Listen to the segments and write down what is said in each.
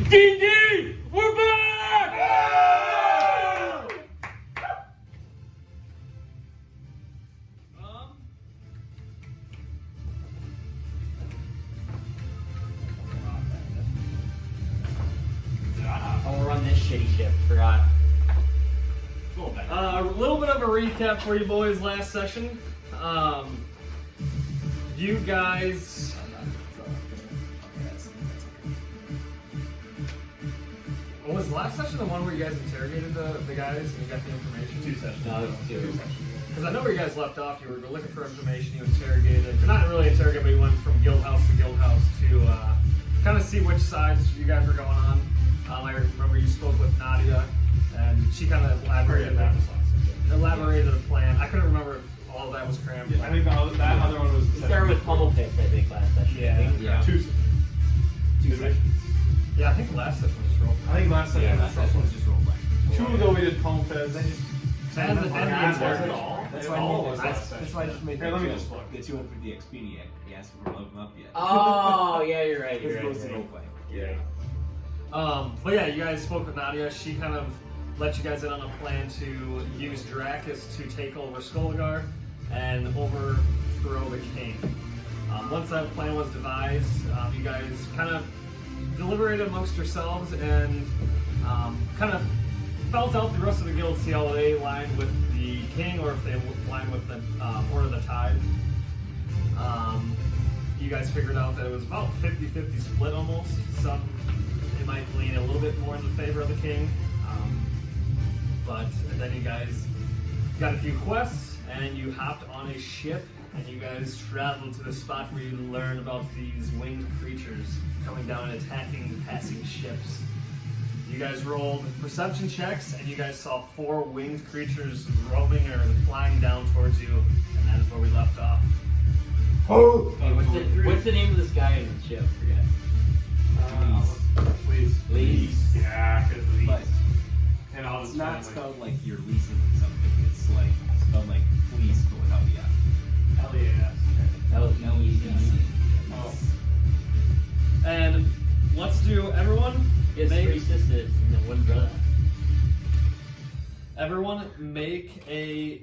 D&D! We're back! I'll run this shitty ship. Forgot. A little bit of a recap for you boys last session. You guys... What was the last session the one where you guys interrogated the guys and you got the information? 2 sessions. No, it was 2 sessions. Because I know where you guys left off. You were looking for information, you interrogated. Not really interrogated, but you went from guild house to guild house to kind of see which sides you guys were going on. I remember you spoke with Nadia, and she kind of elaborated a plan. I couldn't remember if all of that was crammed. Yeah, I think that other one was. We started with pummel pits, I think, last session. Yeah. 2 sessions. Yeah, I think last session was just role play. I think last session. last session was just role play. 2 ago we did palm feds. And the interrogation. That's why I made That's why I just made Here, let me the just look. the 200 for the expedient. Yes, we're leveling up yet. Oh, yeah, you're right. This You're goes to right. role play. Yeah. But yeah, you guys spoke with Nadia. She kind of let you guys in on a plan to use Dracus to take over Skolgar and overthrow the king. Once that plan was devised, you guys kind of deliberated amongst yourselves and kind of felt out the rest of the guild, see how they aligned with the king or if they aligned with the Order of the Tide. You guys figured out that it was about 50-50 split almost. Some it might lean a little bit more in the favor of the king. But then you guys got a few quests and you hopped on a ship and you guys traveled to the spot where you learn about these winged creatures coming down and attacking passing ships. You guys rolled perception checks and you guys saw 4 winged creatures roaming or flying down towards you, and that is where we left off. Oh! Hey, what's the name of this guy in the ship? Forget. Please. Yeah, because But and all it's this not family. spelled like you're leasing something. It's like spelled like fleece, but without the F. L-E-E-C. Oh. And let's do everyone It's 3 sisters and then 1 brother. Everyone make a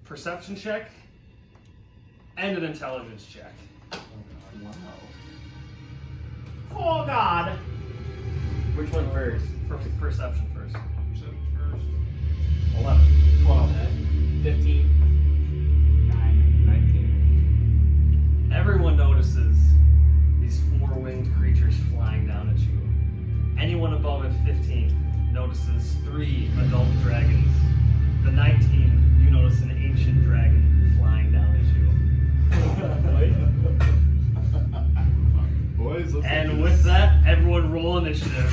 perception check and an intelligence check. Wow. Oh, God. Which one first? Perception first. 11. 12. 15. 19. Everyone notices these 4 winged creatures flying down at you. Anyone above at 15 notices 3 adult dragons. The 19, you notice an ancient dragon flying down at you. Boys, let's And with that, everyone roll initiative.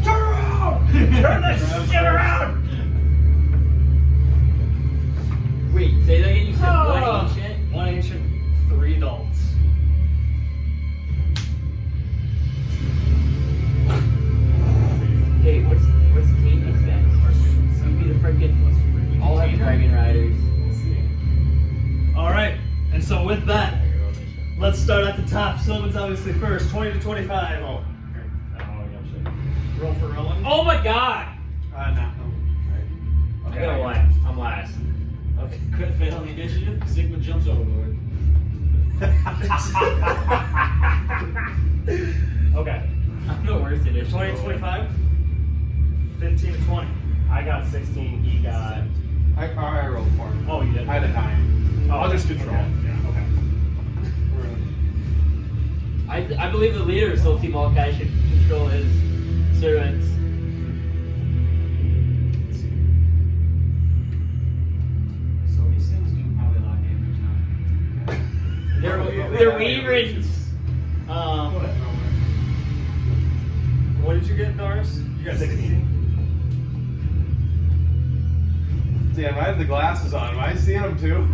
Turn around! Turn this shit around! Wait, say that again. You said what ancient? 1 ancient, 3 adults. Hey, what's the team these guys? You be the freaking all have dragon riders. Alright, and so with that, let's start at the top. Sylvan's obviously first, 20 to 25. Oh, here. Roll for Rowan. Oh my God! No. I'm gonna lie. I'm last. Okay. Crit fail on the initiative. Sigma jumps overboard. Okay. I'm the worst at it. 20 to 25? 15 to 20. I got 16. He got. I rolled 4. Oh, you did? I had a 9. I'll just control. Okay. Yeah. Okay. I believe the leader of Soul Team Malachi should control his servants. So these things do probably a lot of damage now. They're weaverings. What did you get, Doris? You got 16? Damn, I have the glasses on. Am I seeing them too?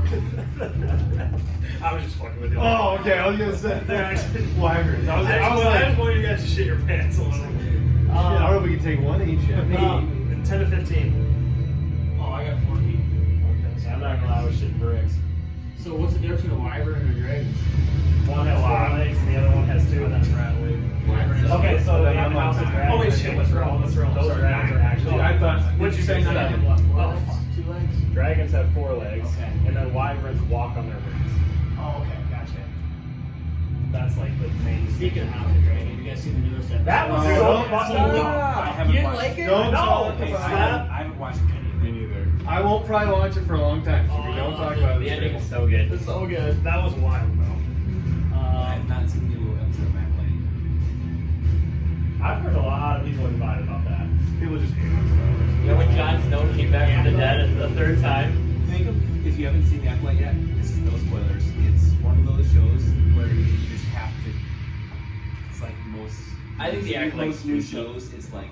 I was just fucking with you. Oh, okay. I was gonna say They're actually wyverns. I was I like, just wanted you guys to shit your pants a little. I don't know if we can take one each. Yeah. 10 to 15. Oh, I got 14. Okay, I'm not gonna lie, I was shitting bricks. So what's the difference between a wyvern and a dragon? One has 4 legs and the other one has 2, and that's rattling. Wyvern Those dragons are actually. I thought. What'd you say? Nine. Seven. Oh, fuck. 2 legs? Dragons have 4 legs, Okay. and then wyverns walk on their wings. Oh, okay, gotcha. That's like the main. Speaking of House of Dragon, have you guys seen the newest episode? That was Oh, so don't fucking. stop. I haven't You didn't watched like it? Don't No, talk it's about not. I haven't watched any of Me it. neither. I won't probably watch it for a long time. So we don't talk about it. The ending is So good. It's so good. That was wild though. I have not seen the new episode of Matt Lane. I've heard a lot of people excited about that. People just hate on You know when Jon Snow came back from the dead the 3rd time? Think of, if you haven't seen the Acolyte yet, this is no spoilers. It's one of those shows where you just have to. It's like most. I think the Acolyte most new shows. It's like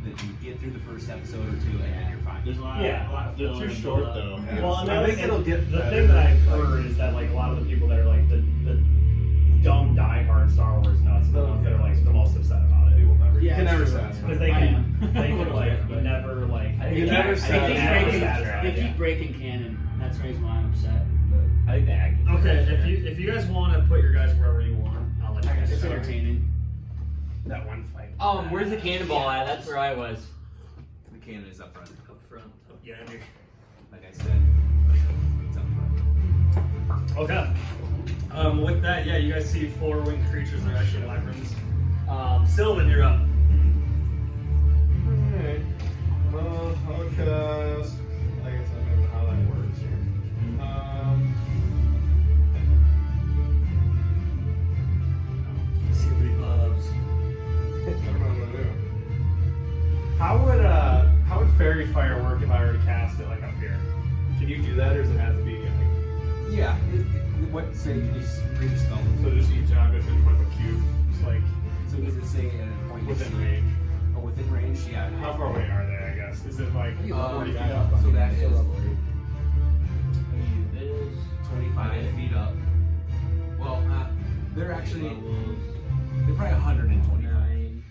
that you get through the first episode or 2 and then you're fine. There's a lot. Yeah, a lot of they're filler too and short, build-up. though. Yeah. Well, I and think it'll get the better. thing that I've heard is that like a lot of the people that are like the dumb diehard Star Wars nuts, are the ones that are like the most upset about it. People never. Yeah, you can it's never true. satisfy. Because they I can, am. they can like never like. I think You they never keep- said I think that. they Yeah. keep breaking canon. That's the reason why I'm upset. I think the acting. Okay, if you guys want to put your guys wherever you want, I'll let you guys It's start. entertaining. That one fight. Where's the cannonball at? That's where I was. The canon is up front. Up front. Yeah, Andy. Like I said, it's up front. Okay. With that, yeah, you guys see 4-winged creatures. They're actually wyverns. Sylvan, you're up. Alright. I'll cast. I guess I don't know how that works here. See what he loves. I don't know what to do. How would Fairy Fire work if I were to cast it like up here? Can you do that, or does it have to be like, Yeah. What say can you read the spell? so just each object in front of a cube, just like So does it say at a point you within see- range? Oh, within range, yeah. How far away are they? I guess is it like 40 feet yeah. up? So that is It is 25 feet up. Well, they're actually they're probably 120. 9.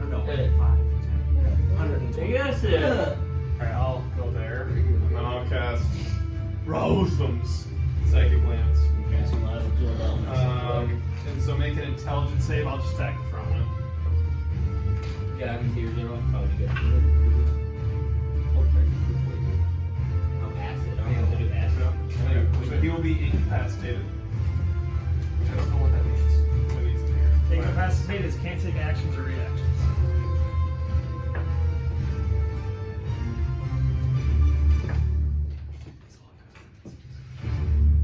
Or no, Hit wait, it. 5, 10, 120. Yes, it is. Alright, I'll go there, and then I'll cast Rosem's Psychic Lance. So a lot of build elements. And so make an intelligence save. I'll just attack the front one. Yeah, I can see your 0. Oh, you get Oh, acid. I'm going to do acid. Okay, so he will be incapacitated. Which I don't know what that means. What needs to hear. Incapacitated can't take actions or reactions.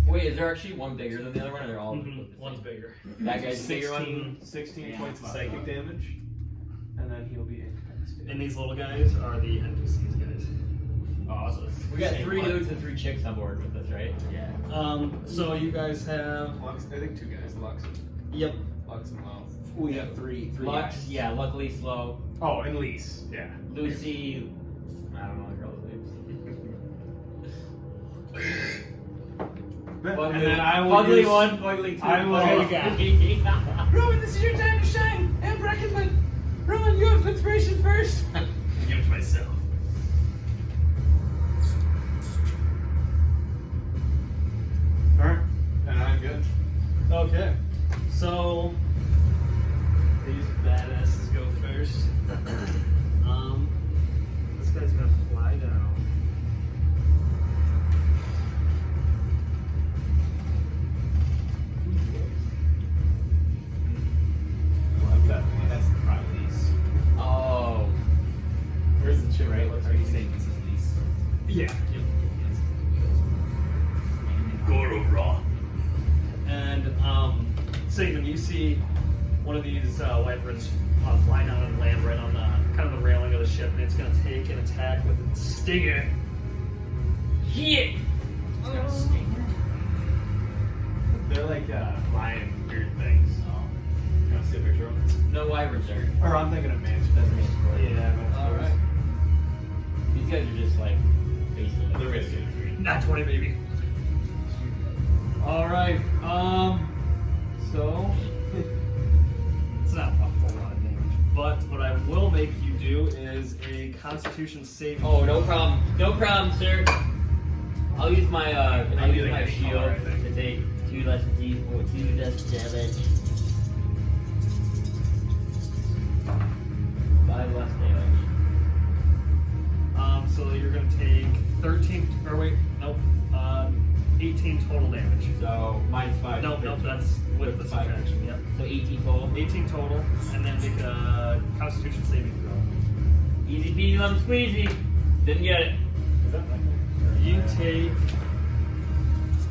Wait, is there actually one bigger than the other one, or they're all? One's bigger. That guy's the bigger one. 16 Yeah, points of fuck psychic off. damage. And then he'll be incapacitated. And these little guys are the NPCs guys. Oh, so we got 3 dudes and 3 chicks on board with us, right? Yeah. So you guys have. Lux, I think 2 guys. Lux Yep. and Lyle. We have three Lux, guys. yeah, luckily slow. Oh, and Lise. Yeah. Lucy, I don't know the girl's names. And then I will Fugly use, 1, Fugly 2, I will- Fugly 3. Rowan, this is your time to shine. And Brackenman, Rowan, you have inspiration first. Give it to myself. Alright. And I'm good. Okay. So these badasses go first. This guy's gonna fly down. That's probably Lise. Oh. Where's the chick? Right? Looks Are like you saying this is Lise? Yeah. Goro Raw. And Sigmund, you see one of these wyverns fly down and land right on the kind of the railing of the ship, and it's gonna take an attack with its stinger. Yeah. It's got a stinger. They're like flying weird things. You want to see a picture of them? No wyverns there. Or I'm thinking of mansion. Yeah. Alright. These guys are just like basically. They're basically Not 20, baby. All right. So it's not a whole lot of damage, but what I will make you do is a Constitution saving. Oh, no problem. No problem, sir. I'll use my can I I'll do use like my a shield color, I think. to take 2 less D4, 2 less damage. 5 less damage. 18 total damage. So minus 5. Nope, that's with the subtraction. Yep. So 18 total. 18 total, and then make a Constitution saving throw. Easy peasy lemon squeezy. Didn't get it. Is that like that? You take.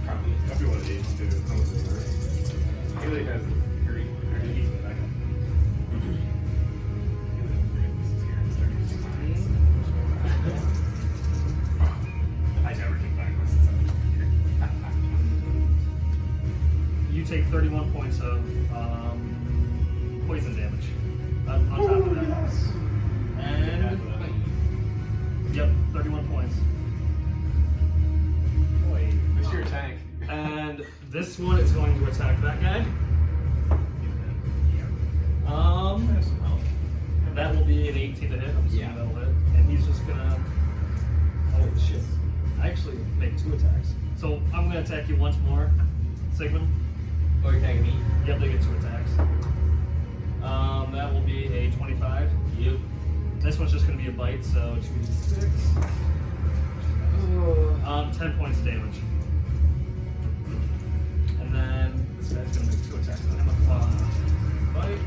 Probably. Must be one of these two. He really has green. Or he's the back. I never think backwards since I'm here. You take 31 points of poison damage on top of that. And yep, 31 points. Wait, what's your attack? And this one is going to attack that guy. That will be an 18 to hit. I'm assuming Yeah. that'll hit. And he's just gonna. Oh shit! I actually make 2 attacks. So I'm gonna attack you once more, Sigmund. Oh, you're attacking me? Yep, they get 2 attacks. That will be a 25. Yep. This one's just gonna be a bite, so 2d6. 10 points of damage. And then this guy's gonna make 2 attacks on him. Bite.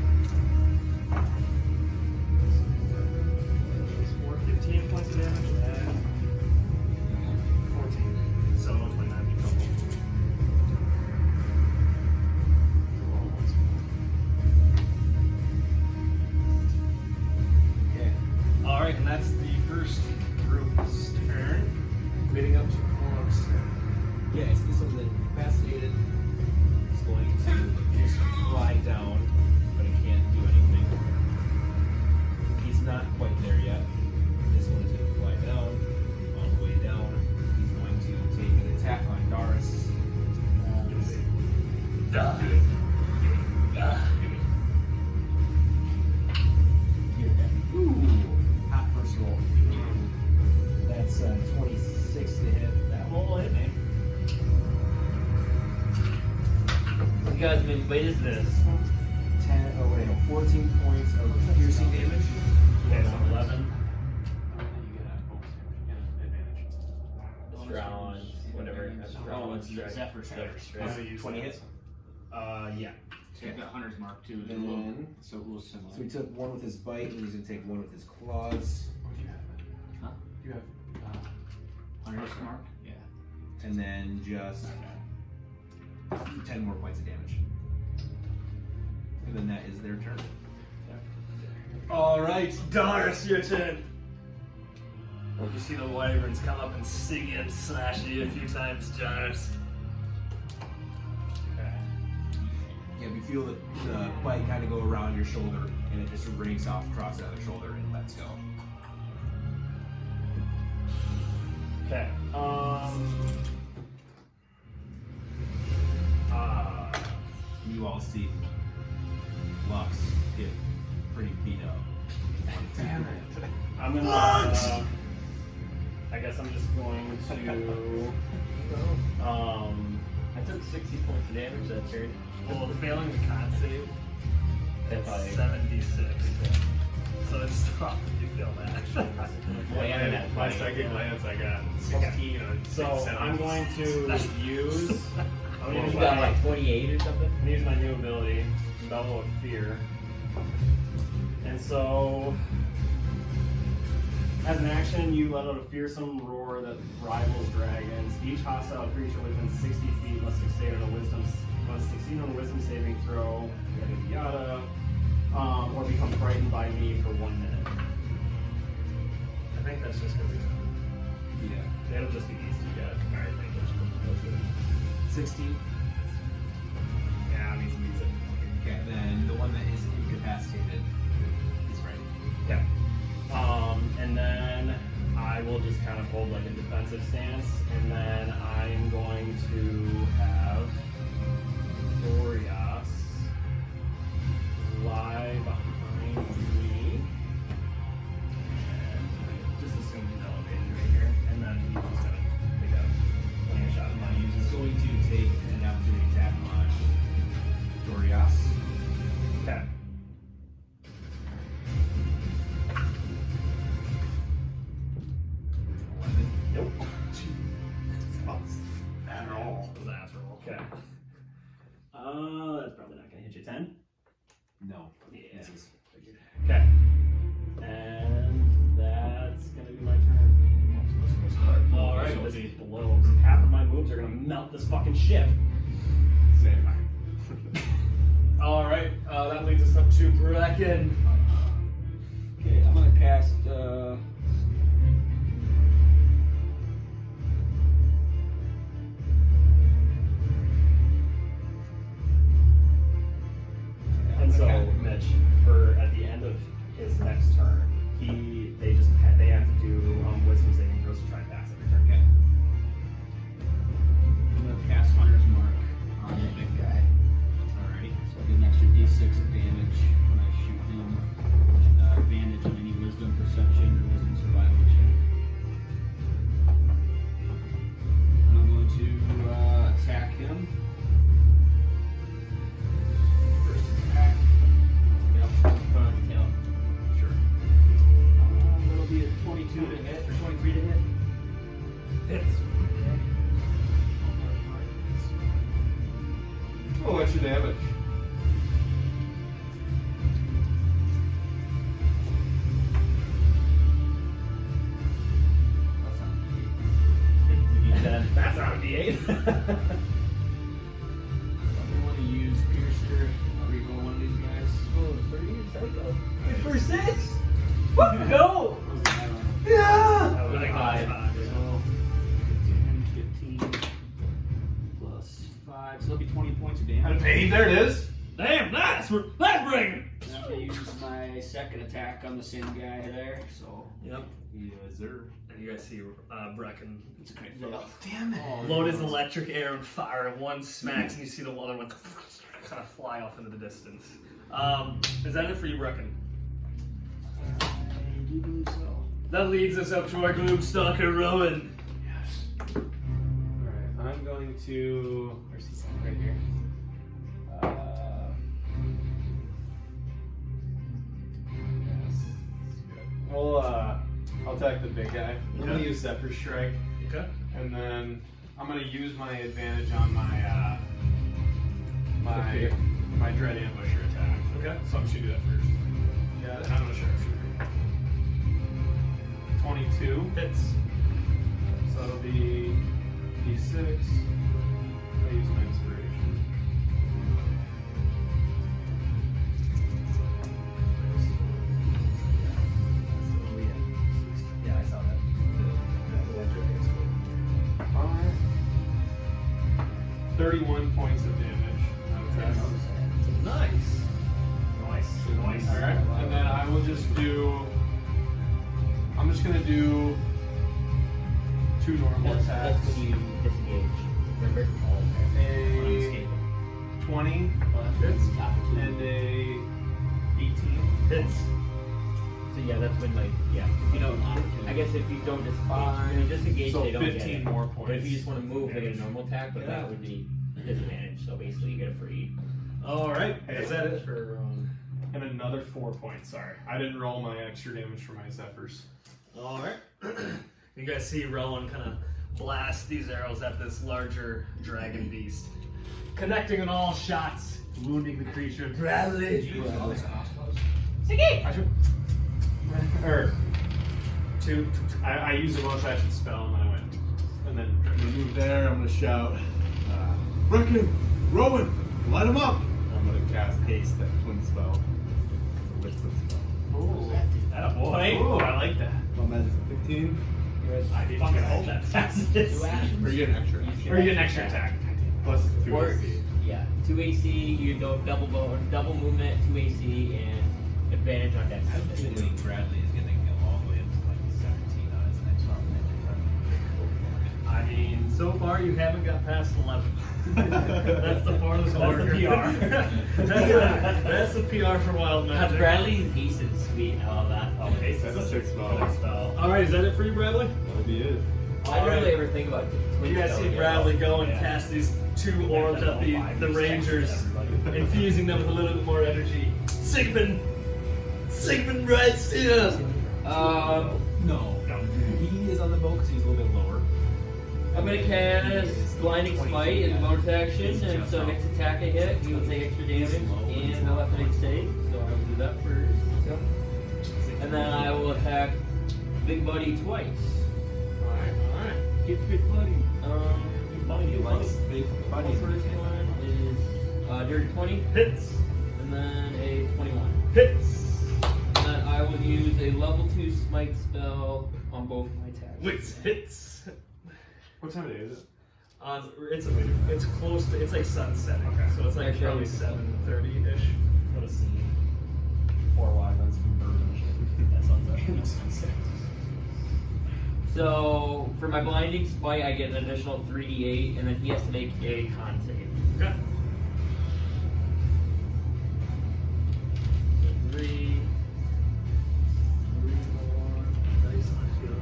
15 points of damage and 14. So 29 total. Okay. Alright, and that's the first group's turn. Leading up to Orc's turn. Yeah, so this one's incapacitated. It's going to just fly down, but it can't do anything. He's not quite there yet. This one is going to fly down. On the way down, he's going to take an attack on Doris. Ooh, hot first roll. That's 26 to hit. That will hit me. You guys, what is this? 14 points of piercing damage. Okay, so 11. Strong, whatever. Oh, it's Zephyr Strike. 20 hits. Yeah. So you've got Hunter's Mark too. And then, So a little similar. so he took one with his bite, and he's going to take one with his claws. Huh? You have. Hunter's Mark? Yeah. And then just 10 more points of damage. And then that is their turn. Alright, Doris, your turn. You see the wyverns come up and sting you and slash you a few times, Doris. Yeah, you feel the bite kind of go around your shoulder, and it just rings off across the other shoulder and lets go. Okay. You all see Lux get pretty beat up. Damn it. I'm gonna. I guess I'm just going to. I took 60 points of damage that turn. Well, failing the con save, it's That's 76. So it's tough if you fail that. My second glance, I got 16 on 6 So I'm going to use. I'm gonna use You got my, like 28 or something? I'm gonna use my new ability, Bellow of Fear. And so, as an action, you let out a fearsome roar that rivals dragons. Each hostile creature within 60 feet must succeed on a wisdom saving throw, yada yada, or become frightened by me for 1 minute. I think that's just gonna be. Yeah. It'll just be easy to get. Alright, thank you. 16. Yeah, I mean, some music. Okay, then the one that is incapacitated is right. Yeah. And then I will just kind of hold like a defensive stance, and then I'm going to have Dorias lie behind me. And just assume he's elevated right here, and then he's just gonna take a shot at my He's going to take an opportunity attack on Dorias. Okay. Nope. At all. That's probably not gonna hit you. 10? No. Yeah. Okay. And that's gonna be my turn. Alright, this blows. Half of my moves are gonna melt this fucking ship. Same. Alright, that leads us up to Bracken. Okay, I'm gonna cast. And so, Mitch, for at the end of his next turn, they have to do wisdom saving throws to try and pass every turn. Okay. I'm gonna cast Hunter's Mark on the big guy. Alrighty. So I get an extra d6 of damage when I shoot him, and advantage on any wisdom perception or wisdom survival check. And I'm going to attack him. First attack. Yep. Put on the tail. Sure. That'll be a 22 to hit, or 23 to hit. Hits. Oh, extra damage. That's not a D8. I want to use Piercer. I'll reroll one of these guys. For 6? What? Go! What was that? I don't know. Yeah! That was 25. 5. So, 15 plus 5, so that'll be 20 points of damage. Hey, there it is. Damn, nice! That's bringing. And I'm going to use my second attack on the same guy there, so. Yep. Yes, sir. And you guys see Bracken It's a great fail. Damn it. load his electric air and fire. One smacks, and you see the other one kind of fly off into the distance. Is that it for you, Bracken? I do believe so. That leads us up to our Gloomstalker Rowan. Alright, I'm going to. Where's he at? Right here. Well, I'll attack the big guy. I'm gonna use Zephyr Strike, Okay. and then I'm gonna use my advantage on my my Dread Ambusher attack. Okay. So I'm shooting that first. Yeah, I'm gonna sharpshooter. 22. Hits. So that'll be D6. I use my inspiration. Yeah, I saw that. Alright. 31 points of damage. Nice. Nice. Alright, and then I will just do. I'm just gonna do 2 normal That's attacks. when you disengage. Remember? A 20 Hits. and a 18. Hits. So yeah, that's when if you don't, I guess if you don't disengage, when you disengage, So they don't get 15 it. more But if points. you just want to move, they get a normal attack, but that would be disadvantage. So basically, you get a free. Alright. Is that it for And another 4 points, sorry. I didn't roll my extra damage for my Zephyrs. Alright. You guys see Rowan kind of blast these arrows at this larger dragon beast, connecting on all shots, wounding the creature. Bradley! Or I use a bonus action spell and then I went. And then I'm gonna move there, I'm gonna shout, Bracken, Rowan, light him up! I'm gonna cast haste, that twin spell. The wisdom spell. ooh, That a boy. ooh, I like that. My magic 15. I fucking hope that passes. Or you get an extra action. Or you get an extra attack. Plus 2 Or, AC. yeah, 2 AC, you go double movement, 2 AC, and advantage on dex. I have a feeling Bradley is gonna go all the way up to like 17 on his next round. I mean, so far you haven't got past 11. That's the farthest That's marker. the PR. That's the PR for Wild Magic. Bradley's haste is sweet. I love that. Oh, haste That's is a a trick spell. spell. Alright, is that it for you, Bradley? That'll be it. I didn't really ever think about it. You guys see Bradley go and cast these 2 orbs at the Rangers, infusing them with a little bit more energy. Sigmund Brightsteel! No. He is on the boat because he's a little bit lower. I'm gonna cast Blinding Smite as a bonus action, and so next attack I hit, he will take extra damage, and we'll have to make a save. So I will do that first. And then I will attack Big Buddy twice. Alright. Get Big Buddy. He likes big The buddies. first one is dirty 20, Hits. and then a 21. Hits. And then I will use a level 2 Smite spell on both my attacks. Wits. Hits. What time of day is it? It's close to, it's like sunset. Okay. So it's like Actually, probably 7:30-ish. What a scene. 4 wide, that's conversion. That sounds like. So for my Blinding Smite, I get an additional 3d8, and then he has to make a con save. Okay. 3 more dice on you.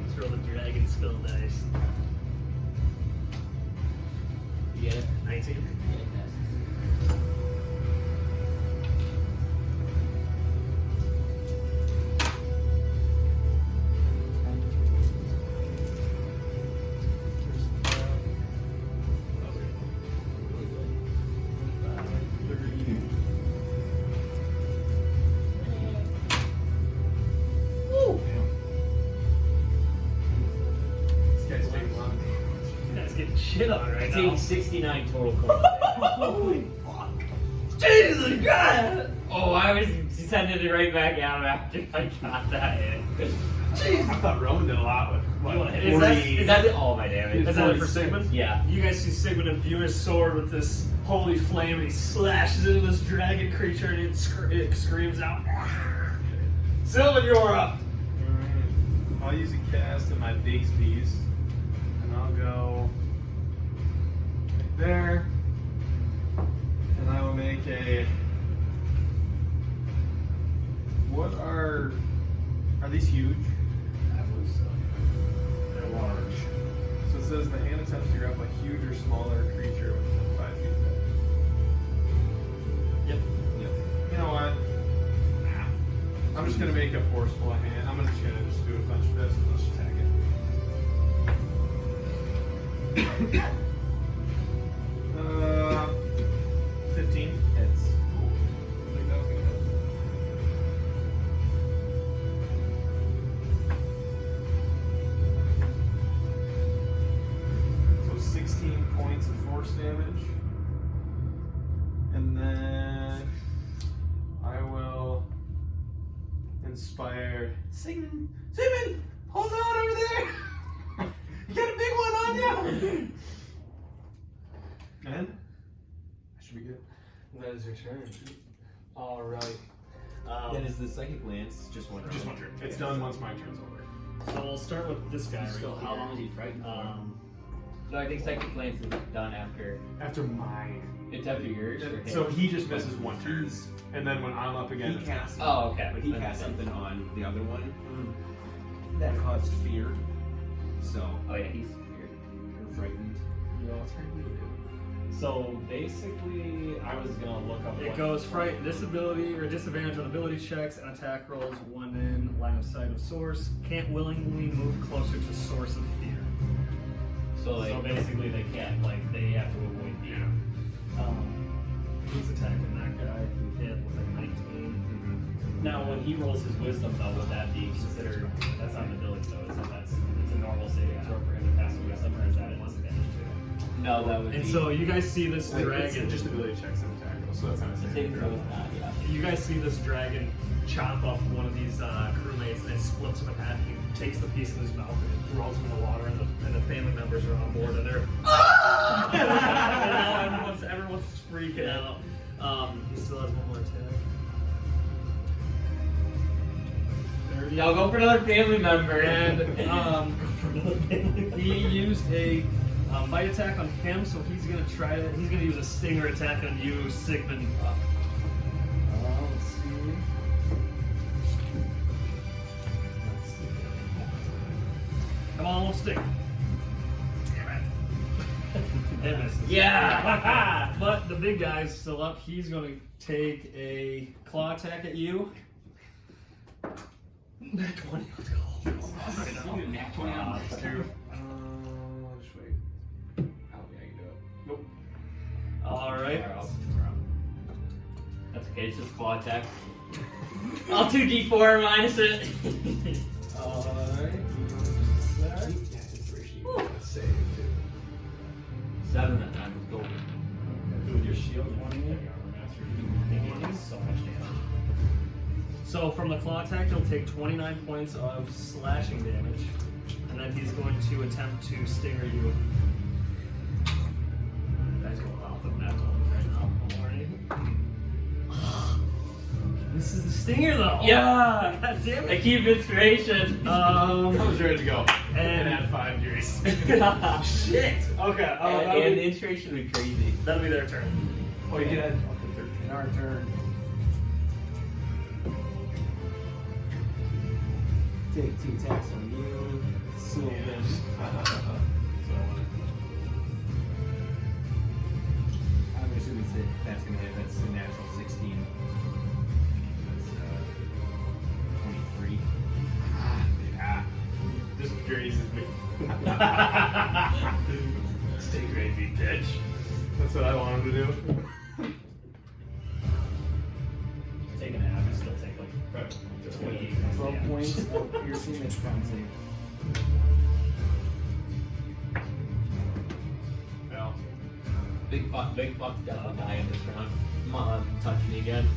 Let's roll the dragon skill dice. You get it? 19. Fantastic. This guy's taking a lot of You guys getting shit on right Take now. 69 total combat. Holy fuck. Jesus Christ! Oh, I was sending it right back out after I got that in. I thought Roman did a lot with what, Is that all my damage? Is that it for Sigmund? Yeah. You guys see Sigmund imbue his sword with this holy flame, and he slashes into this dragon creature, and it screams out. Sylvan, you're up. Alright. I'll use a cast of my base beast. And I'll go right there. And I will make a. What are these huge? They're large. So it says the hand attempts to grab a huge or smaller creature within 5 feet. Yep. You know what? I'm just gonna make a forceful hand. I'm just gonna do a bunch of this and let's just attack it. 15 hits. I think that was gonna hit. So 16 points of force damage. And then I will inspire Sigmund. Sigmund, hold on over there. You got a big one on you. And I should be good. That is your turn. All right. Then is the psychic lance just one? Just one turn. It's done once my turn's over. So we'll start with this guy. So right how here. long is he frightened for? So I think Psychic Lance is done after. After mine. It's after yours? Or his? So he just misses one turn. And then when I'm up again, He it's cast. Oh, okay. But he That cast makes sense. something on the other one that caused fear. So Oh, yeah, he's weird. or frightened. So basically, I was gonna look up. It what- goes fright, disability or disadvantage on ability checks and attack rolls. One in line of sight of source. Can't willingly move closer to source of fear. So, like, So basically, they can't, like, they have to avoid fear. He's attacking that guy who hit with a 19. Now, when he rolls his wisdom, though, would that be considered? That's not an ability, though, is it? It's a normal saving throw for him to pass a wisdom, or is that a disadvantage too? no, that would And be. so you guys see this dragon. It's just ability checks and attack rolls, so that's not a the saving saving throw throw. is not, yeah. You guys see this dragon chop up one of these crewmates, and it splits him in half. And he takes the piece in his mouth and it throws him in the water, and the family members are on board, and they're and now everyone's freaking out. He still has one more attack. No, go for another family member. And he used a bite attack on him, so he's gonna use a stinger attack on you, Sigmund. Let's see. Come on, let's stick. Damn it. It misses. Yeah. But the big guy's still up. He's gonna take a claw attack at you. Nat 20, let's go. You did a nat 20 on this too. Which way Alright. That's okay, it's just claw attack. I'll 2d4 minus it. Alright. Save too. 7 that time, let's go. With your shield, one in it. So much damage. So from the claw attack, he'll take 29 points of slashing damage, and then he's going to attempt to stinger you. Guys going off of that one right now. Don't worry. This is the stinger though. Yeah! God damn I it. keep inspiration. I was ready to go. And add 5 years. shit. Okay. And the inspiration would be crazy. That'll be their turn. Oh, you had In our turn. Take 2 attacks on you. Slow him. I'm assuming that's gonna hit. That's a natural 16. That's 23. Yeah. Just grazes me. Stay crazy, bitch. That's what I want him to do. Take an half and still take like 28 points. 12 points of piercing. That's con save. Well, Big fuck's definitely dying this round. Come on, touch me again.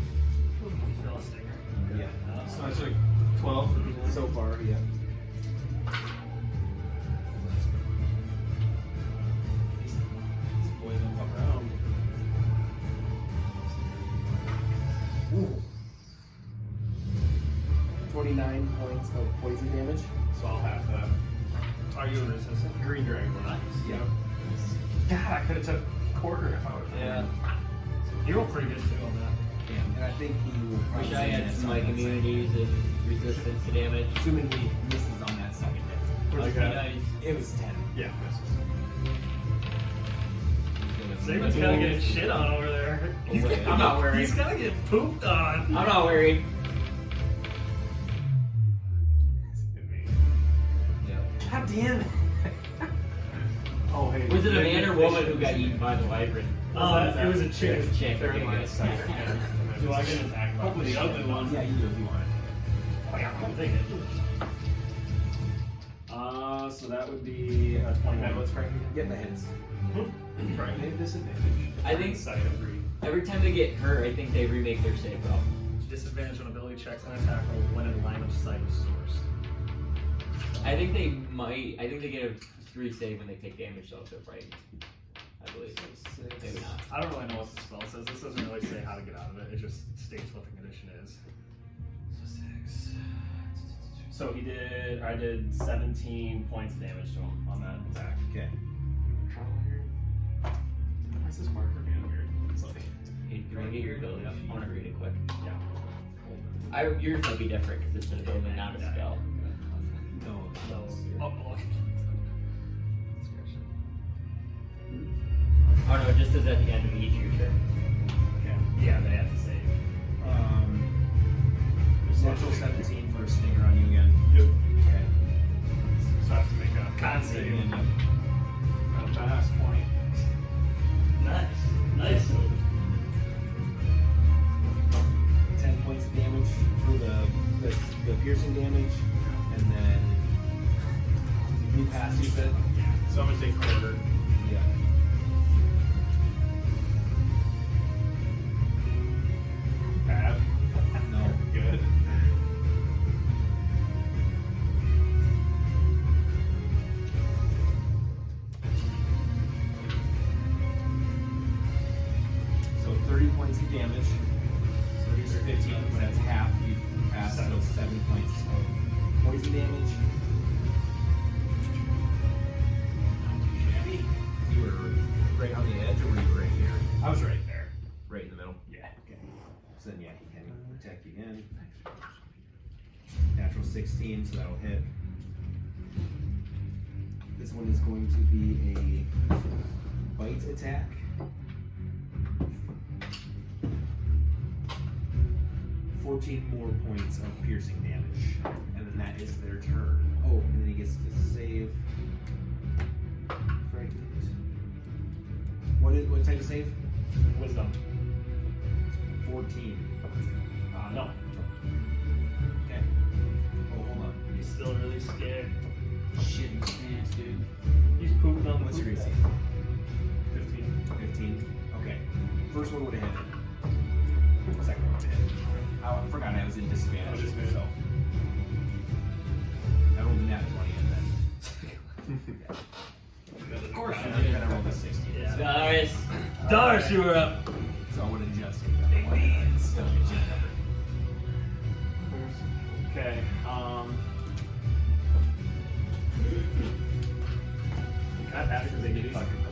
Feel a stinger. Yeah. so it's like 12. So far, yeah. These boys don't fuck around. Ooh. 29 points of poison damage. So I'll have that. Are you resistant? Green dragon. Nice. Yeah. God, I could have took a quarter if I would. Yeah. You roll pretty good too on that. Yeah. And I think he will probably Wish I had some like something immunities and resistance to damage. Assuming he misses on that second hit. Where's Okay, it at? nice. It was 10. Yeah, misses. Saban's kind of getting shit on over there. I'm not worried. He's kind of getting pooped on. I'm not worried. God damn it. Oh, hey. Was it a man or woman who got eaten by the wyvern? It was a chick. Chick. Third Okay, line good. second. Do I get an attack? Hopefully the ugly one. Yeah, you do if you want it. Oh yeah, I'll take it. So that would be a 29. What's Frank? Get the hits. Frank, they have disadvantage. I think Second 3. every time they get hurt, I think they remake their save roll. Disadvantage on ability checks and attack rolls when in line of sight of source. I think they get a 3 save when they take damage though if they're frightened. I believe. Maybe not. I don't really know what the spell says. This doesn't really say how to get out of it. It just states what the condition is. So 6. So I did 17 points of damage to him on that attack. Okay. Why is this marker being weird? It's like, You want to get your ability up? I want to read it quick. Yeah. Yours might be different because it's an ability, not a spell. No. So, oh, Oh no, it just says at the end of each your turn. yeah, they have to save. Natural 17 for a stinger on you again. yep. Okay. So I have to make a Con save. Again, yep. a fast point. Nice. Nice. 10 points of damage for the piercing damage, and then you pass, you said? So I'm gonna take quarter. Yeah. Bad. No. Good. So 30 points of damage. So these are 15, so that's half. You pass, so 7 points of poison damage. You were right on the edge, or were you right here? I was right there. Right in the middle? Yeah. Okay. So then, yeah, he can attack you again. Natural 16, so that'll hit. This one is going to be a bite attack. More points of piercing damage, and then that is their turn. Oh, and then he gets to save. Frightened. What type of save? Wisdom. 14. No. Okay. Oh, hold on. He's still really scared. Shit in stance, dude. He's pooping on the What's your poop AC? bag. 15. Okay. First one would have hit. Second one would have hit. I forgot I was in disadvantage. So. I rolled a nat 20 and then. Of course And you did. then I rolled a 16. Yeah. Doris. Doris, you were up. So I would adjust it. That one and still get you number. Okay. Can I pass because they give you fucking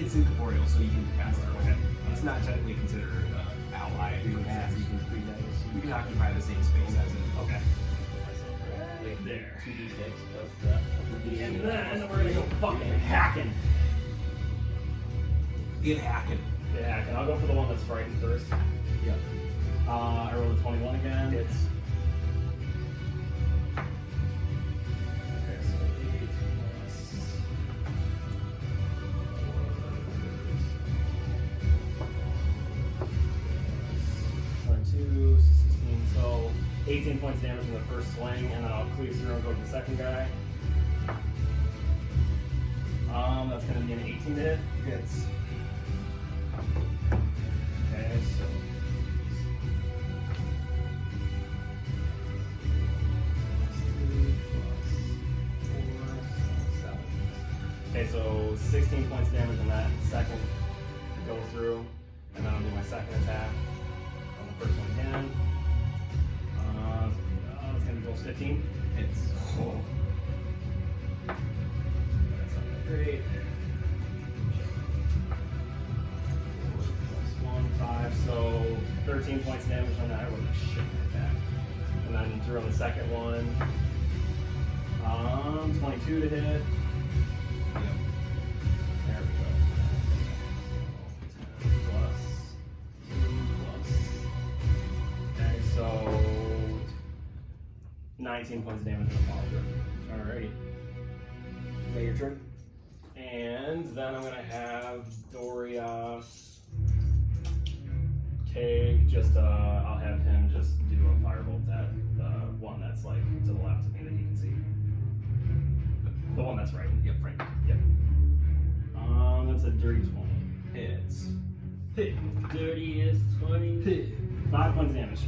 It's incorporeal, so you can pass through. Okay. It's not technically considered ally. You can occupy the same space as it. Okay. Right there. 2d6 plus that. And then we're gonna go fucking hacking. Get hacking. Yeah, and I'll go for the one that's frightened first. Yep. I rolled a 21 again. It's Okay, so 8 plus 22, 16, so 18 points damage in the first swing, and then I'll cleave through and go to the second guy. That's gonna be an 18 to hit. hits. Okay, so okay, so 16 points damage on that second go through, and then I'll do my second attack on the first one again. It's gonna go 15. Hits. Oh. That's not that great. Plus 1, 5, so 13 points damage on that. I rolled a shit attack. And then throw the second one. 22 to hit. Yep. There we go. Plus 2 plus. Okay, so 19 points of damage on the follow through. Alrighty. Is that your turn? And then I'm gonna have Dorias take just I'll have him just do a firebolt at the one that's like to the left of me that he can see. The one that's right. Yep, right. Yep. That's a dirty 20. Hits. Hit. Dirtiest 20. Hit. 5 points of damage.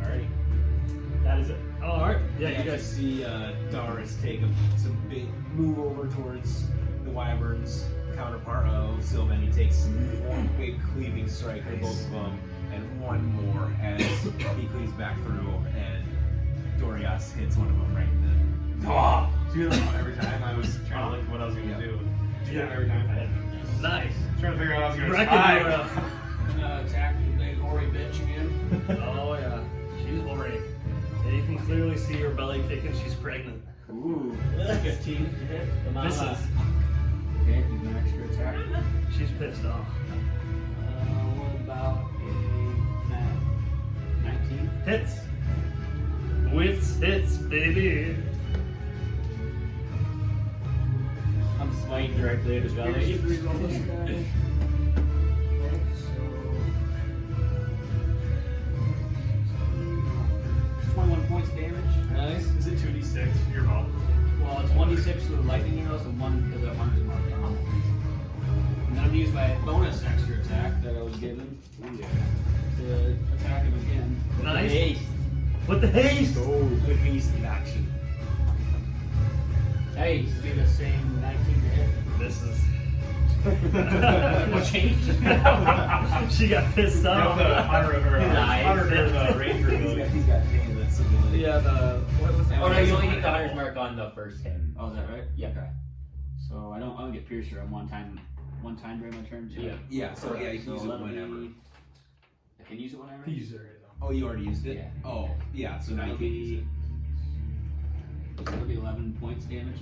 Alrighty. That is it. Oh, alright. Yeah, you guys see Doris take some big move over towards the Wyvern's counterpart of Sylvan. He takes one big cleaving strike for both of them, and one more as he cleaves back through, and Dorias hits one of them right in the. Oh! Do that every time. I was trying to think what I was gonna do. Do that every time. Nice. Trying to figure out how I was gonna Reckon survive. Attack the big hoary bitch again. Oh yeah, she's hoary. Yeah, you can clearly see her belly kicking. She's pregnant. Ooh. 15 to hit. The Misses. mama. Okay, do an extra attack. She's pissed off. What about a 19? Hits. With hits, baby. I'm smiting directly at his belly. Points of damage. Nice. Is it 2d6 for your mouth? Well, it's 1d6 for the lightning arrows and 1 because of hunter's mark on. And I'm gonna use my bonus extra attack that I was given to attack him again. With Nice. haste. With the haste. The haste in action. Hey, be the same 19 to hit. This is. What changed? She got pissed off. The hunter or Nice. hunter or the ranger ability. He's got pain that's ability. Yeah, the what was that? Oh no, you only get the hunter's mark on the first hit. Oh, is that right? Yeah. Okay. So I don't get piercer on one time during my turn too. Yeah. Yeah, so yeah, you can So use it that'll whenever. be- I can use it whenever. Use it right Oh, you already used it? Yeah. Oh, yeah, so now you That'll can use it. That'll be 11 points damage.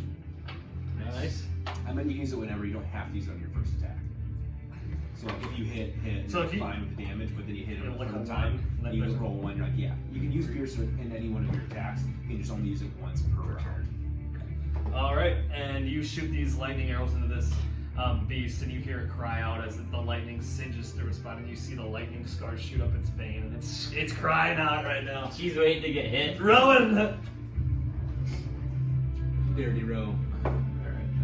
Nice. I meant you can use it whenever, you don't have to use it on your first attack. So if you hit, So you're if you- fine with the damage, but then you hit it You'll a look third on time, one, and then you there's- just roll one, you're like, yeah. You can use piercer in any one of your attacks, you can just only use it once per round. All right, and you shoot these lightning arrows into this beast, and you hear it cry out as the lightning singes through its body, and you see the lightning scars shoot up its vein, and it's crying out right now. She's waiting to get hit. Rowan! Dirty row.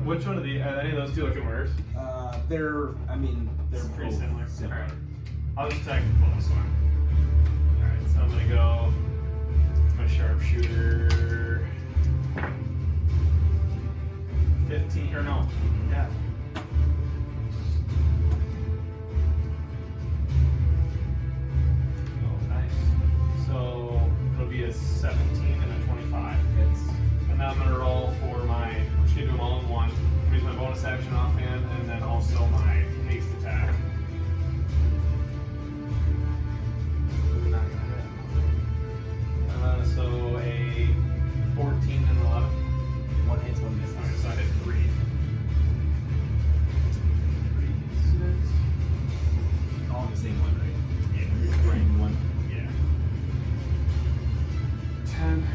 Which one of the? Are any of those two looking worse? They're Pretty both similar. similar. Alright. I'll just attack the close one. Alright, so I'm gonna go my sharpshooter. 15 or no. Yeah. Oh, nice. So it'll be a 17 and a 25. It's And now I'm gonna roll for my. I'm just gonna do them all in one. Use my bonus action offhand, and then also my haste attack. Not gonna hit. So a 14 and 11. one hits, one misses. Alright, so I hit 3. 3, 6. All in the same one, right? Yeah. Brain one. Yeah. 10.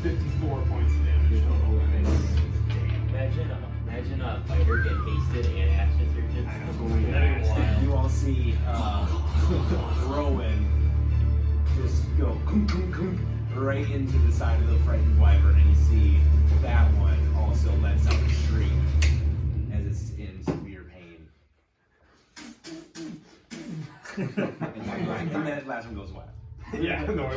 54 points of damage total. Imagine a fighter get hasted and action surgeon. You all see Rowan just go right into the side of the frightened wyvern, and you see that one also lets out a shriek as it's in severe pain. and that last one goes wild. Yeah, no.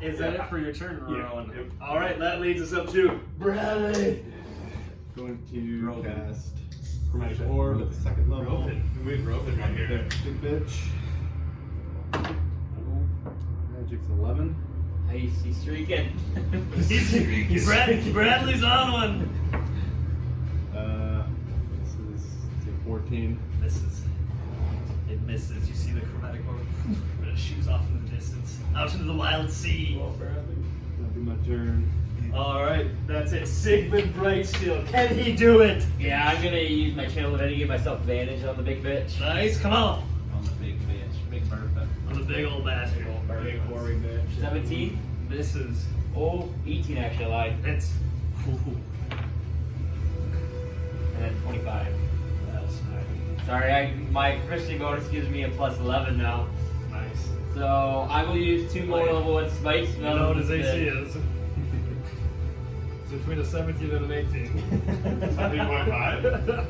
Is that it for your turn, Yeah. Rowan? Yep. Alright, that leads us up to Bradley. Going to Roll. cast Chromatic Orb at the second level. We have Rowan right here. Big bitch. Magic's 11. He's streaking. Bradley's on one. This is 14. Misses. It misses. You see the chromatic orb. It shoots off in the distance. Out into the wild sea. That'll be my turn. Alright, that's it. Sigmund Brightsteel. Can he do it? Yeah, I'm gonna use my channel event to give myself advantage on the big bitch. Nice, come on. On the big bitch, big Bertha. On the big old bastard. Big boring bitch. 17? Misses. Oh, 18 actually, I lied. Hits. And then 25. That's nice. Sorry, my proficiency bonus gives me a plus 11 now. Nice. So I will use 2 more level 1 spikes. You know what his AC is. It's between a 17 and an 18. 17.5?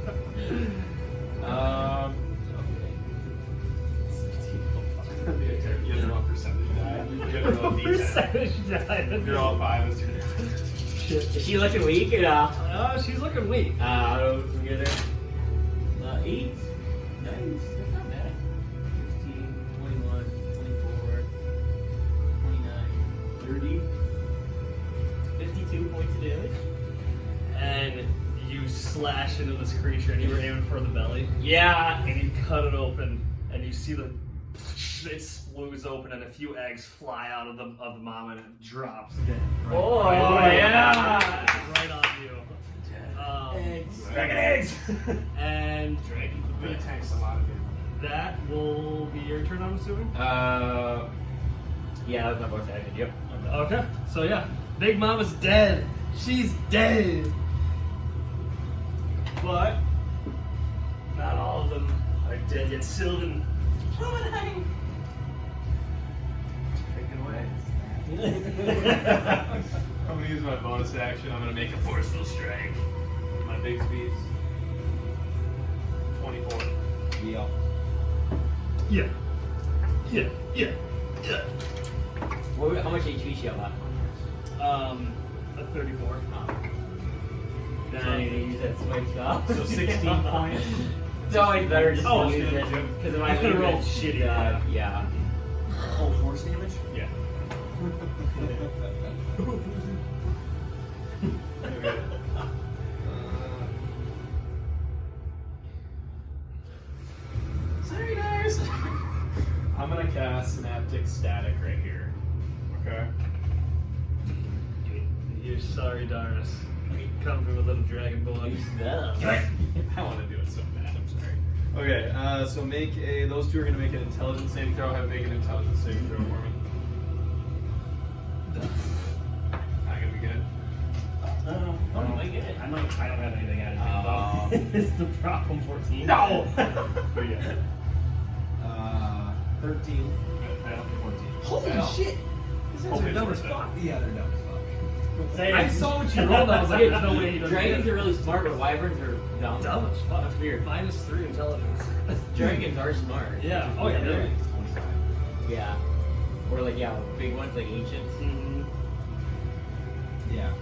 You have to roll percentage die. You have to roll D10. Percentage die. You're all 5. It's your Is she looking weak or not? She's looking weak. I don't know. Get her. 8. Nice. That's not bad. 16, 21, 24, 29, 30. 52 points of damage. And you slash into this creature, and you were aiming for the belly. Yeah. And you cut it open, and you see it splues open, and a few eggs fly out of the mom, and it drops. Oh, Right yeah. Right on you. Dragon eggs. And It tanks a lot of it. that will be your turn, I'm assuming? Yeah, that was my bonus action. Yep. Okay, so yeah, Big Mama's dead. She's dead. But not all of them are dead yet. Sylvan. I'm gonna use my bonus action. I'm gonna make a forceful strike. My big speeds. 24. Yeah. Yeah. Yeah. Yeah. Yeah. How much HP she have left? A 34. Then I'm gonna use that spike stuff. So 16 points. It's always better just Oh, to use yeah. it. Because if I I could've leave rolled it, shitty, yeah. Oh, force damage? Yeah. Okay. Sorry, guys. I'm gonna cast Synaptic Static right here. Okay. You're sorry, Darius. Come from a little dragon boy. I want to do it so bad. I'm sorry. Okay. So make a. Those two are gonna make an intelligence saving throw. Have make an intelligence saving throw for me. I don't have anything added to it, though. It's the problem 14. No! But yeah. 13. 14. Holy shit! These guys are dumb as Hopefully fuck. Yeah, they're dumb as fuck. Say, I saw what you rolled. I was like, there's no way he doesn't Dragons get are really smart, but wyverns are dumb. dumb as fuck. That's weird. -3 intelligence. Dragons are smart. Yeah. Oh yeah. Really. Yeah. Or like, yeah, big ones like ancients. Mm-hmm. Yeah.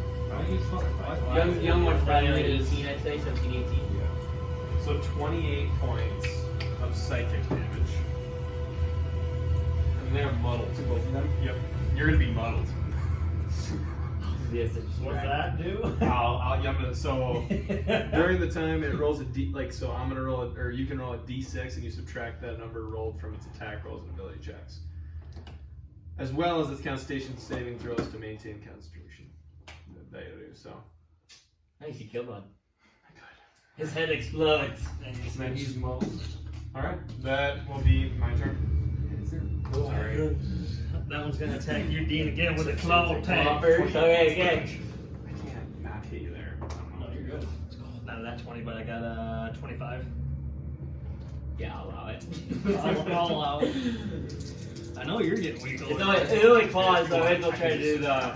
Young ones probably like is 18, I'd say, 17, 18. So 28 points of psychic damage. And they're muddled. To both of them? Yep. You're gonna be muddled. Yes, it's what's that do? I'm gonna, so during the time it rolls a D, like, so I'm gonna roll it, or you can roll a D6 and you subtract that number rolled from its attack rolls and ability checks. As well as its concentration saving throws to maintain concentration. That you do, so. Nice, you killed one. His head explodes. And he's muddled. Alright, that will be my turn. Oh my goodness. That one's gonna attack you, Dean, again with a claw Claw attack. first. Okay, okay. I can't not hit you there. No, you're good. Not that 20, but I got 25. Yeah, I'll allow it. I'll allow it. I know you're getting weak. It's only claws, so I will try to do the.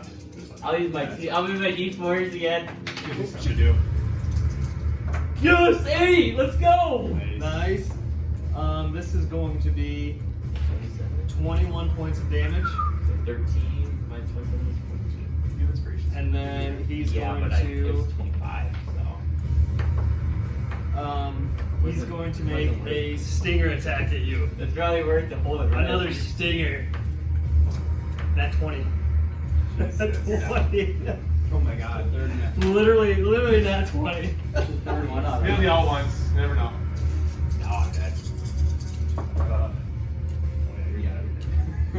I'll use my D4s again. What you do? Yes, 8! Let's go! Nice. This is going to be 21 points of damage, So 13 minus 27 is 14. Give inspiration. and then he's Yeah, going but it to was 25, so. he's going to make a stinger attack at you. It's probably worth to hold it. Another stinger. That 20. That 20. Oh my god. Literally that 20. Third one out. Maybe all once. Never know. No, I'm dead.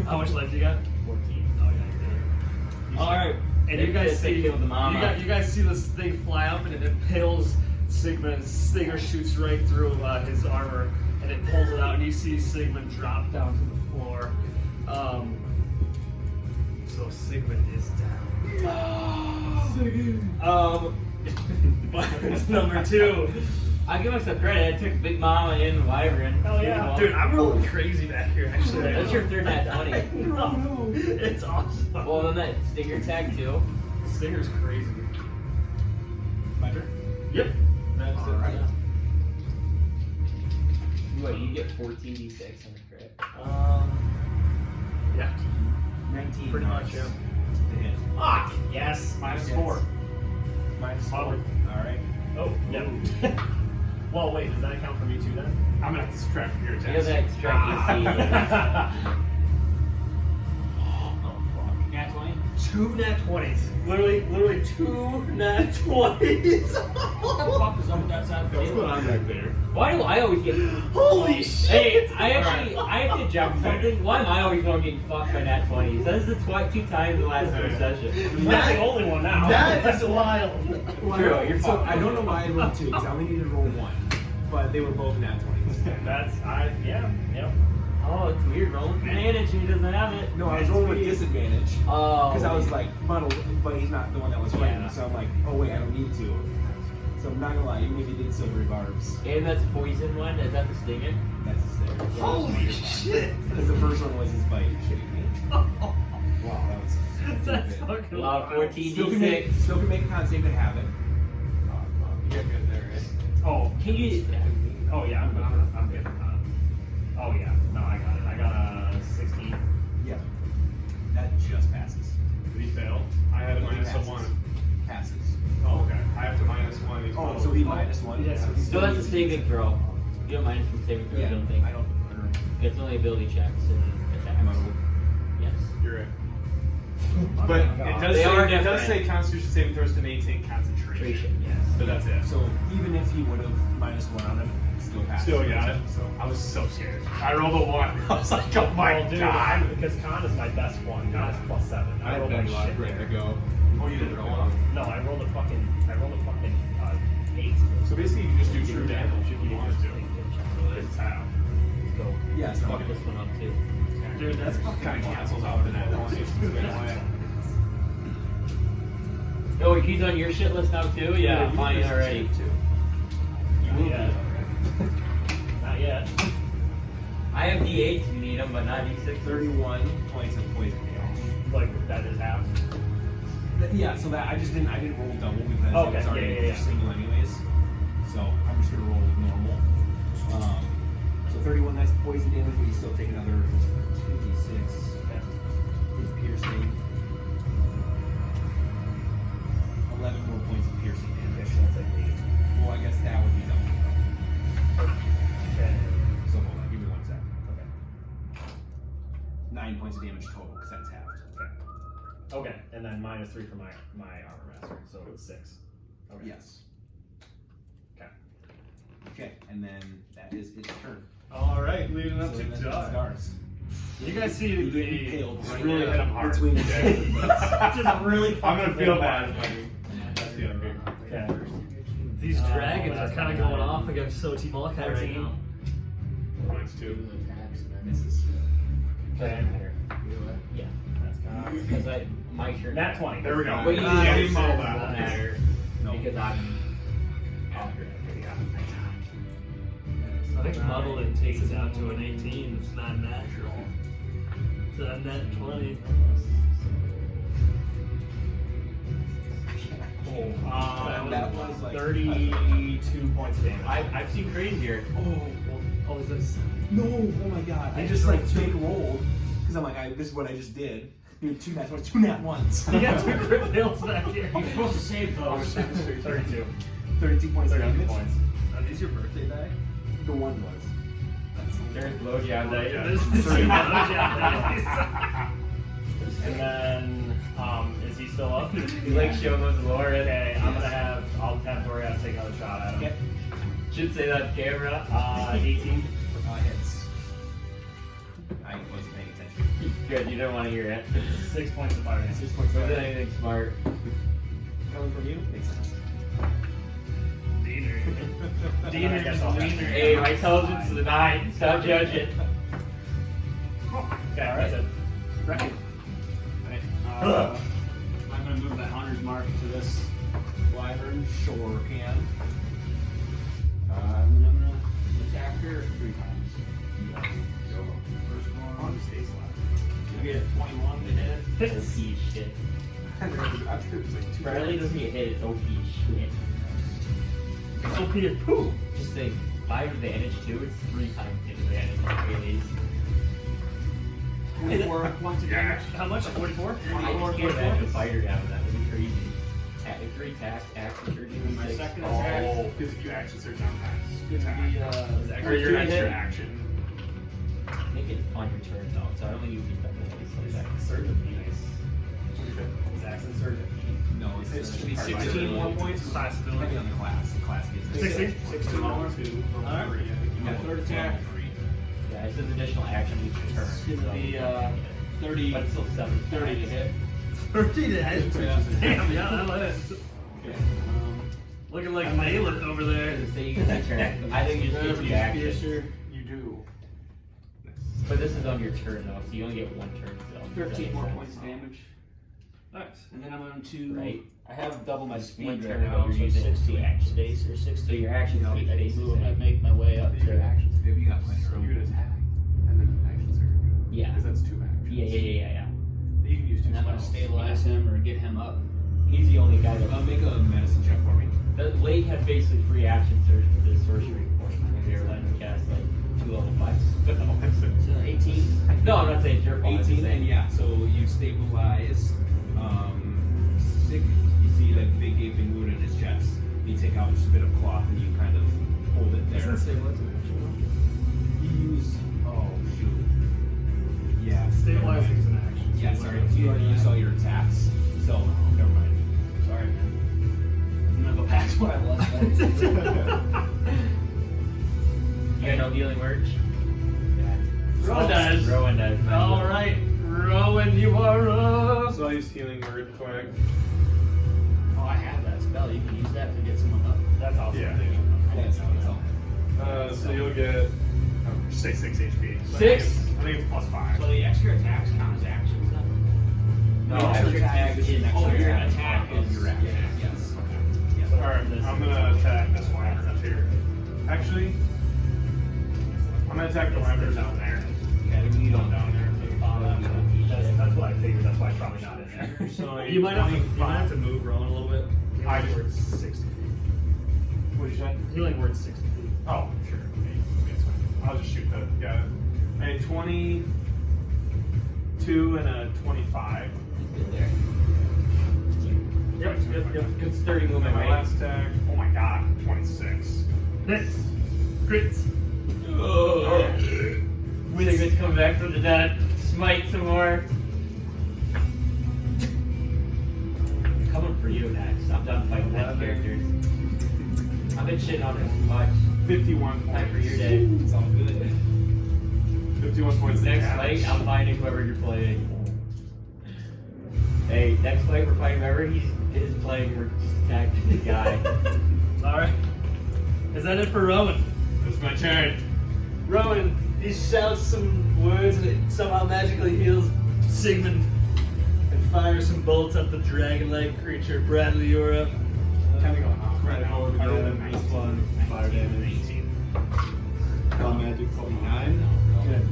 How much life you got? 14. Oh yeah, you're dead. All right, and you guys see killed the mama. you guys see this thing fly up and it impales Sigmund. And Stinger shoots right through his armor and it pulls it out, and you see Sigmund drop down to the floor. So Sigmund is down. But number 2. I give myself credit. I took Big Mama and Wyvern. Hell yeah, dude! I'm rolling crazy back here. Actually, That's your third nat 20. No, it's awesome. Well, then that stinger attack too. Stinger's crazy. My turn? Yep. That's All right. What, you get 14d6 on the crit. Yeah. 19. Pretty much, yeah. To hit. Fuck! Yes. -4. Minus 4. Oh. Alright. Oh, yep. Well, wait, does that count for me too then? I'm gonna have to subtract from your He attacks. doesn't extract his Nat 20? 2 nat 20s. Literally 2 nat 20s. What the fuck is up with that side of the What's table? going on back there? Why do I always get? Holy shit! Hey, I have to jump something. Why am I always going getting fucked by nat 20s? That is the 2 times in the last 3 sessions. I'm not the only one now. That is wild. True, you're So fucking I don't know why I rolled 2, because I only needed to roll 1. But they were both nat 20s. Yep. Oh, it's weird rolling for advantage and he doesn't have it. No, I was rolling with disadvantage. Oh. Because I was like muddled, but he's not the one that was fighting. Yeah. So I'm like, oh wait, I don't need to. So I'm not gonna lie, even if he did silvery barbs, And that's poison one. Is that the stinger? that's his thing. Holy shit! Because the first one was his bite. You're kidding me. Wow, that was That's stupid. fucking Wow, wild. 14d6. Still can make a con save to have it. You got good there, right? Oh, Can you? oh yeah, I'm good. Oh yeah, no, I got it. I got a 16. Yep. That just passes. Did he fail? I had a minus a Passes. 1. Passes. Oh, okay. I have to -1. He's Oh, so he -1? Yes. So that's a saving throw. You don't mind from saving throw, Yeah, I don't think. I don't. It's only ability checks and attacks. Muddled. Yes. You're right. But it does They are say, it does different. say Constitution saving throws to maintain concentration. Concentration, yes. But that's it. So even if he would have -1 on him, it still passes. Still got it. So I was so scared. I rolled a 1. I was like, oh my Well, dude, god. because con is my best one. Con is +7. I rolled like shit there. go. Oh, you didn't roll one. No, I rolled a fucking 8. So basically, you can just do true damage if you want to. It's how. So Yeah, it's fuck not this one up too. Dude, that's fucking Kind of wild. cancels out the net 20. Oh, he's on your shit list now too? Yeah, mine already. Not yet. Not yet. I have D8 if you need them, but not D6. 31 points of poison damage. Like that is half. Yeah, so that I didn't roll double because Okay, it's already yeah. single anyways. So I'm just gonna roll normal. So 31, that's poison damage, but you still take another 2d6 with piercing. 11 more points of piercing damage. That's like 8. Well, I guess that would be double. Okay. So hold on, give me 1 second. Okay. 9 points of damage total because that's halved. Okay, and then -3 for my armor master, so it's 6. Okay. Yes. Okay. Okay, and then that is its turn. All right, leading up So to then it's Doug. Dar's. You guys see You the get impaled right really hit him now hard. between the shoulders. Just really I'm gonna feel bad. bad. That's the other. Okay. these dragons are that's kind of fine. going off against Sochi Malachi right now. Mine's 2. Misses. Okay. Yeah. That's not. Because my turn. Nat 20. There we go. But you Yeah, didn't you roll rolled that. that. Matter. No. Because I'm. I think Muddled takes it down to an 18. It's not natural. So a net 20. That was like 32 points of damage. I've seen crazier. Oh, is this? No, oh my god. I just like fake rolled because I'm like, this is what I just did. Dude, 2 nat ones. You got 2 crit fails back here. You're supposed to save those. 32. 32 points. 32 points. Are these your birthday die? The one was. There's blowjob day. And then, is he still up? You like show those lore. Okay, I'll have Dorian take another shot at him. Okay. Should say that on camera. 18. Hits. I wasn't paying attention. Good, you don't want to hear it. 6 points of fire damage. 6 points. Wasn't anything smart. Coming from you? Makes sense. Diener I guess just I'll have wiener. Hey, my intelligence is a 9. Stop judging. Okay, that's it. Right. I'm gonna move that hunter's mark to this wyvern. Sure can. And then I'm gonna attack her 3 times. First one stays last. You get 21 to hit. OP shit. Riley doesn't get hit, it's OP shit. Oh, Peter, poo. Just think, 5 advantage too, it's 3 times advantage. It is. 44 points of damage. How much? 44? I just can't imagine a fighter down that would be crazy. 3 attacks, action surgery. My 6. second attack Oh, because if you action search on is gonna be or your 2 extra hit. action. I think it's on your turn though, so I don't think you can Is spend that Surge of Phoenix? Is Axon Surge of Phoenix? No, it's should be Alright, 16 more points. Class Depending ability. on the class. The class gets 16? 16 more. 2 Alright. 3. You got Third attack. Yeah, it says additional action each turn. It's gonna be 30 But it's still 7. 30 to hit. 30 to hit. Yeah. Damn, yeah, I like it. Okay. Looking like Maleth over there. So you get that turn. I think you just get 2 actions. Piercer, You do. But this is on your turn though, so you only get 1 turn still. 13 more points of damage. Nice. And then I'm going to. Right. I have double my One speed turn right now, you're so using 60 2 action days or 60. So your action speed base is Move, I in. make my way up You get to. actions. Maybe you got plenty of So you room. could attack and then action surge. Yeah. Because that's 2 actions. Yeah. You can use 2 And I'm going to spells. stabilize him or get him up. He's the only guy that. Make a medicine check for me. The Lake had basically free action surge for the sorcery portion. They were letting him cast like 2 level 5s. So 18. No, I'm not saying it's your fault. I'm just 18, saying- and yeah, so you stabilize. Sick. You see that big gaping wound in his chest. You take out just a bit of cloth and you kind of hold it there. You use. Oh shoot. Yeah. Stabilizing is an action. Yeah, sorry. You already used all your attacks. So never mind. Sorry, man. I'm going to go back to where I was. You got no healing merch? Rowan does. Rowan does. All right, Rowan, you are up. So I use healing word quick. Oh, I have that spell. You can use that to get someone up. That's awesome. Yeah. That's all. So you'll get say 6 HP. So 6? I think it's +5. So the extra attacks count as actions then? No, extra attack is an oh, extra your attack attack of is your action. yeah. Yes. Yes. Alright, I'm gonna attack this wyvern up here. Actually, I'm gonna attack the wyvern down there. Yeah, you don't Down there. That's what I figured. That's why it's probably not in there. So You might have to move Rowan a little bit. I- Healing word's 60 feet. What did you say? Healing word's 60 feet. Oh, sure. Okay, that's fine. I'll just shoot that. Got it. A 22 and a 25. Good there. Yep. Good sturdy And movement, my right? last attack. Oh my god, 26. Hits. Crits. Sigmund's coming back from the dead. Smite some more. Coming for you next. I'm done fighting that characters. I've been shitting on this much. 51 points. Time for your day. It's all good. 51 points. of Next damage. fight, I'm fighting whoever you're playing. Hey, next fight we're fighting whoever he's playing. We're just attacking the guy. Alright. Is that it for Rowan? It's my turn. Rowan, he shouts some words and it somehow magically heals Sigmund and fires some bolts at the dragon-like creature. Bradley, you're up. Kind of going off right now. Forward Other again, than plus me. 1, fire damage. Call magic 49. Good.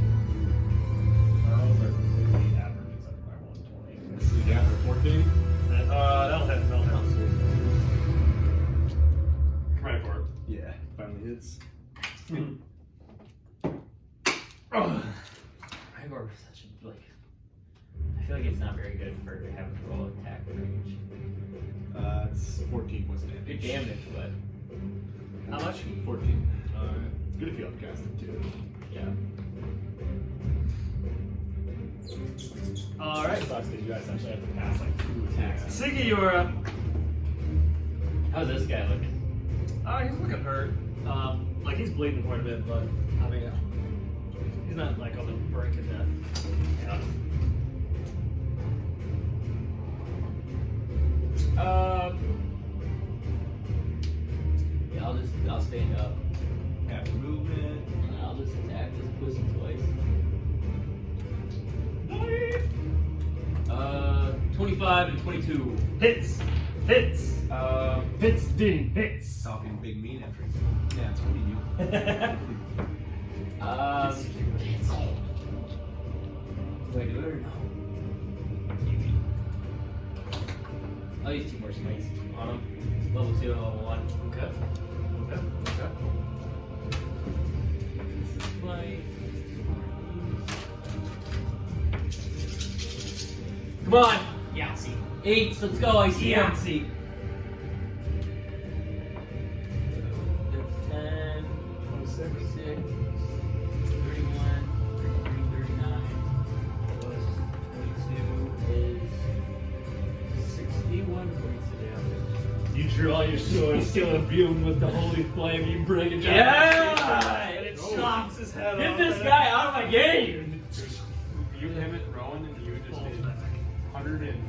Rolls are completely average except for my 120. So you got for 14. That'll hit. Come right for it. Yeah, finally hits. Igor was such a I feel like it's not very good for having to roll attack range. It's 14 points of damage. Good damage, but How much? 14. Good if you upcast it too. yeah. Alright. Sucks because you guys essentially have to pass like 2 attacks. Yeah. Siggy, you're up. How's this guy looking? He's looking hurt. Like he's bleeding quite a bit, but I mean, he's not like on the brink of death. Yeah. Yeah, I'll stand up. Have movement. And I'll just attack this pussy twice. 25 and 22. Hits. Hits, Dean. Hits. Talking big mean entry. Yeah, that's what you do. Do I do it or no? I'll use 2 more smites on him. Level 2 and level 1. Okay. Smite. Come on! Yahtzee. 8, let's go, I see him. Yahtzee. 10, 26, 31, 33, 39, plus 22 is 61 points of damage. You draw your sword, still imbued with the holy flame. You bring it down. Yeah! And it chops his head Get off. this guy out of my game! You, him, and Rowan, and you just did 100 and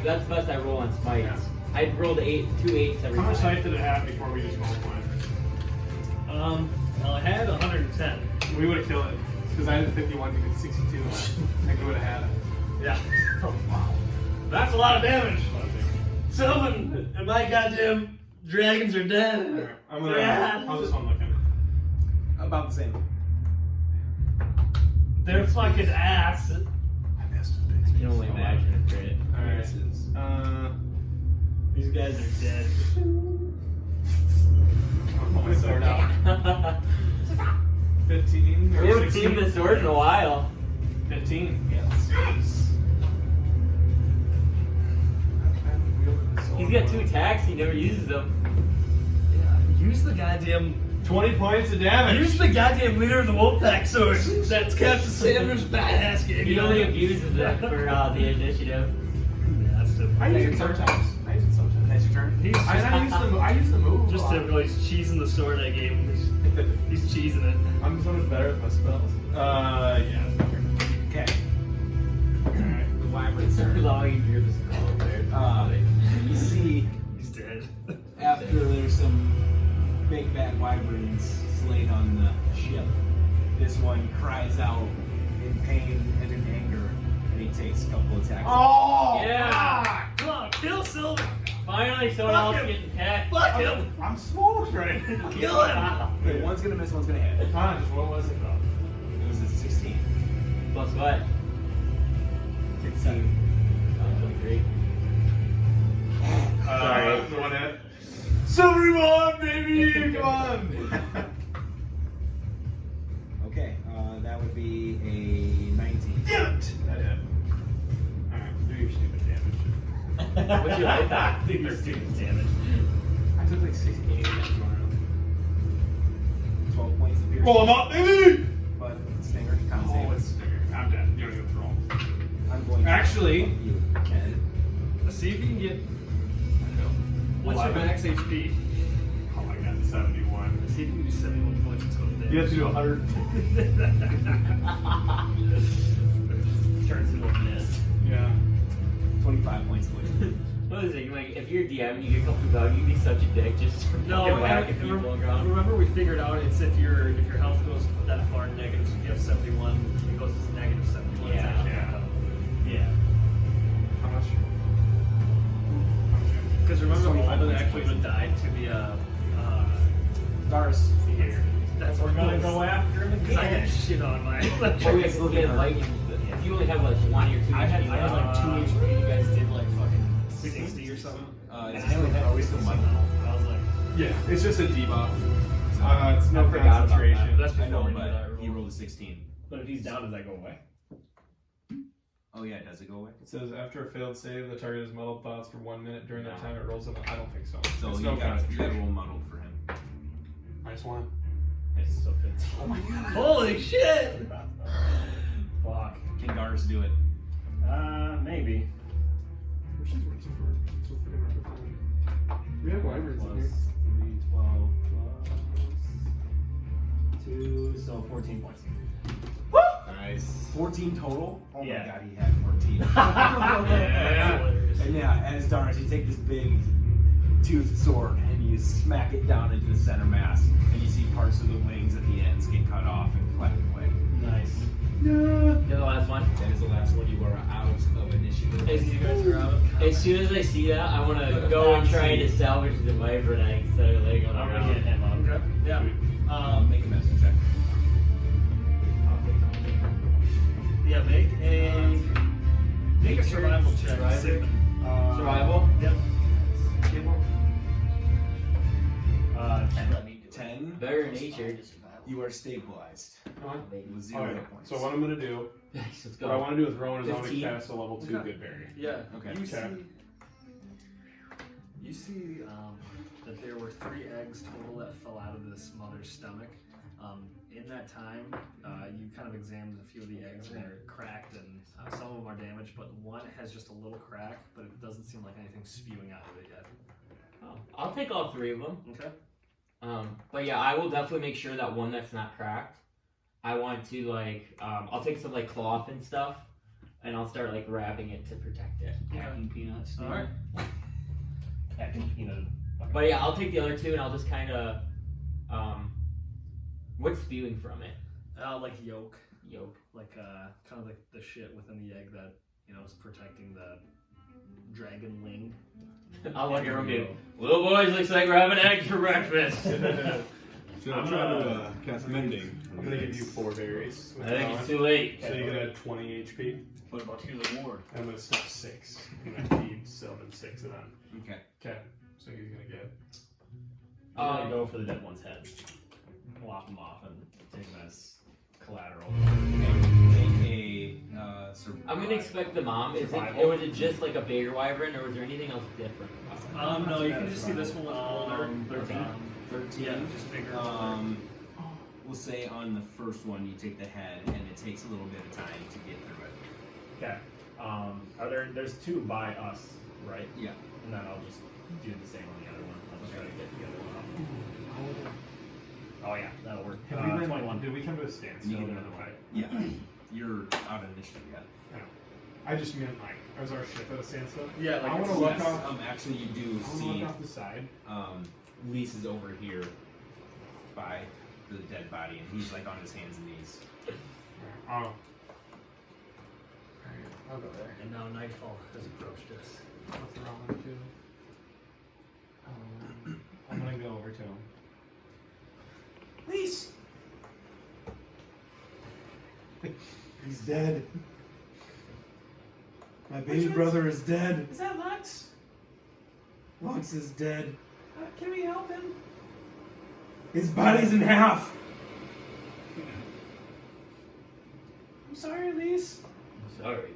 That's the best I roll on smites. Yeah. I rolled 2 8s every How much time. life did it have before we just rolled one? Well, I had 110. We would have killed it. Because I had 51, you did 62. I think we would have had it. Yeah. Oh, wow. That's a lot of damage. Sylvan and my goddamn dragons are dead. I'm gonna. Yeah. How's this one looking? About the same. They're fucking ass. I missed it. I can only imagine a crit. Alright. These guys are dead. I'll pull my sword out. 15. We haven't seen this sword in a while. 15. He's got 2 attacks, he never uses them. Yeah, use the goddamn 20 points of damage. Use the goddamn leader of the Wolfpack sword. That's Captain Sanders' badass game. He only abuses it for the initiative. Yeah, that's typical. I use it sometimes. That's your turn. I use the move. Just typical. He's cheesing the sword I gave him. He's cheesing it. I'm so much better with my spells. Yeah. Okay. Alright, the wyverns are. Allowing you to skull there. You see, He's dead. after there's some big bad wyverns slain on the ship, this one cries out in pain and in anger, and he takes a couple attacks. Oh! Yeah. Come on, kill Silver. Finally, someone Fuck else him. getting attacked. Fuck him. I'm smoked right now. Kill him. Okay, one's gonna miss, one's gonna hit. Hans, what was it though? It was a 16. Plus what? 15. 23. Sorry. The one hit. Silvery one, baby! Come on! Okay, that would be a 19. Damn it! That hit. Alright, do your stupid damage. What's your life at? I think you're stupid damage. I took like 16 tomorrow. 12 points of piercing. Roll him up, baby! But stinger con save. Oh, it's stinger. I'm dead. You don't even throw him. I'm going to Actually- you can. Let's see if you can get. What's your max HP? Oh my god, 71. See if you can do 71 points of total damage. You have to do 100. Turns into a mist. Yeah. 25 points of poison. What is it? Like, if you're DM and you get a couple value, you'd be such a dick just for No, fucking whacking people on the ground. remember we figured out it's if your health goes that far negative, so if you have 71, it goes to negative 71. It's Yeah. actually Yeah. not- Yeah. How much? Because remember, 25 Alden points actually would have died to the Dars. here. That's what we're gonna go after him because I got shit on my. Oh, yeah, so get lightning. If you only have like 1 or 2 I had like 2 HP, HP. You guys did like fucking 60 or something. Are we still money? I was like, Yeah, it's just a debuff. It's no I forgot about concentration. that's I know, before we did but that he roll. rolled a 16. But if he's down, does that go away? Oh yeah, does it go away? It says after a failed save, the target has muddled thoughts for 1 minute. During that No. time, it rolls up. I don't think so. So it's you no got to concentration. roll muddled for him. -1. It's so good. Oh my god. Holy shit! Fuck. Can Dars do it? Maybe. We have wyverns in here. 3, 12, plus 2, so 14 points. Nice. 14 total? Oh Yeah. my god, he had 14. Yeah. And yeah, as Dars, you take this big toothed sword and you smack it down into the center mass, and you see parts of the wings at the ends get cut off and flap away. Nice. You're the last one. That is the last one. You are out of initiative. As You guys are out of As soon as I see that, I want to go and try to salvage the wyvern egg instead of letting it on the I'm gonna get ground. him up. Okay. Yeah. Make a medicine check. Yeah. Make a survival check. Survival? Sigmund. Survival? Yep. 10. Better nature. You are stabilized with 0 Okay, hit points. so what I'm gonna do, Nice, let's what I go. want to do with Rowan is I want to 15. cast a level 2 Okay. good berry. Yeah. Okay. You Okay. see that there were 3 eggs total that fell out of this mother's stomach. In that time, you kind of examined a few of the eggs and they're cracked and some of them are damaged, but one has just a little crack, but it doesn't seem like anything's spewing out of it yet. Oh, I'll take all 3 of them. Okay. But yeah, I will definitely make sure that one that's not cracked. I want to like, I'll take some like cloth and stuff, and I'll start like wrapping it to protect it. Packing peanuts. All right. Packing peanut. But yeah, I'll take the other 2 and I'll just kind of, what's spewing from it? Like yolk, Yolk. like kind of like the shit within the egg that is protecting the dragon wing. I'll look at him and be, little boys, looks like we're having eggs for breakfast. So I'm trying to cast mending. I'm gonna give you 4 berries. I think it's too late. So you can add 20 HP. What about healing ward? I'm gonna snap 6. I'm gonna feed Sylvan 6 of them. Okay. Okay. So he's gonna get. I'm gonna go for the dead one's head. Lop them off and take them as collateral. Make a I'm gonna expect the mom. Is it, Survival. or was it just like a bigger wyvern, or was there anything else different about it? No, you can just see this one was older. 13. 13. Yeah, just bigger. We'll say on the first one you take the head, and it takes a little bit of time to get through it. Okay. There's 2 by us, right? Yeah. And then I'll just do the same on the other one. I'll just try to get the other one up. Oh yeah, that'll work. Have we been, 21. did we come to a standstill You in get the another fight? Yeah. You're out of initiative yet. I just meant like, is our ship at a standstill? Yeah, like I want it's- to look Yes, off. actually, you do I want to see look off the side. Lise is over here by the dead body, and he's like on his hands and knees. Oh. I'll go there. And now nightfall has approached us. What's wrong with you? I'm gonna go over to him. Please. He's dead. My baby brother is dead. Is that Lux? Lux is dead. Can we help him? His body's in half. I'm sorry, Elise. I'm sorry.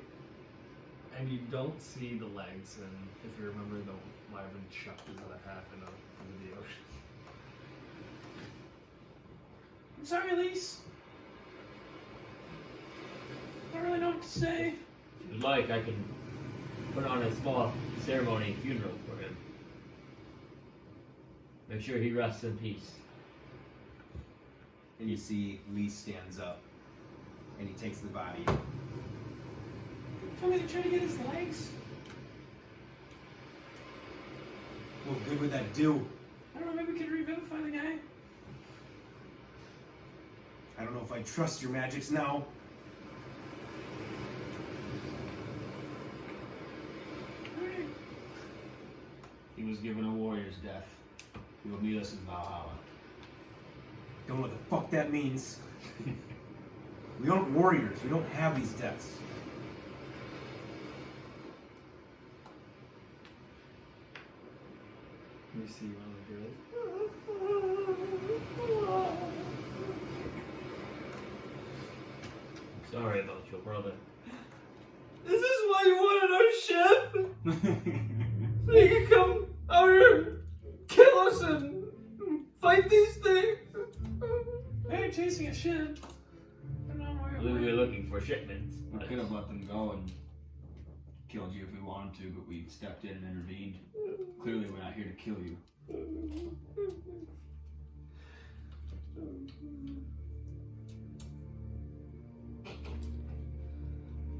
And you don't see the legs, and if you remember, the wyvern chucked his other half into the ocean. I'm sorry, Elise. I don't really know what to say. If you'd like, I can put on a small ceremony funeral for him. Make sure he rests in peace. And you see Lee stands up and he takes the body. Tell me to try to get his legs. What good would that do? I don't know, maybe we could revivify the guy. I don't know if I trust your magics now. Alright. He was given a warrior's death. He will meet us in Valhalla. Don't know what the fuck that means. We aren't warriors. We don't have these deaths. You see one of the girls. Sorry about your brother. This is why you wanted our ship? So you could come out here, kill us, and fight these things? They're chasing a ship. I don't know where We were looking for shipments. We but- could have let them go and killed you if we wanted to, but we stepped in and intervened. Clearly, we're not here to kill you.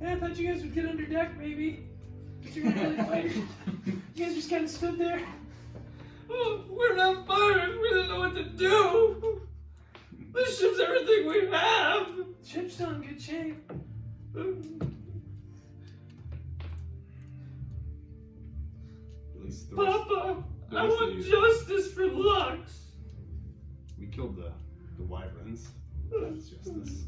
Yeah, I thought you guys would get under deck, maybe. But you're not really fighting. You guys just kind of stood there. Oh, we're not fighting. We didn't know what to do. This ship's everything we have. Ship's still in good shape. At least the Papa, the I rest of want you- justice for Lux. We killed the wyverns. That's justice.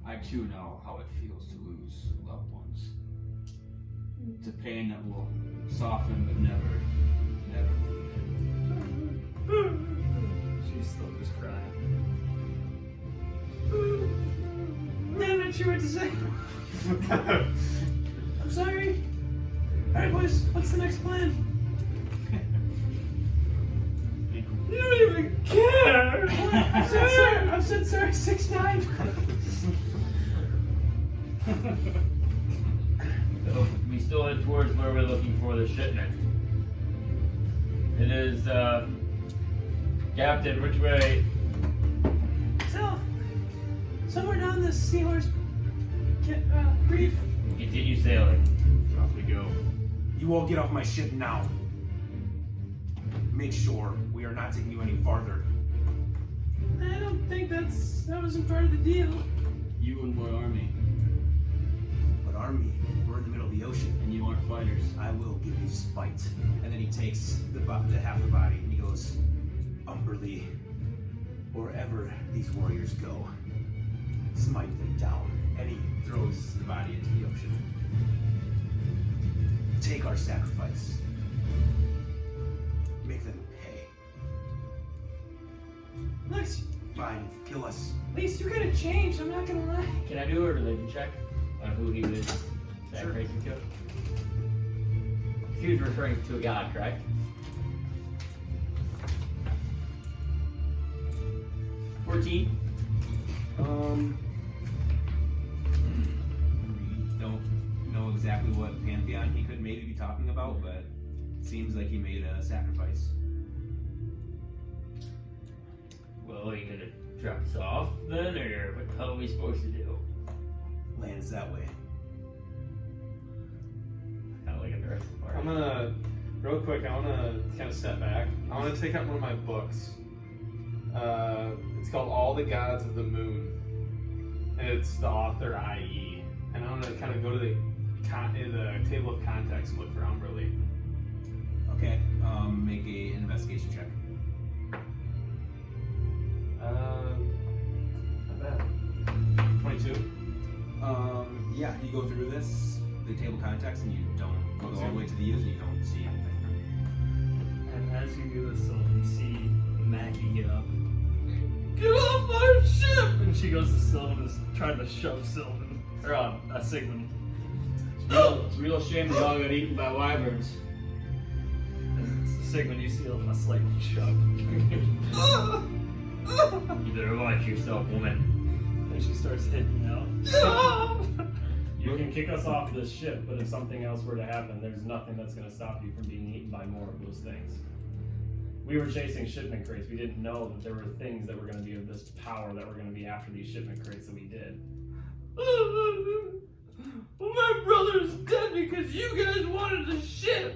I too know how it feels to lose loved ones. It's a pain that will soften but never leave. She's still just crying. I'm not sure what to say. I'm sorry. Alright, boys, what's the next plan? You don't even care! I've said sorry 6 times. So we still head towards where we're looking for the shipment. It is, Captain, which way? So, somewhere down the seahorse reef. Continue sailing. Off we go. You all get off my ship now. Make sure we are not taking you any farther. I don't think that wasn't part of the deal. You and what army? But army, we're in the middle of the ocean. And you aren't fighters. I will give you spite. And then he takes the half the body and he goes, Umberly, wherever these warriors go, smite them down. And he throws the body into the ocean. Take our sacrifice. Make them pay. Lux, Fine, kill us. at least you could have changed, I'm not gonna lie. Can I do a religion check on who he was sacrificing to? He was referring to a god, correct? $14. We don't know exactly what pantheon he could maybe be talking about, but it seems like he made a sacrifice. Well, are you gonna drop us off then, or what the hell are we supposed to do? Lands that way. Kind of like a the rest of the party. I'm gonna, real quick, I wanna kind of step back. I wanna take out one of my books. It's called All the Gods of the Moon. And it's the author, I.E. And I'm gonna kind of go to the table of contents and look for Umberly. Okay. Make a investigation check. Not bad. 22. Yeah, you go through the table of contents, and you don't go all the way to the U's, and you don't see anything. And as you do this, you see Maggie get up. Get off our ship! And she goes to Sylvan and is trying to shove Sylvan. Or Sigmund. It's a real shame they all got eaten by wyverns. And Sigmund, you see him a slight shove. You better watch yourself, woman. And she starts hitting out. You can kick us off this ship, but if something else were to happen, there's nothing that's going to stop you from being eaten by more of those things. We were chasing shipment crates. We didn't know that there were things that were going to be of this power that were going to be after these shipment crates that we did. My brother's dead because you guys wanted the ship.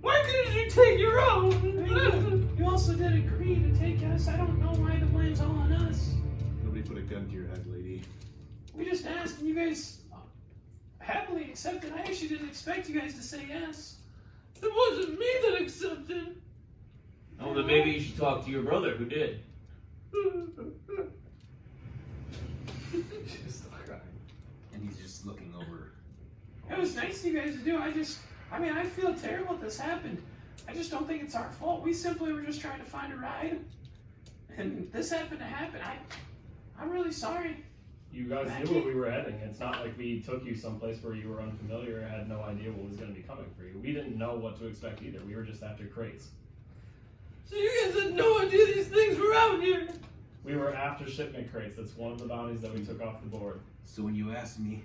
Why couldn't you take your own? You also did agree to take us. I don't know why the blame's all on us. Nobody put a gun to your head, lady. We just asked and you guys happily accepted. I actually didn't expect you guys to say yes. It wasn't me that accepted. Oh, then maybe you should talk to your brother who did. She's still crying. And he's just looking over. It was nice of you guys to do. I feel terrible that this happened. I just don't think it's our fault. We simply were just trying to find a ride. And this happened to happen. I'm really sorry. You guys knew where we were heading. It's not like we took you someplace where you were unfamiliar and had no idea what was going to be coming for you. We didn't know what to expect either. We were just after crates. So you guys had no idea these things were out here. We were after shipment crates. That's one of the bounties that we took off the board. So when you asked me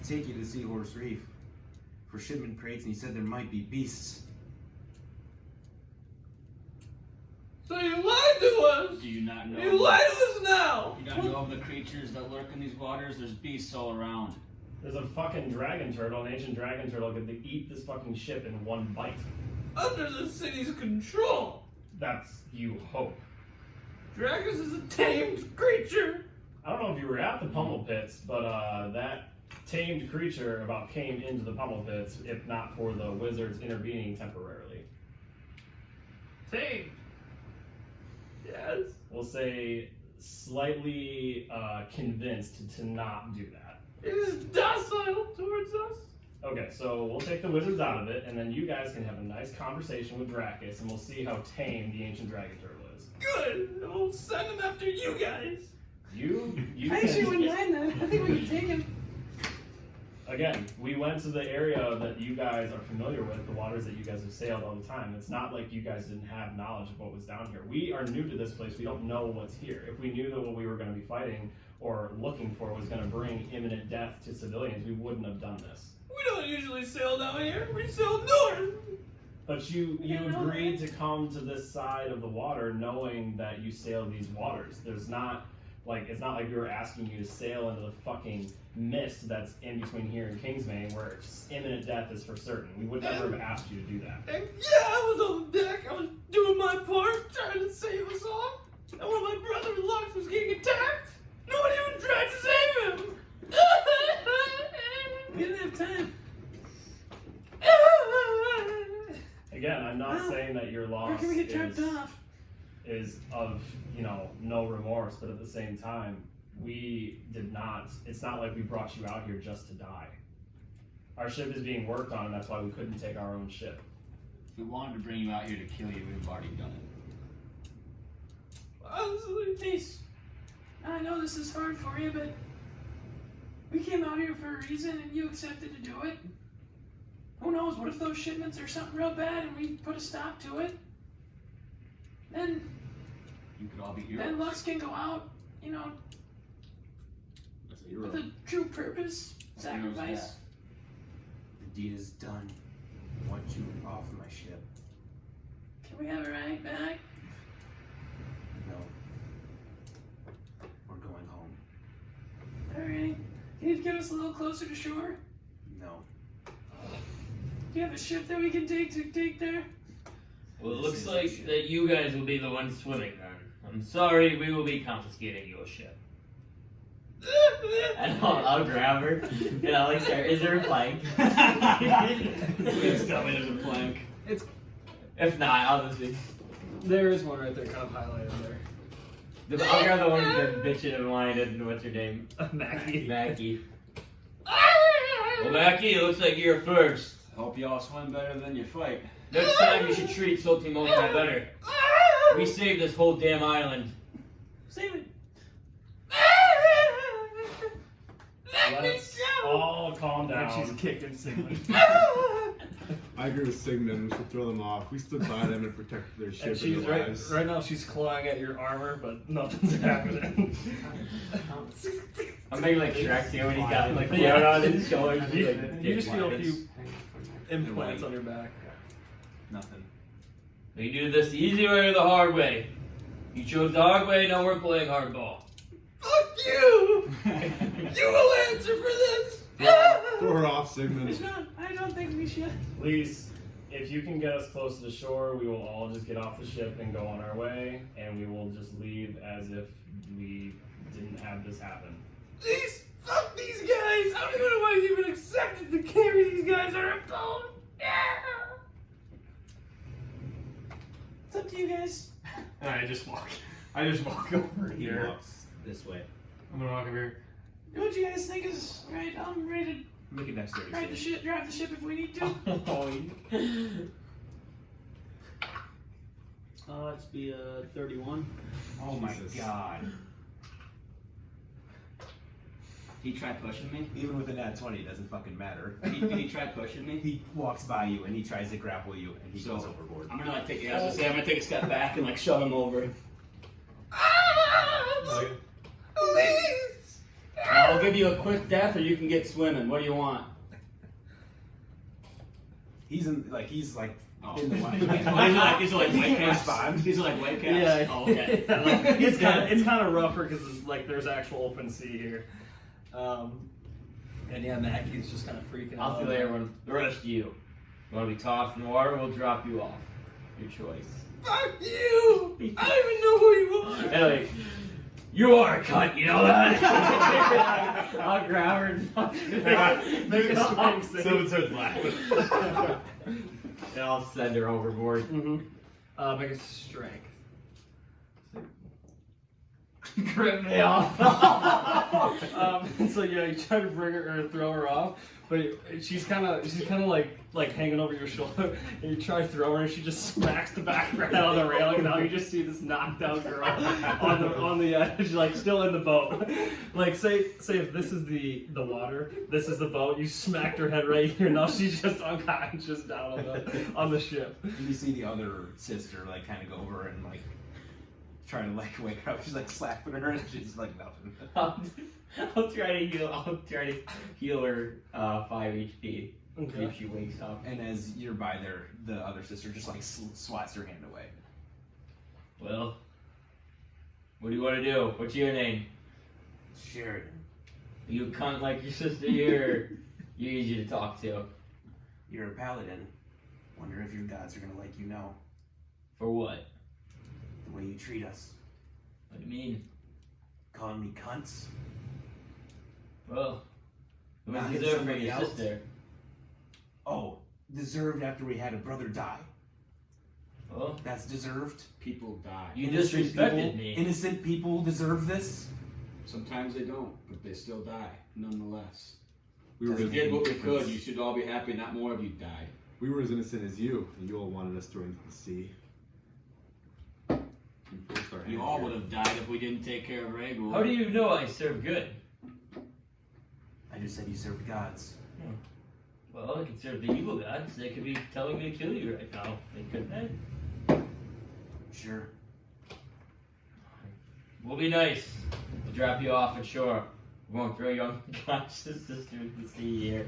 to take you to Seahorse Reef for shipment crates, and you said there might be beasts. So you lied to us. Do you not know? You lied to us now. You not know of the creatures that lurk in these waters? There's beasts all around. There's a fucking dragon turtle, an ancient dragon turtle, could eat this fucking ship in one bite. Under the city's control. That's you hope. Dragus is a tamed creature. I don't know if you were at the pummel pits, but that tamed creature about came into the pummel pits, if not for the wizards intervening temporarily. Tamed. Yes. We'll say slightly convinced to not do that. It is docile towards us. Okay, so we'll take the wizards out of it, and then you guys can have a nice conversation with Dracus, and we'll see how tame the ancient dragon turtle is. Good. We'll send him after you guys. You I actually can, wouldn't mind that. I think we can take him. again, we went to the area that you guys are familiar with, the waters that you guys have sailed all the time. It's not like you guys didn't have knowledge of what was down here. We are new to this place. We don't know what's here. If we knew that what we were going to be fighting or looking for was going to bring imminent death to civilians, we wouldn't have done this. We don't usually sail down here. We sail north. But you Yeah, no, agreed to come to this side of the water knowing that you sail these waters. It's not like we were asking you to sail into the fucking mist that's in between here and Kingsmain where imminent death is for certain. We would never have asked you to do that. And yeah, I was on deck. I was doing my part, trying to save us all. And when my brother-in-law was getting attacked, no one even tried to save him. We didn't have time. Again, I'm not saying that your Where loss can we get trapped off? is of, no remorse, but at the same time, it's not like we brought you out here just to die. Our ship is being worked on, and that's why we couldn't take our own ship. If we wanted to bring you out here to kill you, we'd have already done it. Honestly, Ace, I know this is hard for you, but we came out here for a reason, and you accepted to do it. Who knows? What if those shipments are something real bad, and we put a stop to it? Then You could all be heroes. Then Lux can go out, That's a hero. with a true purpose, sacrifice. The deed is done. I want you off my ship. Can we have a ride back? No. We're going home. Alright. Can you get us a little closer to shore? No. Do you have a ship that we can take there? Well, it looks like that you guys will be the ones swimming then. I'm sorry, we will be confiscating your ship. And I'll grab her, and I'll like start, is there a plank? It's coming as a plank. If not, I'll just be, There is one right there, kind of highlighted there. I'll grab the one who's been bitching and whining, and what's her name? Mackie. Mackie. Well, Mackie, it looks like you're first. Hope y'all swim better than you fight. Next time you should treat Salty Mocha better. We saved this whole damn island. Save it. Let's all calm And down. she's kicking Sigmund. I agree with Sigmund. We should throw them off. We stood by them and protected their ship And and she's their lives. right now. She's clawing at your armor, but nothing's happening. I'm making like Shrek here when he got like Yeah. float on his shoulders. You, Like, you just feel a dick few implants on your back. Nothing. We do this the easy way or the hard way. You chose the hard way, now we're playing hardball. Fuck you! You will answer for this. Throw her off, Sigmund. I don't think we should. Please, if you can get us close to the shore, we will all just get off the ship and go on our way, and we will just leave as if we didn't have this happen. These fuck these guys. I don't even know why you even accepted to carry these guys on our boat. It's up to you guys. And I just walk over He here. walks this way. I'm gonna walk over here. Do what you guys think is right. I'm ready Make a dexterity to drive the ship if we need to. It's be 31. Oh my Jesus. god. He tried pushing me. Even with a nat 20, it doesn't fucking matter. He tried pushing me. He walks by you and he tries to grapple you and he So- goes overboard. I'm gonna like take. I was gonna say I'm gonna take a step back and like shove him over. Please. I'll give you a quick death, or you can get swimming. What do you want? He's in he's Oh. in the water. He's like white caps. Respond. He's like white caps. Yeah. Oh, okay. It's kind of rougher because like there's actual open sea here. And yeah, Mackie's just kind of freaking I'll out. feel everyone. The rest of you. You want to be tossed in the water? We'll drop you off. Your choice. Fuck you! I don't even know who you are. And like, you are a cunt, you know that? I'll grab her and Make a swing, Sig. Someone starts laughing. and I'll send her overboard. Make a strength. Grip me off. So yeah, you try to bring her or throw her off, but she's kind of like hanging over your shoulder, and you try to throw her, and she just smacks the back of her head on the railing. And now you just see this knocked out girl on the edge, like still in the boat. Like say if this is the water, this is the boat. You smacked her head right here. Now she's just unconscious down on the ship. You see the other sister kind of go over and trying to wake her up. She's slapping her and she's like nothing. I'll try to heal her 5 HP Okay. if she wakes up. And as you're by there, the other sister just swats her hand away. Well, what do you want to do? What's your name? Sheridan, You cunt like your sister here. You're easy to talk to. you're a paladin. Wonder if your gods are gonna like you now. For what? The way you treat us. What do you mean? Calling me cunts. Well, it Not was hit deserved for somebody your else? sister. Oh, deserved after we had a brother die. Well, That's deserved. People die. you Innocent disrespected people- me. Innocent people deserve this. Sometimes they don't, but they still die, nonetheless. We were, We as, did what we could. You should all be happy. Not more of you died. we were as innocent as you, and you all wanted us thrown into the sea. You forced our You hand all here. would have died if we didn't take care of Ragul. How do you know I serve good? I just said you served gods. Well, I could serve the evil gods. They could be telling me to kill you right now. They couldn't. Sure. We'll be nice. We'll drop you off at shore. We won't throw your unconscious sister into the sea here.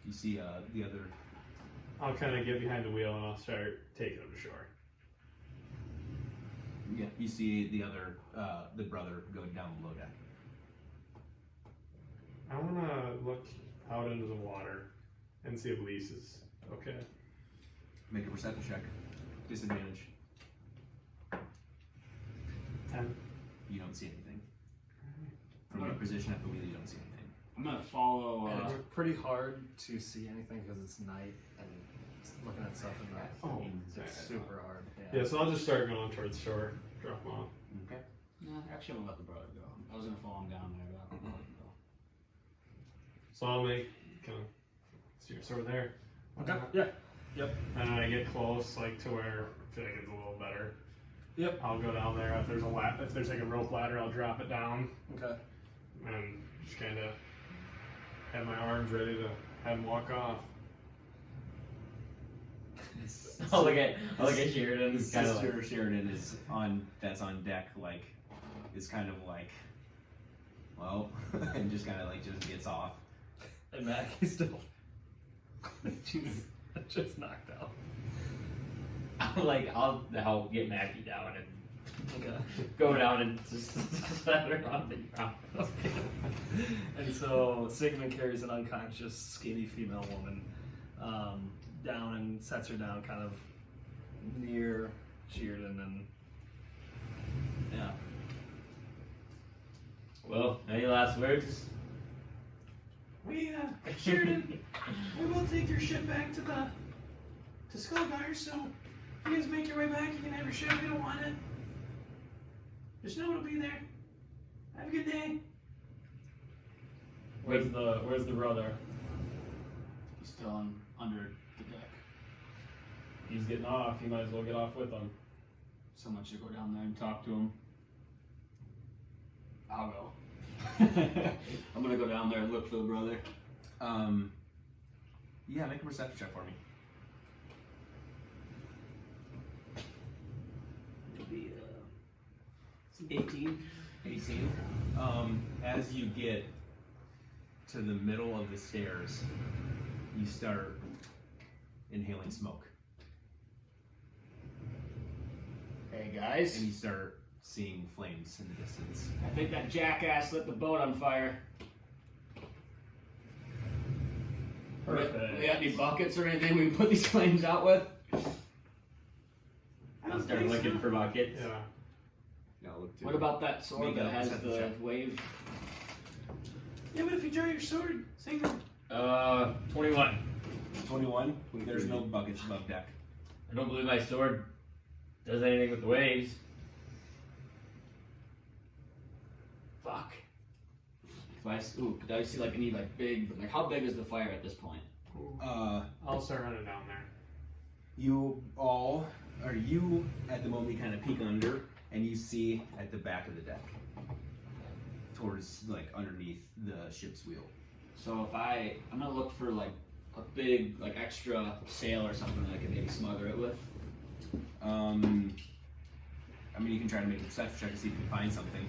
You see the other. I'll kind of get behind the wheel and I'll start taking them to shore. Yeah, you see the other, the brother go down below deck. I want to look out into the water and see if Lise is okay. Make a perception check. Disadvantage. 10. You don't see anything. From your position at the wheel, you don't see anything. I'm gonna follow. And it's pretty hard to see anything because it's night and looking at stuff in the Oh, it's super hard. Yeah, so I'll just start going towards shore, drop them off. Okay. No, actually, I'm gonna let the brother go. I was gonna follow him down there, but I'll let him go. So I'll make kind of steer sort of there. Okay. Yeah. Yep. And when I get close, like to where I feel like it's a little better. Yep. I'll go down there. If there's if there's like a rope ladder, I'll drop it down Okay. and just kind of have my arms ready to have him walk off. I'll look at Sheridan. The He's kind of sister like, Sheridan is that's on deck, like, is kind of like, well, and just kind of like just gets off. And Maggie's still. She's just knocked out. I'll help get Maggie down and Okay. go down and just set her on the ground. And so Sigmund carries an unconscious, skinny female woman down and sets her down kind of near Sheridan and yeah. Well, any last words? Sheridan, we will take your ship back to Skullgar, so if you guys make your way back, you can have your ship. We don't want it. Just know it'll be there. Have a good day. Where's the brother? He's still under the deck. He's getting off. You might as well get off with him. So much to go down there and talk to him. I'll go. I'm gonna go down there and look for the brother. Yeah, make a perception check for me. It'll be 18. 18. As you get to the middle of the stairs, you start inhaling smoke. Hey guys, And you start seeing flames in the distance. I think that jackass lit the boat on fire. Perfect. We got any buckets or anything we can put these flames out with? I'll start looking for buckets. Yeah. Yeah, look What about that sword Make a that has perception the check. wave? Yeah, but if you draw your sword, Sigmund. 21. 21? There's no buckets above deck. I don't believe my sword does anything with the waves. Fuck. Do I see like any like big, like how big is the fire at this point? I'll start running down there. You at the moment you kind of peek under and you see at the back of the deck towards like underneath the ship's wheel. So if I'm gonna look for like a big like extra sail or something that I can maybe smother it with. I mean, you can try to make a perception check to see if you can find something.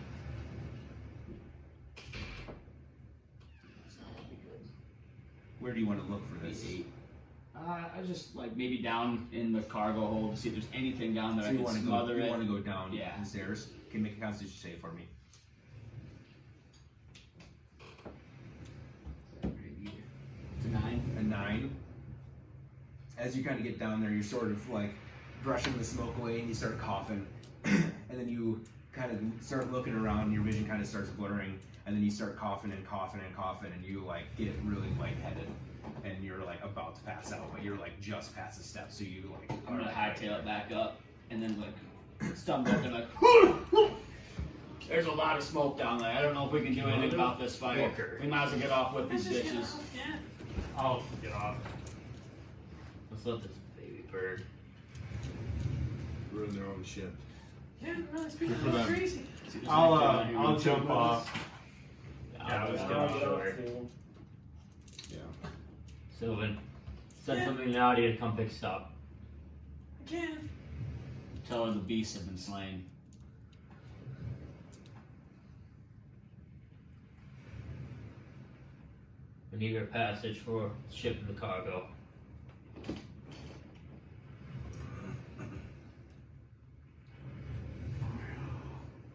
Where do you want to look for this? I just like maybe down in the cargo hold to see if there's anything down there So I you can want to smother go? You it. want to go down Yeah. the stairs? Can make a Constitution save for me. It's a 9. A 9. As you kind of get down there, you're sort of like brushing the smoke away, and you start coughing, and then you kind of start looking around, and your vision kind of starts blurring, and then you start coughing and coughing and coughing, and you like get really lightheaded, and you're like about to pass out, but you're like just past the step, so you like. I'm gonna hightail it back up and then like stumble up and like. There's a lot of smoke down there. I don't know if we can do anything about this fire. We might as well get off with these Let's just get bitches. off, yeah. I'll get off. Let's let this baby bird. Ruin their own ship. Yeah, no, it's being a For little them. crazy. I'll jump off. Yeah, I was I'll gonna get go. over. Yeah. Sylvan, send Yeah. something out here to come pick us up. I can. Tell her the beasts have been slain. We need a passage for ship and the cargo.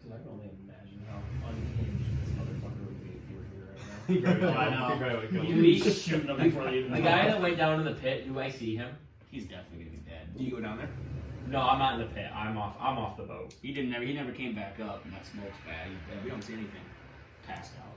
Dude, I can only imagine how unhinged this motherfucker would be if you were here right now. I know. He probably would kill You me. eat Just shooting them before they even the guy that went down in the pit. Do I see him? He's definitely gonna be dead. Do you go down there? No, I'm not in the pit. I'm off the boat. He never came back up, and that smoke's bad. We don't see anything. Passed out.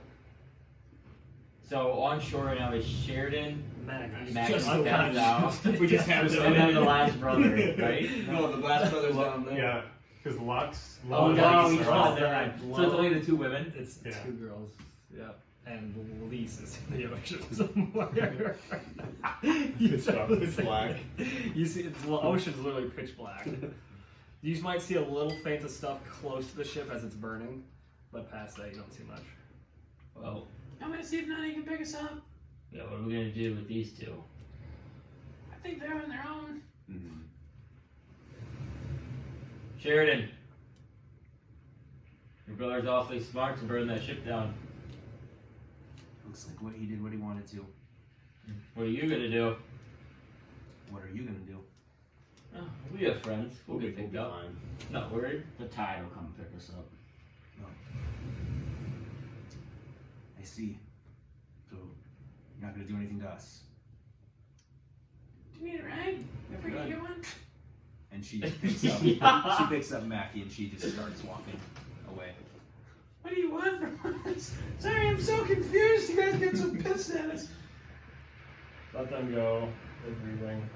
So on shore now is Sheridan, Mac Just passed out, We just have and then the last brother, right? No, the last brother's down there. Yeah, because Lux. Oh Lux no, are he's all- not there. So it's only the two women. It's Yeah. 2 girls. Yeah. And Lise is in the ocean somewhere. Pitch up, it's black. You see, the ocean's literally pitch black. You might see a little faint of stuff close to the ship as it's burning, but past that you don't see much. Well, I'm gonna see if Nani can pick us up. yeah, what are we gonna do with these two? I think they're on their own. Sheridan, your brother's awfully smart to burn that ship down. Looks like what he did what he wanted to. What are you gonna do? What are you gonna do? Oh, we have friends. We'll get picked up. Fine. Not worried. The tide will come pick us up. I see. So you're not gonna do anything to us. Do you need a ride? If we can get one? And she picks up she picks up Mackie and she just starts walking away. What do you want from us? Sorry, I'm so confused. You guys get so pissed at us. Let them go. They're breathing.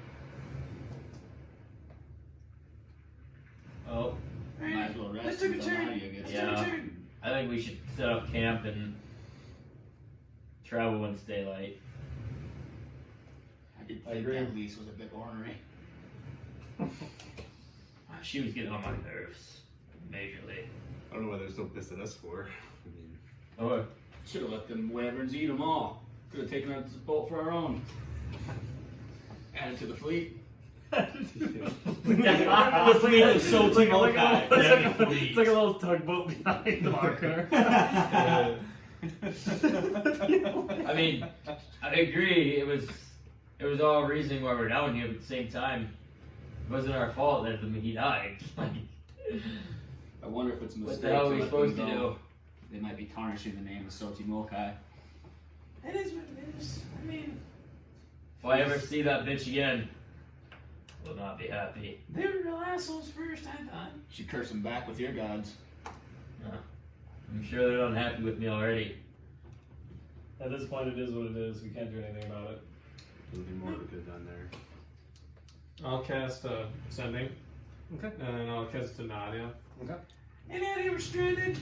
Oh, Might as well Let's rest take a until turn. Nadia gets Let's there. take a Yeah. turn. I think we should set up camp and travel when it's daylight. I did I think agree. that lease was a bit ornery. She was getting on my nerves, majorly. I don't know why they're so pissed at us for. I mean, Oh, Should have let them wyverns eat them all. Could have taken out this boat for our own. Added to the fleet. the fleet is so It's like a T-Mobile. it's like a little tugboat behind the marker. I mean, I agree. It was all reasoning why we're down here, but at the same time, it wasn't our fault that he died. Like, I wonder if it's a what mistake. the hell are to we let supposed to them do? go. They might be tarnishing the name of Soti Mokai. It is what it is. I mean, If I ever see that bitch again, will not be happy. they were real assholes first, I thought. You should curse them back with your gods. I'm sure they're unhappy with me already. At this point, it is what it is. We can't do anything about it. something more we could have done there. I'll cast Sending. Okay. And then I'll cast to Nadia. Hey, Nadia, we're stranded.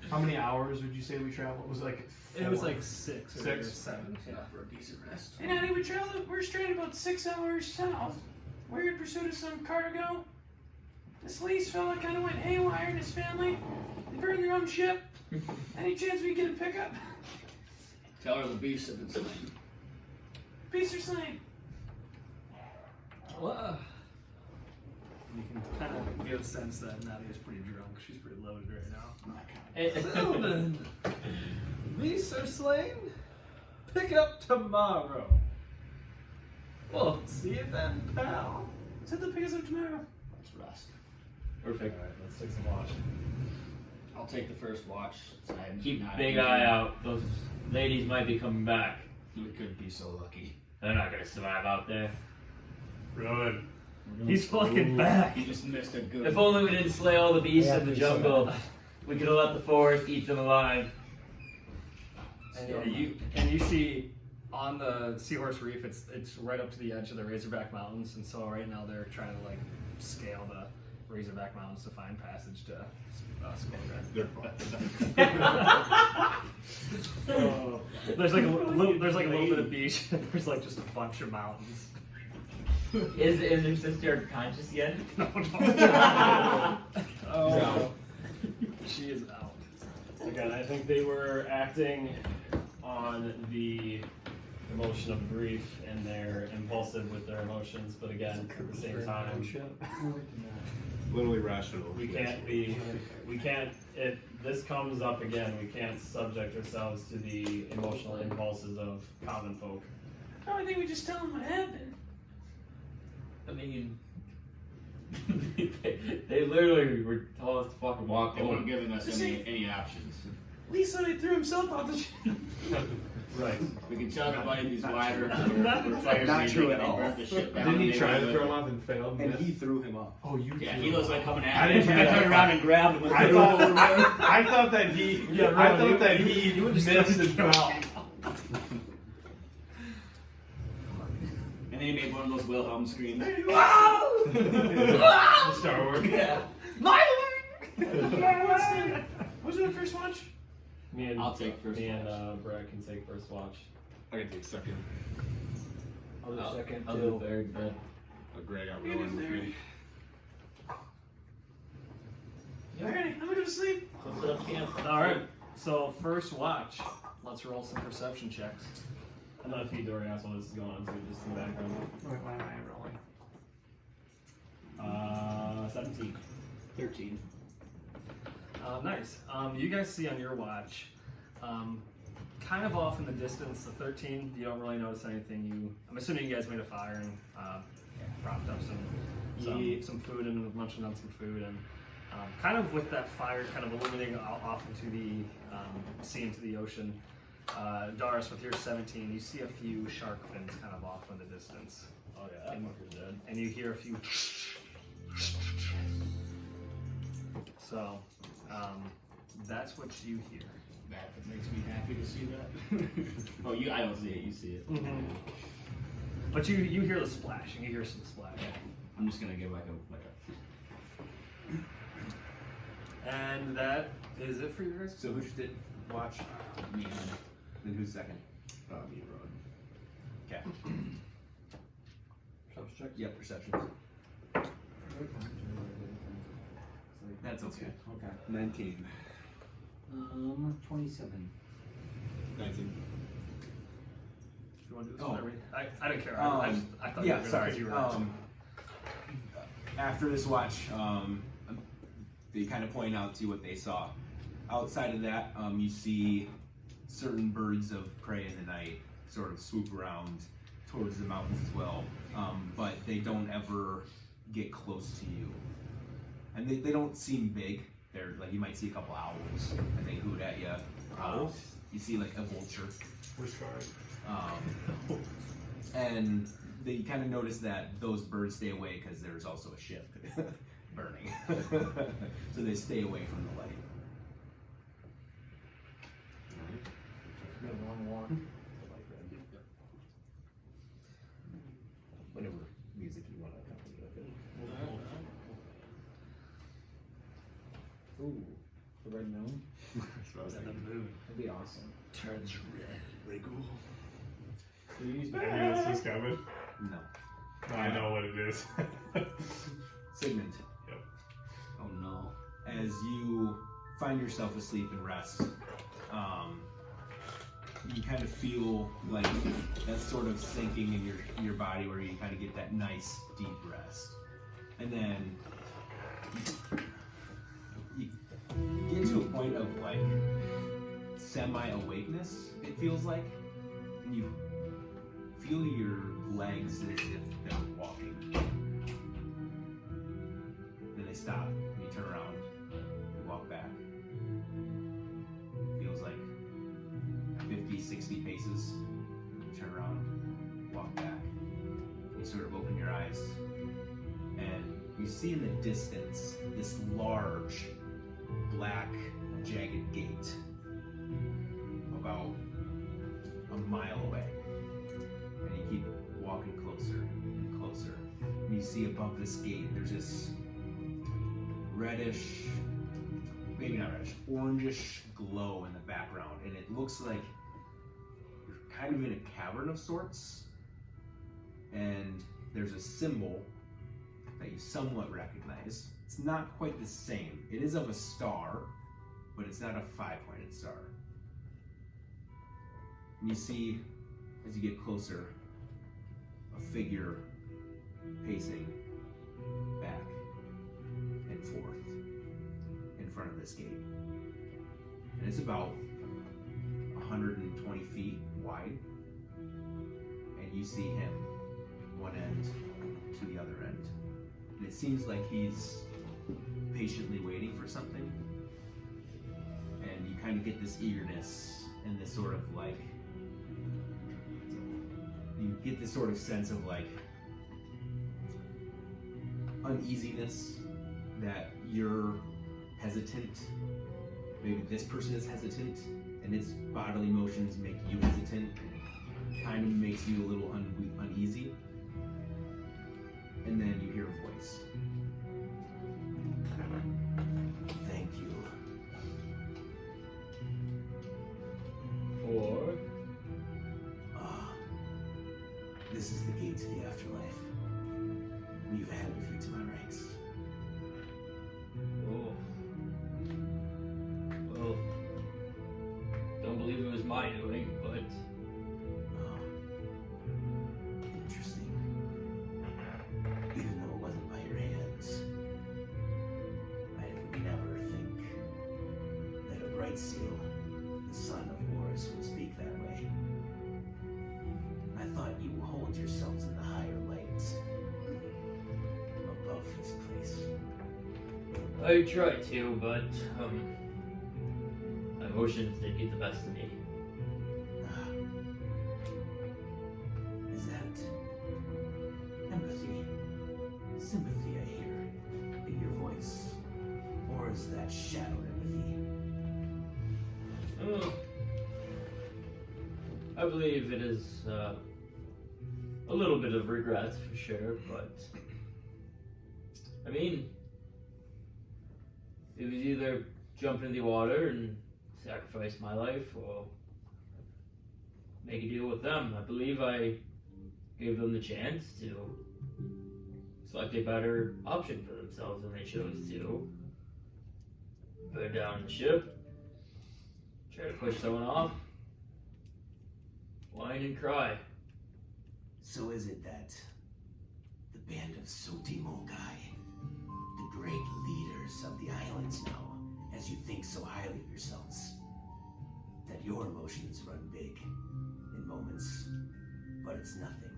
How many hours would you say we traveled? Was it like It was 4? like 6 or 6? 7. Yeah. For a decent rest. Hey, Nadia, we're stranded about 6 hours south. We're in pursuit of some cargo. This Lease fella kind of went haywire and his family. They burned their own ship. Any chance we get a pickup? Tell her the beasts have been slain. Beasts are slain. Well, you can kind of get a sense that Nadia's pretty drunk. She's pretty loaded right now. Sylvan, beasts are slain. Pick up tomorrow. Well, see you then, pal. Said they'll pick us up tomorrow. Let's rest. Perfect. Alright, let's take some watch. I'll take the first watch. since I am Keep not big injured. eye out. Those ladies might be coming back. We could be so lucky. They're not gonna survive out there. Good. He's fucking back. You just missed a good If only we didn't slay all the beasts in the jungle. We could have let the forest eat them alive. And you see on the Seahorse Reef, it's right up to the edge of the Razorback Mountains, and so right now they're trying to like scale the Razorback Mountains to find passage to Skoga. They're fucked. There's like a little bit of beach, and there's like just a bunch of mountains. Is your sister conscious yet? Oh, she is out. Again, I think they were acting on the emotion of grief and they're impulsive with their emotions, but again, at the same time, Literally rational. we can't, if this comes up again, we can't subject ourselves to the emotional impulses of common folk. Oh, I think we just tell them what happened. I mean, they literally were told us to fucking walk They weren't home. giving us Just any options. Lisa, he threw himself off the ship. Right. We can chug a bite of these Not wyverns. true. We're fire Not breathing, true and at they all. burn the shit down. Didn't he They try went to throw with- him off and failed? And he threw him off. Oh, you. Yeah, threw he him was off. like coming I at me. didn't hear I that turned around and grabbed him with I the thought, pole. I thought that he. Yeah, I Ron, thought that you he would just missed start and to fell. And then he made one of those Wilhelm screams. Star Wars. Yeah. What's your first watch? Me and I'll take first Me and watch. Brad can take first watch. I can take second. I'll do second I'll do too. third, but Greg got rolling with me. Alright, I'm gonna go to sleep. let's set up camp. All right. So first watch. Let's roll some perception checks. I'm gonna feed Dorian while this is going on, so just in the background. Wait, why am I rolling? 17. 13. Nice. You guys see on your watch, kind of off in the distance, the 13. You don't really notice anything. I'm assuming you guys made a fire and propped up some food and munching on some food, and kind of with that fire, kind of illuminating off into the sea, into the ocean. Doris, with your 17, you see a few shark fins kind of off in the distance. Oh yeah, that fucker's dead. And you hear a few. So, that's what you hear. That makes me happy to see that. Oh, I don't see it. You see it. Mm-hmm. But you hear the splashing. You hear some splashing. I'm just gonna give like a. And that is it for you guys. So who just did watch? Me. Then who's second? Me and Ron. Okay. Perception check. Yep, perceptions. That's okay. Okay. 19. 27. 19. You want to do this Oh. whenever I didn't care. I thought Yeah, you were sorry. because you were After this watch, they kind of point out to you what they saw. Outside of that, you see certain birds of prey in the night sort of swoop around towards the mountains as well, but they don't ever get close to you. And they don't seem big. They're like, you might see a couple owls and they hoot at you. Owls? You see like a vulture. Which one? And they kind of notice that those birds stay away because there's also a ship burning. So they stay away from the light. Whatever music you want to accompany with it. Ooh, the red moon. That's what I was thinking. That'd be awesome. turns red. Pretty cool. Do you use I knew this was coming. No. I know what it is. Sigmund. Yep. Oh no. As you find yourself asleep and rest, you kind of feel like that's sort of sinking in your body where you kind of get that nice deep rest. And then you get to a point of like semi-awakeness, it feels like, and you feel your legs as if they're walking. Then they stop, and you turn around, you walk back. Feels like 50, 60 paces. You turn around, walk back. You sort of open your eyes, and you see in the distance this large, black, jagged gate about a mile away. And you keep walking closer and closer. And you see above this gate, there's this reddish, maybe not reddish, orangish glow in the background. And it looks like you're kind of in a cavern of sorts. And there's a symbol that you somewhat recognize. It's not quite the same. It is of a star, but it's not a 5-pointed star. And you see, as you get closer, a figure pacing back and forth in front of this gate. And it's about 120 feet wide. And you see him one end to the other end. And it seems like he's patiently waiting for something. And you kind of get this eagerness and this sort of like get this sort of sense of like uneasiness, that you're hesitant. Maybe this person is hesitant, and its bodily motions make you hesitant. Kind of makes you a little uneasy. And then you hear a voice. Thank you. For This is the gate to the afterlife. You've added a few to my ranks. oh, well, don't believe it was my doing, but Interesting. Even though it wasn't by your hands, I would never think that a bright seal, the son of Horus, would speak that way. I thought you would hold yourselves in the higher light above this place. I tried to, but my emotions did get the best of me. Is that empathy, sympathy I hear in your voice? Or is that shadowed empathy? Oh, I believe it is a little bit of regret for sure, but I mean, it was either jump into the water and sacrifice my life or make a deal with them. I believe I gave them the chance to select a better option for themselves, and they chose to burn down the ship, try to push someone off, whine and cry. So is it that the band of Soti Molgai, the great leaders of the islands know, as you think so highly of yourselves, that your emotions run big in moments, but it's nothing.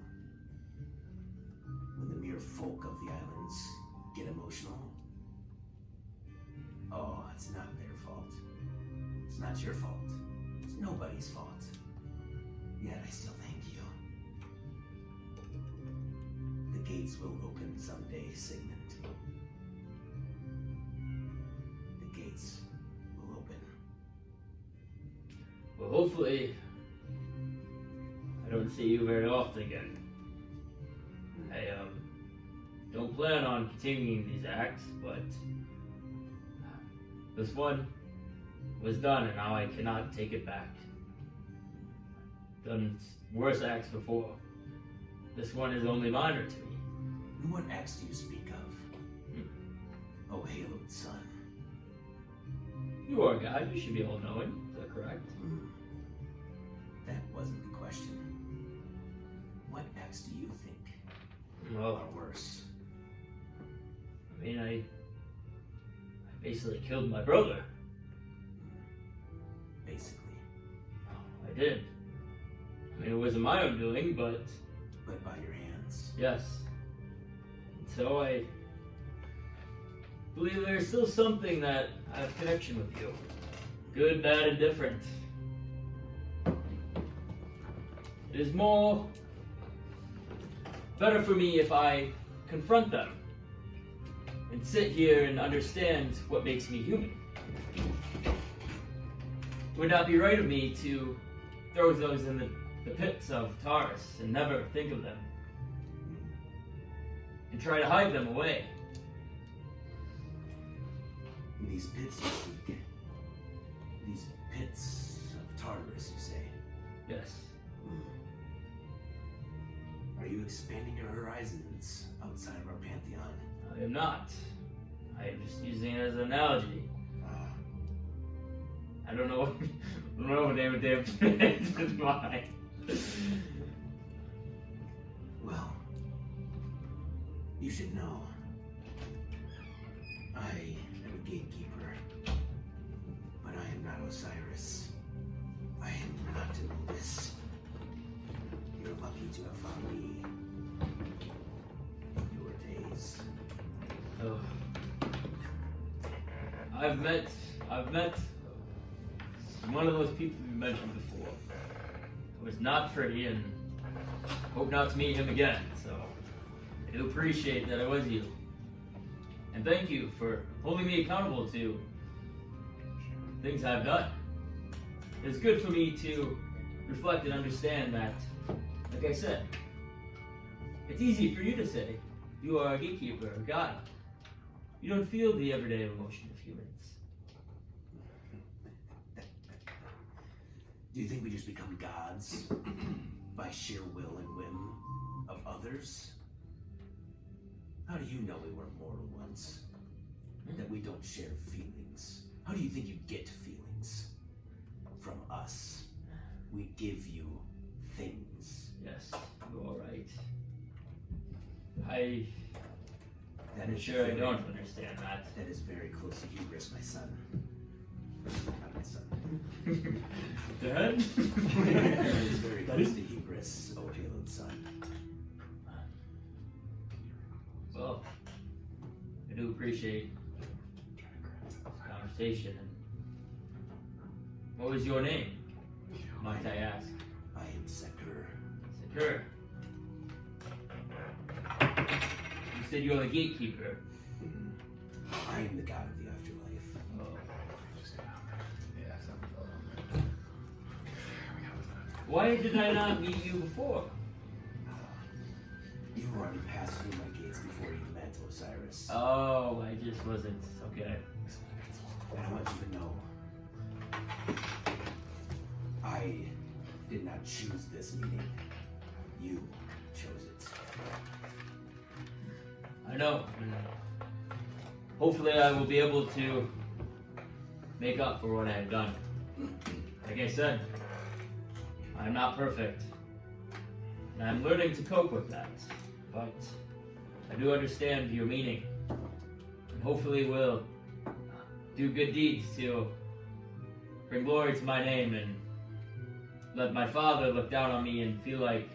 When the mere folk of the islands get emotional, oh, it's not their fault. It's not your fault. It's nobody's fault. Yet I still thank you. The gates will open someday, Sigmund. The gates will open. Well, hopefully, I don't see you very often again. I don't plan on continuing these acts, but this one was done, and now I cannot take it back. Done worse acts before. This one is only minor to me. And what acts do you speak of? Oh, haloed son. You are a guide, you should be all knowing. Is that correct? That wasn't the question. What acts do you think Well, are worse? I mean, I basically killed my brother. Basically. I did. I mean, it wasn't my own doing, but But by your hands. yes. And so I believe there's still something that I have connection with you. Good, bad, and different. It is better for me if I confront them and sit here and understand what makes me human. It would not be right of me to throw those in the pits of Taurus and never think of them and try to hide them away. These pits you seek. These pits of Tartarus, you say? Yes. Are you expanding your horizons outside of our pantheon? I am not. I am just using it as an analogy. I don't know what name of damn pit is mine. Well, you should know. I am a gatekeeper, but I am not Osiris. I am not Anubis. You're lucky to have found me in your days. Oh. I've met one of those people you mentioned before. It was not pretty, and hope not to meet him again. So I do appreciate that it was you. And thank you for holding me accountable to things I've done. It's good for me to reflect and understand that, like I said, it's easy for you to say you are a gatekeeper, a god. You don't feel the everyday emotion of humans. Do you think we just become gods by sheer will and whim of others? How do you know we were mortal once? That we don't share feelings? How do you think you get feelings? From us. We give you things. Yes, you're all right. That I'm is sure I very- don't understand that. That is very close to hubris, my son. Not my son. Dad? That is very close to hubris, oh haloed son. Well, I do appreciate this conversation. What was your name? Might I ask? I am Sekur. Sekur. You said you're the gatekeeper. I am the god of the afterlife. Oh. Why did I not meet you before? You already passed through my gates before you met Osiris. Oh, I just wasn't. Okay. And I want you to know, I did not choose this meeting. You chose it. I know. Hopefully I will be able to make up for what I have done. Like I said, I'm not perfect. And I'm learning to cope with that. But I do understand your meaning. And hopefully we'll do good deeds to bring glory to my name and let my father look down on me and feel like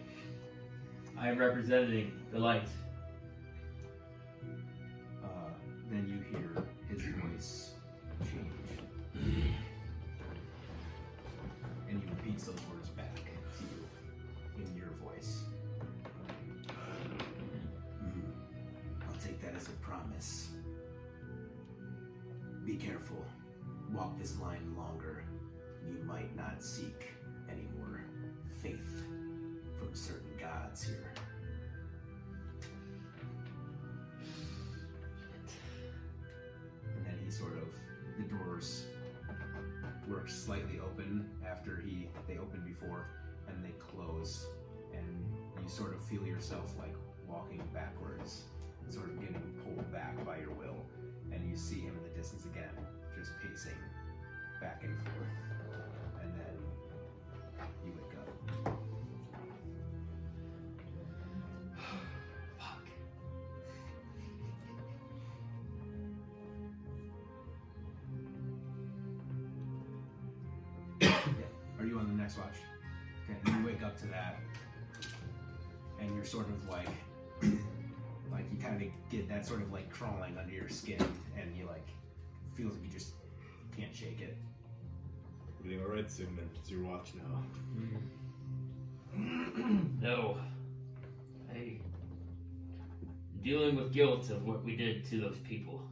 I am representing the light. Then you hear his voice change. And he repeats those words back to you in your voice. I'll take that as a promise. Be careful. Walk this line longer. You might not seek any more faith from certain gods here. And then he sort of, the doors were slightly open after they opened before, and they close, and you sort of feel yourself like walking backwards, sort of getting pulled back by your will, and you see him in the distance again, just pacing back and forth, and then you wake up. Are you on the next watch? Okay, and you wake up to that, and you're sort of like you kind of get that sort of like crawling under your skin, and you like feels like you just can't shake it. Everything all right, Sigmund? It's your watch now. No. I'm dealing with guilt of what we did to those people.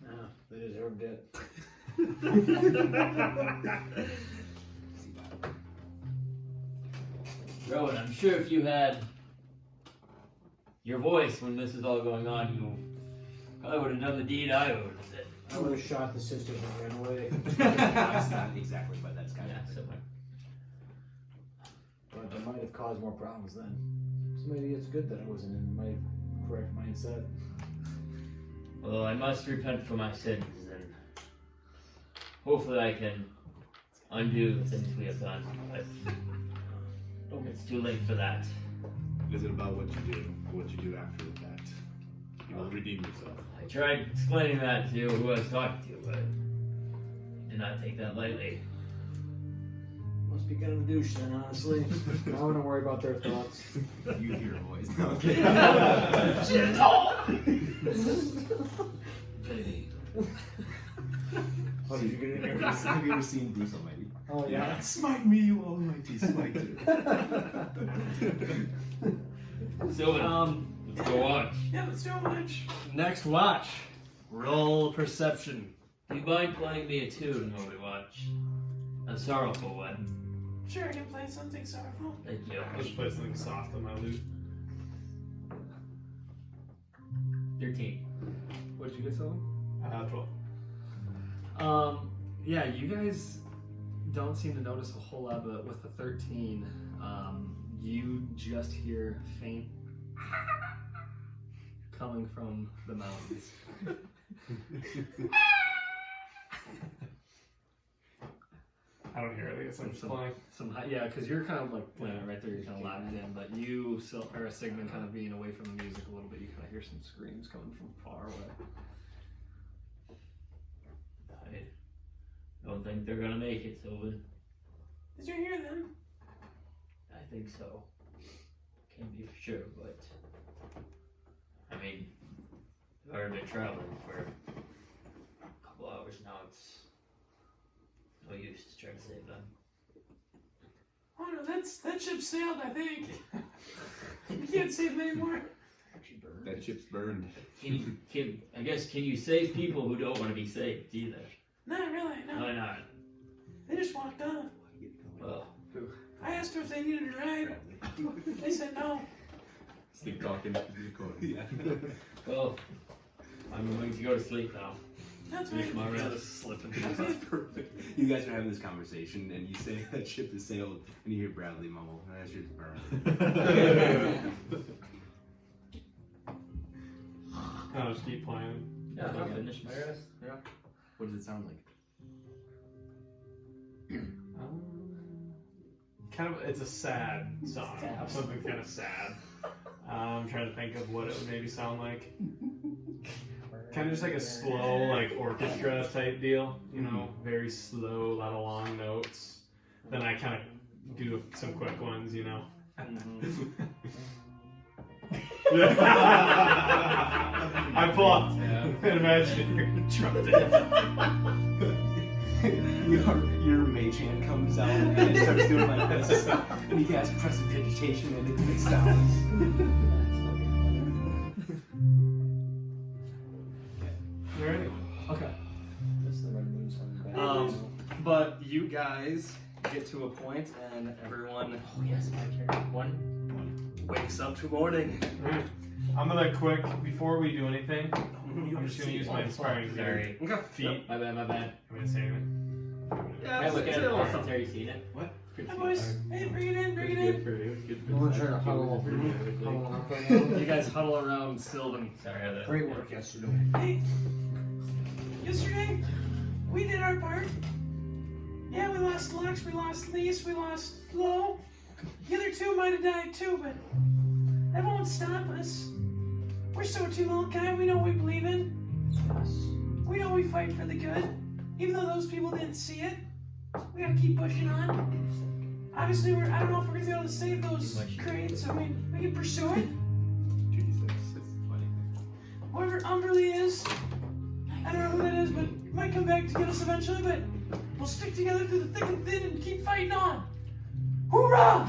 No, they deserved it. Rowan, I'm sure if you had your voice when this is all going on, you probably would have done the deed I would have said. I would have shot the sisters and ran away. That's not exactly, but that's kind Yeah, of somewhere. But that might have caused more problems then. So maybe it's good that I wasn't in my correct mindset. Well, I must repent for my sins, and hopefully I can undo the things we have done. But it's too late for that. It isn't about what you do, or what you do after the fact. You will redeem yourself. I tried explaining that to who I was talking to, but did not take that lightly. Must be kind of a douche then, honestly. I wouldn't worry about their thoughts. you hear a voice. No, okay. How did you get in there? Have you ever seen Bruce Almighty? Oh yeah. Smite me, you almighty smiter. Sylvan, let's go watch. Yeah, let's do a watch. Next watch. Roll perception. Do you mind playing me a tune while we watch? A sorrowful one. Sure, I can play something sorrowful. Thank you. I'll just play something soft on my lute. 13. What'd you get, Sylvan? 12. Yeah, you guys don't seem to notice a whole lot, but with the 13, you just hear faint coming from the mountains. I don't hear it. I guess I'm just playing. Yeah, because you're kind of like playing it right there. You're kind of locked in, but you still are a Sigmund, kind of being away from the music a little bit. You kind of hear some screams coming from far away. I don't think they're gonna make it, Sylvan. Did you hear them? I think so. Can't be for sure, but I mean, we've already been traveling for a couple hours now. It's no use to try to save them. Oh no, that ship sailed, I think. We can't save them anymore. That ship's burned. Can you save people who don't want to be saved either? Not really, no. Why not? They just walked off. Well, I asked her if they needed a ride. They said no. Sleep talking to the record. Yeah. well, I'm going to go to sleep now. That's Finish right. my Just rest. slipping. That's perfect. You guys are having this conversation, and you say that ship has sailed, and you hear Bradley mumble, "That ship's burned." I'll just keep playing. Yeah, I'll finish my rest. Yeah. What does it sound like? Kind of, it's a sad song. Something kind of sad. I'm trying to think of what it would maybe sound like. Kind of just like a slow, like orchestra type deal. You know, very slow, a lot of long notes. Then I kind of do some quick ones. You know. I pull up an imaginary trumpet. Your mage hand comes out and it starts doing like this, and you guys press vegetation and it sounds. Alright. Okay. This is the red moon song. But you guys get to a point, and everyone Oh yes, my turn. One. wakes up to morning. Alright. I'm gonna quick before we do anything. I'm just gonna use my inspiring Sorry. feet. My bad. I'm gonna say anything. Yeah, Can I look at say it? a little something. Have you seen it? What? Hi boys. Hey, bring it in, bring it in. You want to try to huddle up right now? You guys huddle around Sylvan. Sorry. Great work yesterday. Hey, yesterday, we did our part. Yeah, we lost Lux, we lost Lise, we lost Flo. The other two might have died too, but that won't stop us. We're so Malachi, we know what we believe in. We know we fight for the good. Even though those people didn't see it, we gotta keep pushing on. Obviously, I don't know if we're gonna be able to save those crates. I mean, we can pursue it. Jesus, that's funny. Whoever Umberly is, I don't know who that is, but he might come back to get us eventually, but we'll stick together through the thick and thin and keep fighting on. Hoorah!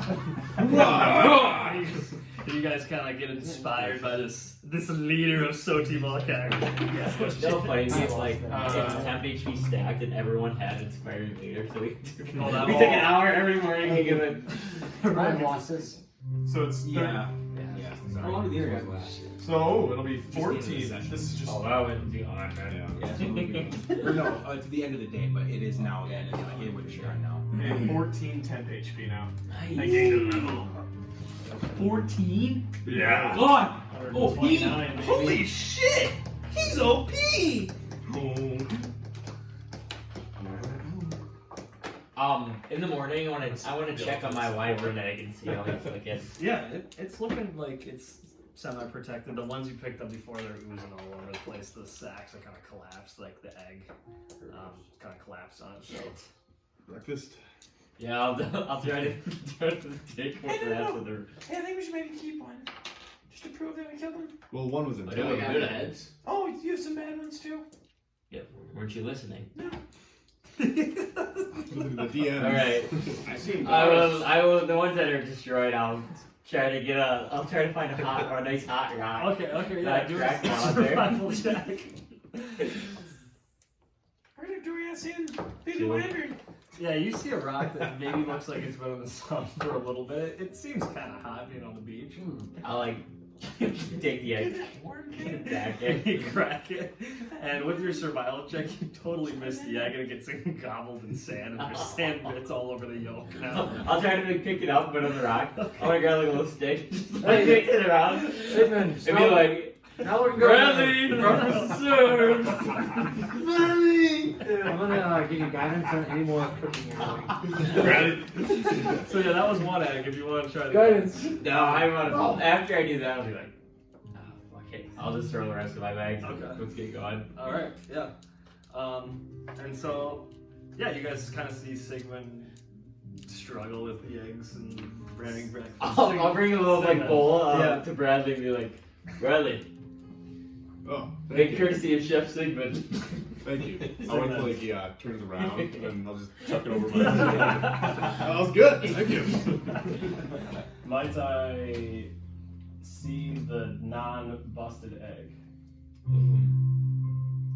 You guys kind of get inspired by this leader of Soti Malachi. No funny. It's like it's temp HP stacked, and everyone had inspiring leader. So we took an hour every morning to give it. I've lost this. So it's Yeah. How long did the internet last? So it'll be the end of the 14. session. This is just. Oh, that wouldn't be on. Yeah, so it'll be, or no, it's the end of the day, but it is now again. It would be done now. And 14 temp HP now. I gained a level. 14? Yeah. God! OP! 29, maybe. Holy shit! He's OP! In the morning, I want to check on my wyvern egg and see how it's looking. Yeah, it's looking like it's semi-protected. The ones you picked up before, they're oozing all over the place. The sacks are kind of collapsed, like the egg kind of collapsed on itself. Breakfast. Yeah, I'll try to take one for that with her. Hey, I think we should maybe keep one. Just to prove that we killed him. Well, one was in I know we got good heads. Oh, you have some bad ones too? Yep. Weren't you listening? No. The DM. All right. I see. I will. The ones that are destroyed, I'll try to find a hot or a nice hot rock. Okay, That yeah, do crack a down there. survival check. Where did Dorias in? Big Two. wyvern. Yeah, you see a rock that maybe looks like it's been in the sun for a little bit. It seems kind of hot being on the beach. I'll like take the egg, Dude, that warm get it kid. back You in. crack it, and with your survival check, you totally miss the egg, and it gets gobbled in sand, and there's sand bits all over the yolk now. I'll try to pick it up, but on the rock. I'm gonna grab like a little stick, like mix it around, Sigmund, and be like, now we're Bradley, serve. I'm gonna give you guidance on any more cooking you're doing. So yeah, that was one egg. If you want to try to Guidance. No, I want to. After I do that, I'll be like, oh, fuck it. I'll just throw the rest of my bags. Okay. Let's get going. All right, yeah. And so, yeah, you guys kind of see Sigmund struggle with the eggs and bringing breakfast. I'll bring a little like Sigmund. bowl Yeah. to Bradley and be like, Bradley, Oh, thank big you. courtesy of Chef Sigmund. Thank you. I'll wait till he turns around and then I'll just chuck it over my head. That was good. Thank you. Might I see the non-busted egg?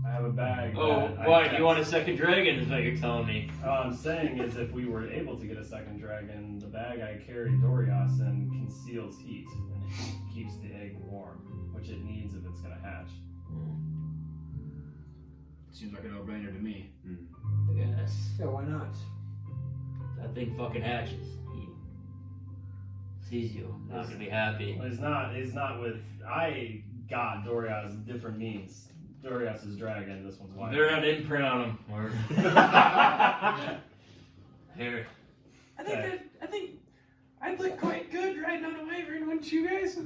I have a bag. Oh, that I what? kept. You want a second dragon? Is what you're telling me? All I'm saying is, if we were able to get a second dragon, the bag I carry Dorias in conceals heat and it keeps the egg warm, which it needs if it's gonna hatch. Seems like a no-brainer to me. Yes. Yeah, why not? That thing fucking hatches. He sees you. Not gonna be happy. Well, he's not with. I got Dorias different means. Dorias is dragon. This one's white. They're an imprint on him. Or here. I think I'd look quite good riding on a wyvern, wouldn't you guys?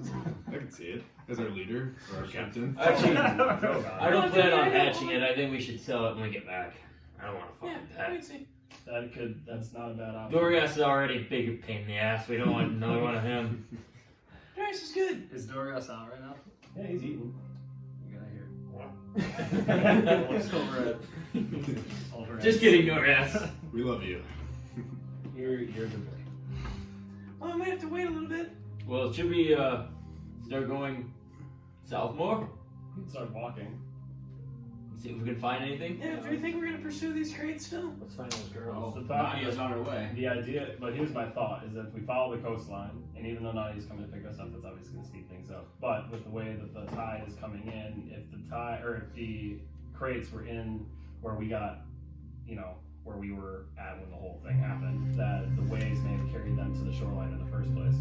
I can see it. As our leader, or our captain. Actually, Oh, I don't plan on hatching it. I think we should sell it when we get back. I don't want to Yeah, fucking pet. we'd see. That's not a bad option. Dorias is already a big pain in the ass. We don't want another one of him. Dorias is good. Is Dorias out right now? Yeah, he's eating. You gotta hear. Looks over at. Just kidding, Dorias. We love you. You're the boy. Well, I might have to wait a little bit. Well, should we start going south more? You can start walking. See if we can find anything. Yeah, do you think we're gonna pursue these crates still? Let's find those girls. Oh, The thought- Nadia's on her way. The idea, but here's my thought: is that if we follow the coastline, and even though Nadia's coming to pick us up, that's obviously going to speed things up. But with the way that the tide is coming in, if the crates were in where we got, where we were at when the whole thing happened, that the waves may have carried them to the shoreline in the first place,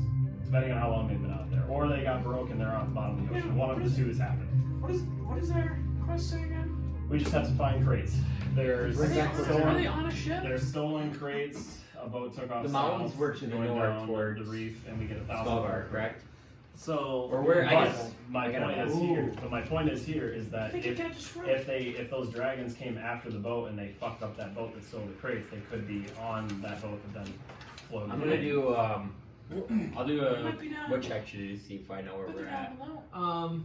depending on how long they've been out there, or they got broke and they're on the bottom of the ocean. One of the two has happened. What is our quest say again? We just have to find crates. There's Are they on a ship? There's stolen crates. A boat took off. The mountains south, were to the going north down towards the reef, and we get 1,000. Svalbard, correct? So, Or where- I but guess- my I gotta point is ask. here. But my point is here is I that think you can't just run. if those dragons came after the boat and they fucked up that boat that stole the crates, they could be on that boat that then floated. I'm gonna do I'll do It a might be down. what check should you see if I know where But we're they're at. down below.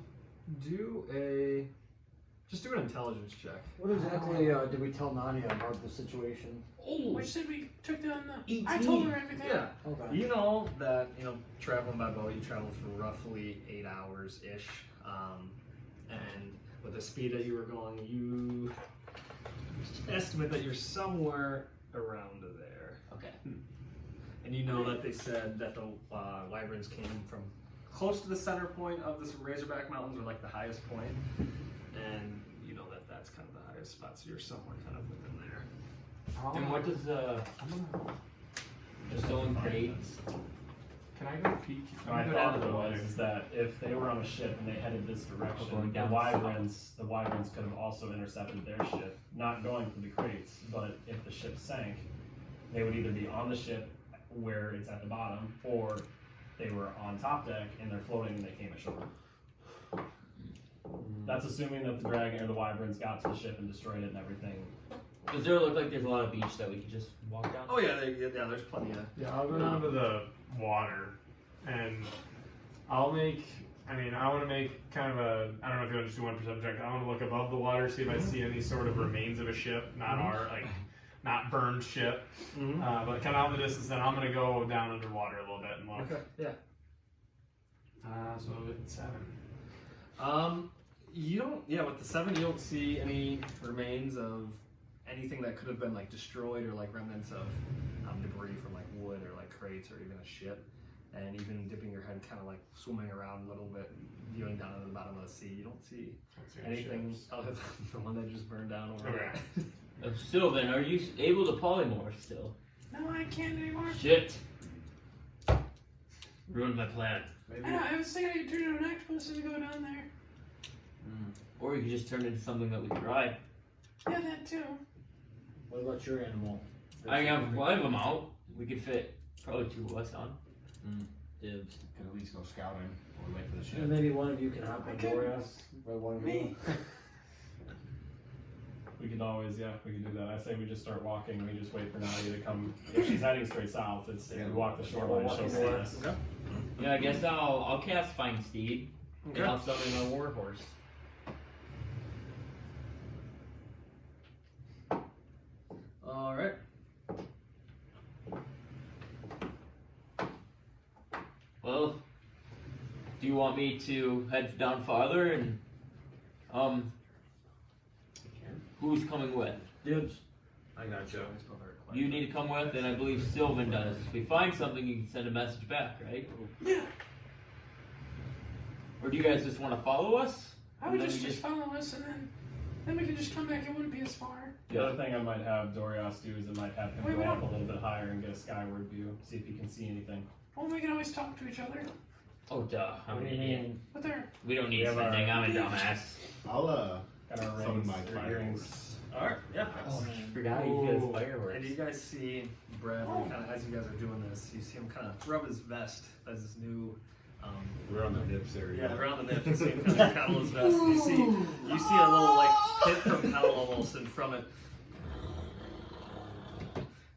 Just do an intelligence check. What exactly did we tell Nadia about the situation? Which said we took down the. I 18. told her everything. Yeah. Okay. You know that, traveling by boat, you travel for roughly 8 hours-ish. And with the speed that you were going, you estimate that you're somewhere around there. Okay. And you know that they said that the wyverns came from close to the center point of this Razorback Mountains, or like the highest point. And you know that that's kind of the highest spot, so you're somewhere kind of within there. And what does the stolen crates? Can I go peek? My thought though is that if they were on a ship and they headed this direction, Going the down wyverns could have also intercepted their ship, not going for the crates, but if the ship sank, they would either be on the ship where it's at the bottom, or they were on top deck and they're floating and they came ashore. That's assuming that the dragon or the wyverns got to the ship and destroyed it and everything. Does there look like there's a lot of beach that we could just walk down? Oh yeah, there's plenty of. Yeah, I'll go down to the water, and I'll make. I want to make kind of a. I don't know if you want to just do 1% check. I want to look above the water, see if I see any sort of remains of a ship, not our not burned ship, but kind of out in the distance. Then I'm gonna go down underwater a little bit and look. Okay. Yeah. So it's 7. You don't. Yeah, with the 7, you don't see any remains of anything that could have been like destroyed or like remnants of debris from like wood or like crates or even a ship. And even dipping your head, kind of like swimming around a little bit, viewing down at the bottom of the sea, you don't see anything other than the one that just burned down over there. Sylvan, are you able to polymorph still? No, I can't anymore. Shit. Ruined my plan. I was thinking I could turn into an octopus and go down there. Or you could just turn into something that we could ride. Yeah, that too. What about your animal? I have 5 of them out. We could fit probably 2 of us on. Dibs. Can at least go scouting or wait for the ship. And maybe one of you can hop on Boreas. Or one of you. We could always, we can do that. I say we just start walking. We just wait for Nadia to come. If she's heading straight south, if we walk the shoreline, she'll see us. Okay. Yeah, I guess I'll cast Find Steed. Okay. And I'll summon my warhorse. All right. Well, do you want me to head down farther and who's coming with? Dibs. I got you. You need to come with, and I believe Sylvan does. If we find something, you can send a message back, right? Yeah. Or do you guys just want to follow us? I would And then just we follow us and then we can just come back. It wouldn't be as far. The other thing I might have Dorias do is I might have him Wait, go we up a don't- little bit higher and get a skyward view, see if he can see anything. Well, we can always talk to each other. Oh, duh. I'm an idiot. But there. We don't need We have our- spending. I'm a dumbass. I'll Got our summon rings, my or fire earrings. horse. All right. Yeah. Forgot you guys fireworks. And you guys see Bradley kind of as you guys are doing this. You see him kind of rub his vest as his new. We're on the nips area. Yeah, around the nip. You see him kind of cuddle his vest. You see a little like pit propel almost, and from it,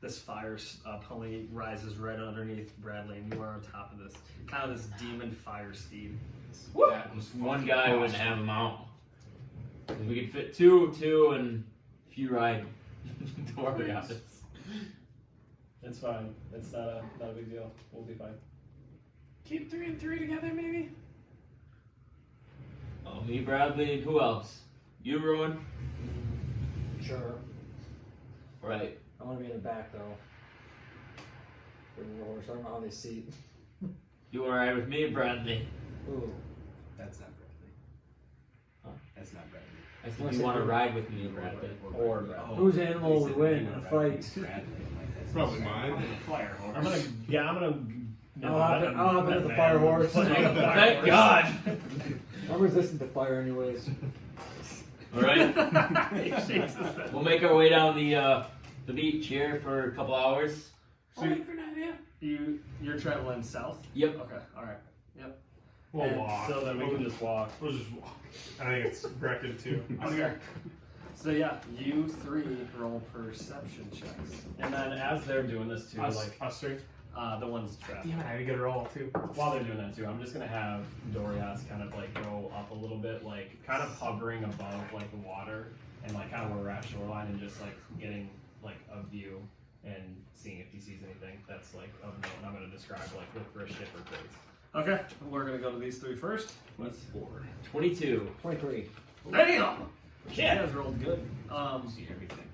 this fire pony rises right underneath Bradley, and you are on top of this kind of this demon fire steed. One guy wouldn't have him out. We could fit two, and if you ride Dorias. It's fine. It's not a big deal. We'll be fine. Keep 3 and 3 together, maybe. Oh, me, Bradley, and who else? You, Rowan? Sure. Right. I want to be in the back though. For the horse. I don't know how they seat. You want to ride with me, Bradley? Ooh. That's not Bradley. Huh? That's not Bradley. I said you want to ride with me, Bradley. Or Bradley. whose animal He would said win you in a wanna ride with fight? Bradley. I'm like, that's Probably not mine. Fire horse. I'm gonna. I'll hop in the fire horse. Thank God! I'm resistant to fire anyways. Alright. We'll make our way down the beach here for a couple hours. I'll wait for Nadia. You're traveling south. Yep. Okay. All right. Yep. We'll And walk. So then we can just walk. We'll just walk. I think it's Brecken too. Okay. So yeah, you 3 roll perception checks. And then as they're doing this too, Us, like us 3. The one's trapped. Damn it, I had to get a roll too. while they're doing that too, I'm just gonna have Dorias kind of like go up a little bit, like kind of hovering above like the water and like kind of where we're at shoreline and just like getting like a view and seeing if he sees anything that's like of note. And I'm gonna describe like look for a ship or crates. Okay. We're gonna go to these 3 first. What's 22. 23. Damn. You guys rolled good. See everything.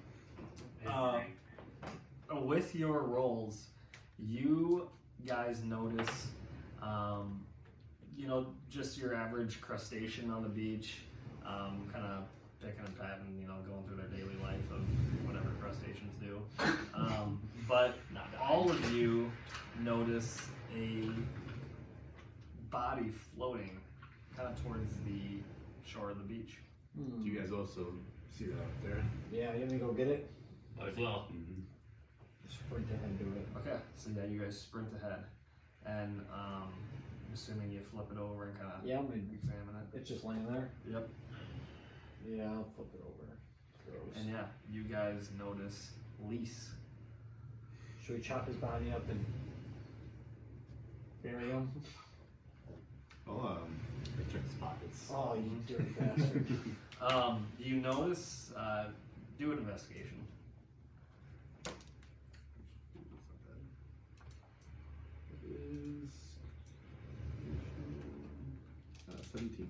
With your rolls, you guys notice, just your average crustacean on the beach, kind of picking and patting, going through their daily life of whatever crustaceans do. But all of you notice a body floating kind of towards the shore of the beach. Do you guys also see that up there? Yeah, you want me to go get it? Might as well. Sprint ahead to it. Okay, so yeah, you guys sprint ahead, and assuming you flip it over and kind of Yeah, I'm gonna. examine it. It's just laying there. Yep. Yeah, I'll flip it over. Gross. And yeah, you guys notice Lise. Should we chop his body up and bury him? I'll check his pockets. Oh, you dirty bastard. You notice, do an investigation. 17.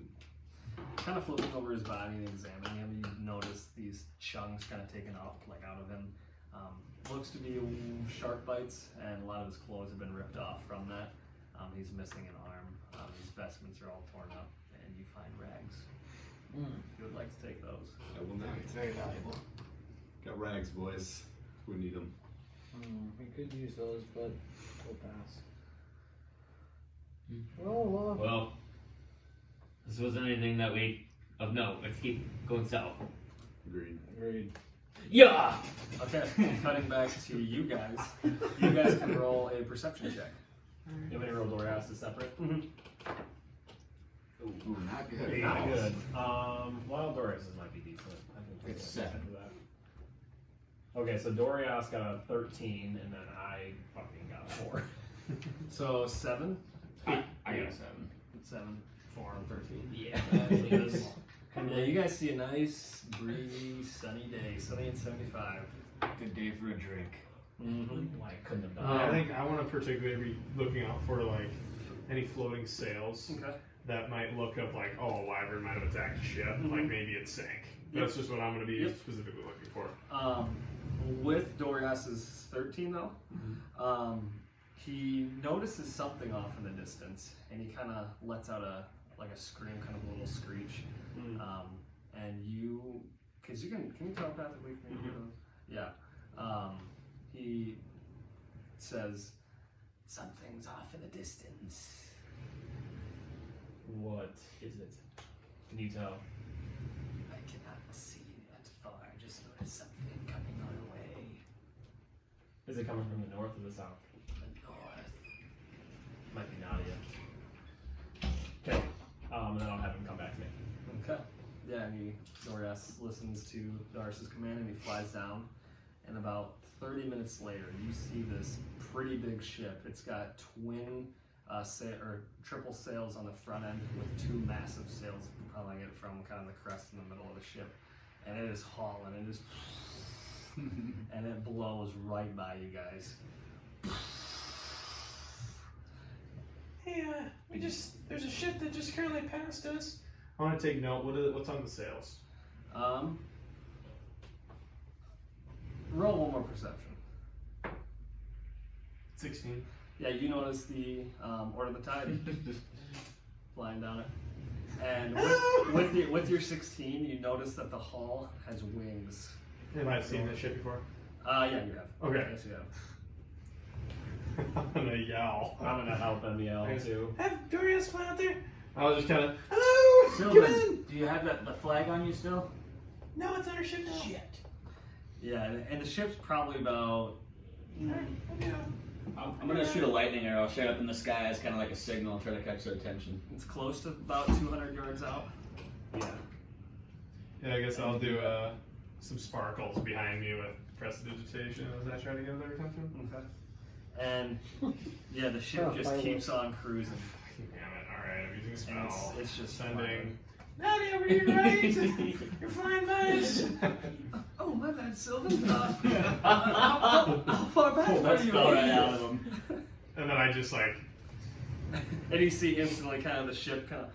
Kind of flipping over his body and examining him, you notice these chunks kind of taken out of him. Looks to be shark bites, and a lot of his clothes have been ripped off from that. He's missing an arm. His vestments are all torn up, and you find rags. If you would like to take those. I will not. It's very valuable. Got rags, boys. We need them. We could use those, but we'll pass. Well, Well, this wasn't anything that we of note. Let's keep going south. Agreed. agreed. Yeah. Okay, cutting back to you guys. You guys can roll a perception check. You want me to roll Dorias to separate? Ooh, not good. Not good. Well, Dorias's might be decent. I can take It's a second for that. Okay, so Dorias got a 13, and then I fucking got a 4. So 7? I got a 7. 7, 4, and 13. Yeah. Yeah, you guys see a nice, breezy, sunny day, sunny and 75. Good day for a drink. Mm-hmm. Why I couldn't have done I that. think I want to particularly be looking out for like any floating sails Okay. that might look up like, oh, a wyvern might have attacked a ship, like maybe it sank. That's just what I'm going to be specifically looking for. With Dorias's 13 though, he notices something off in the distance, and he kind of lets out a scream, kind of a little screech. And you, because you can you telepathically hear those? Yeah. He says, "Something's off in the distance." What is it? Can you tell? I cannot see that far. I just noticed something coming our way. Is it coming from the north or the south? The north. Might be Nadia. Okay. And then I'll have him come back to me. Okay. Yeah, and Dorias listens to Darius's command and he flies down. And about 30 minutes later, you see this pretty big ship. It's got twin triple sails on the front end with 2 massive sails propelling it from kind of the crest in the middle of the ship. And it is hauling. It is, and it blows right by you guys. Hey, there's a ship that just currently passed us. I want to take note. What's on the sails? Roll one more perception. 16. Yeah, you notice the Order of the Tide flying down it. And with your 16, you notice that the hull has wings. Have I seen this ship before? Yeah, you have. Okay. Yes, you have. I'm gonna yell. I'm gonna help him yell too. Have Dorias fly out there? I was just kind of. Hello! Come in! Sylvan, do you have the flag on you still? No, it's on our ship now. Shit. Yeah, and the ship's probably about. Alright, okay. I'm gonna shoot a lightning arrow straight up in the sky as kind of like a signal, try to catch their attention. It's close to about 200 yards out. Yeah. Yeah, I guess I'll do some sparkles behind me with prestidigitation as I try to get their attention. Okay. And yeah, the ship Oh, just fireworks. keeps on cruising. Damn it! All right, I'm using a And spell. it's just sending. Nadia, were you right? You're flying by us. Oh, my bad, Sylvan. How far back were you? Right out of them. And then I just like. And you see instantly kind of the ship kind of.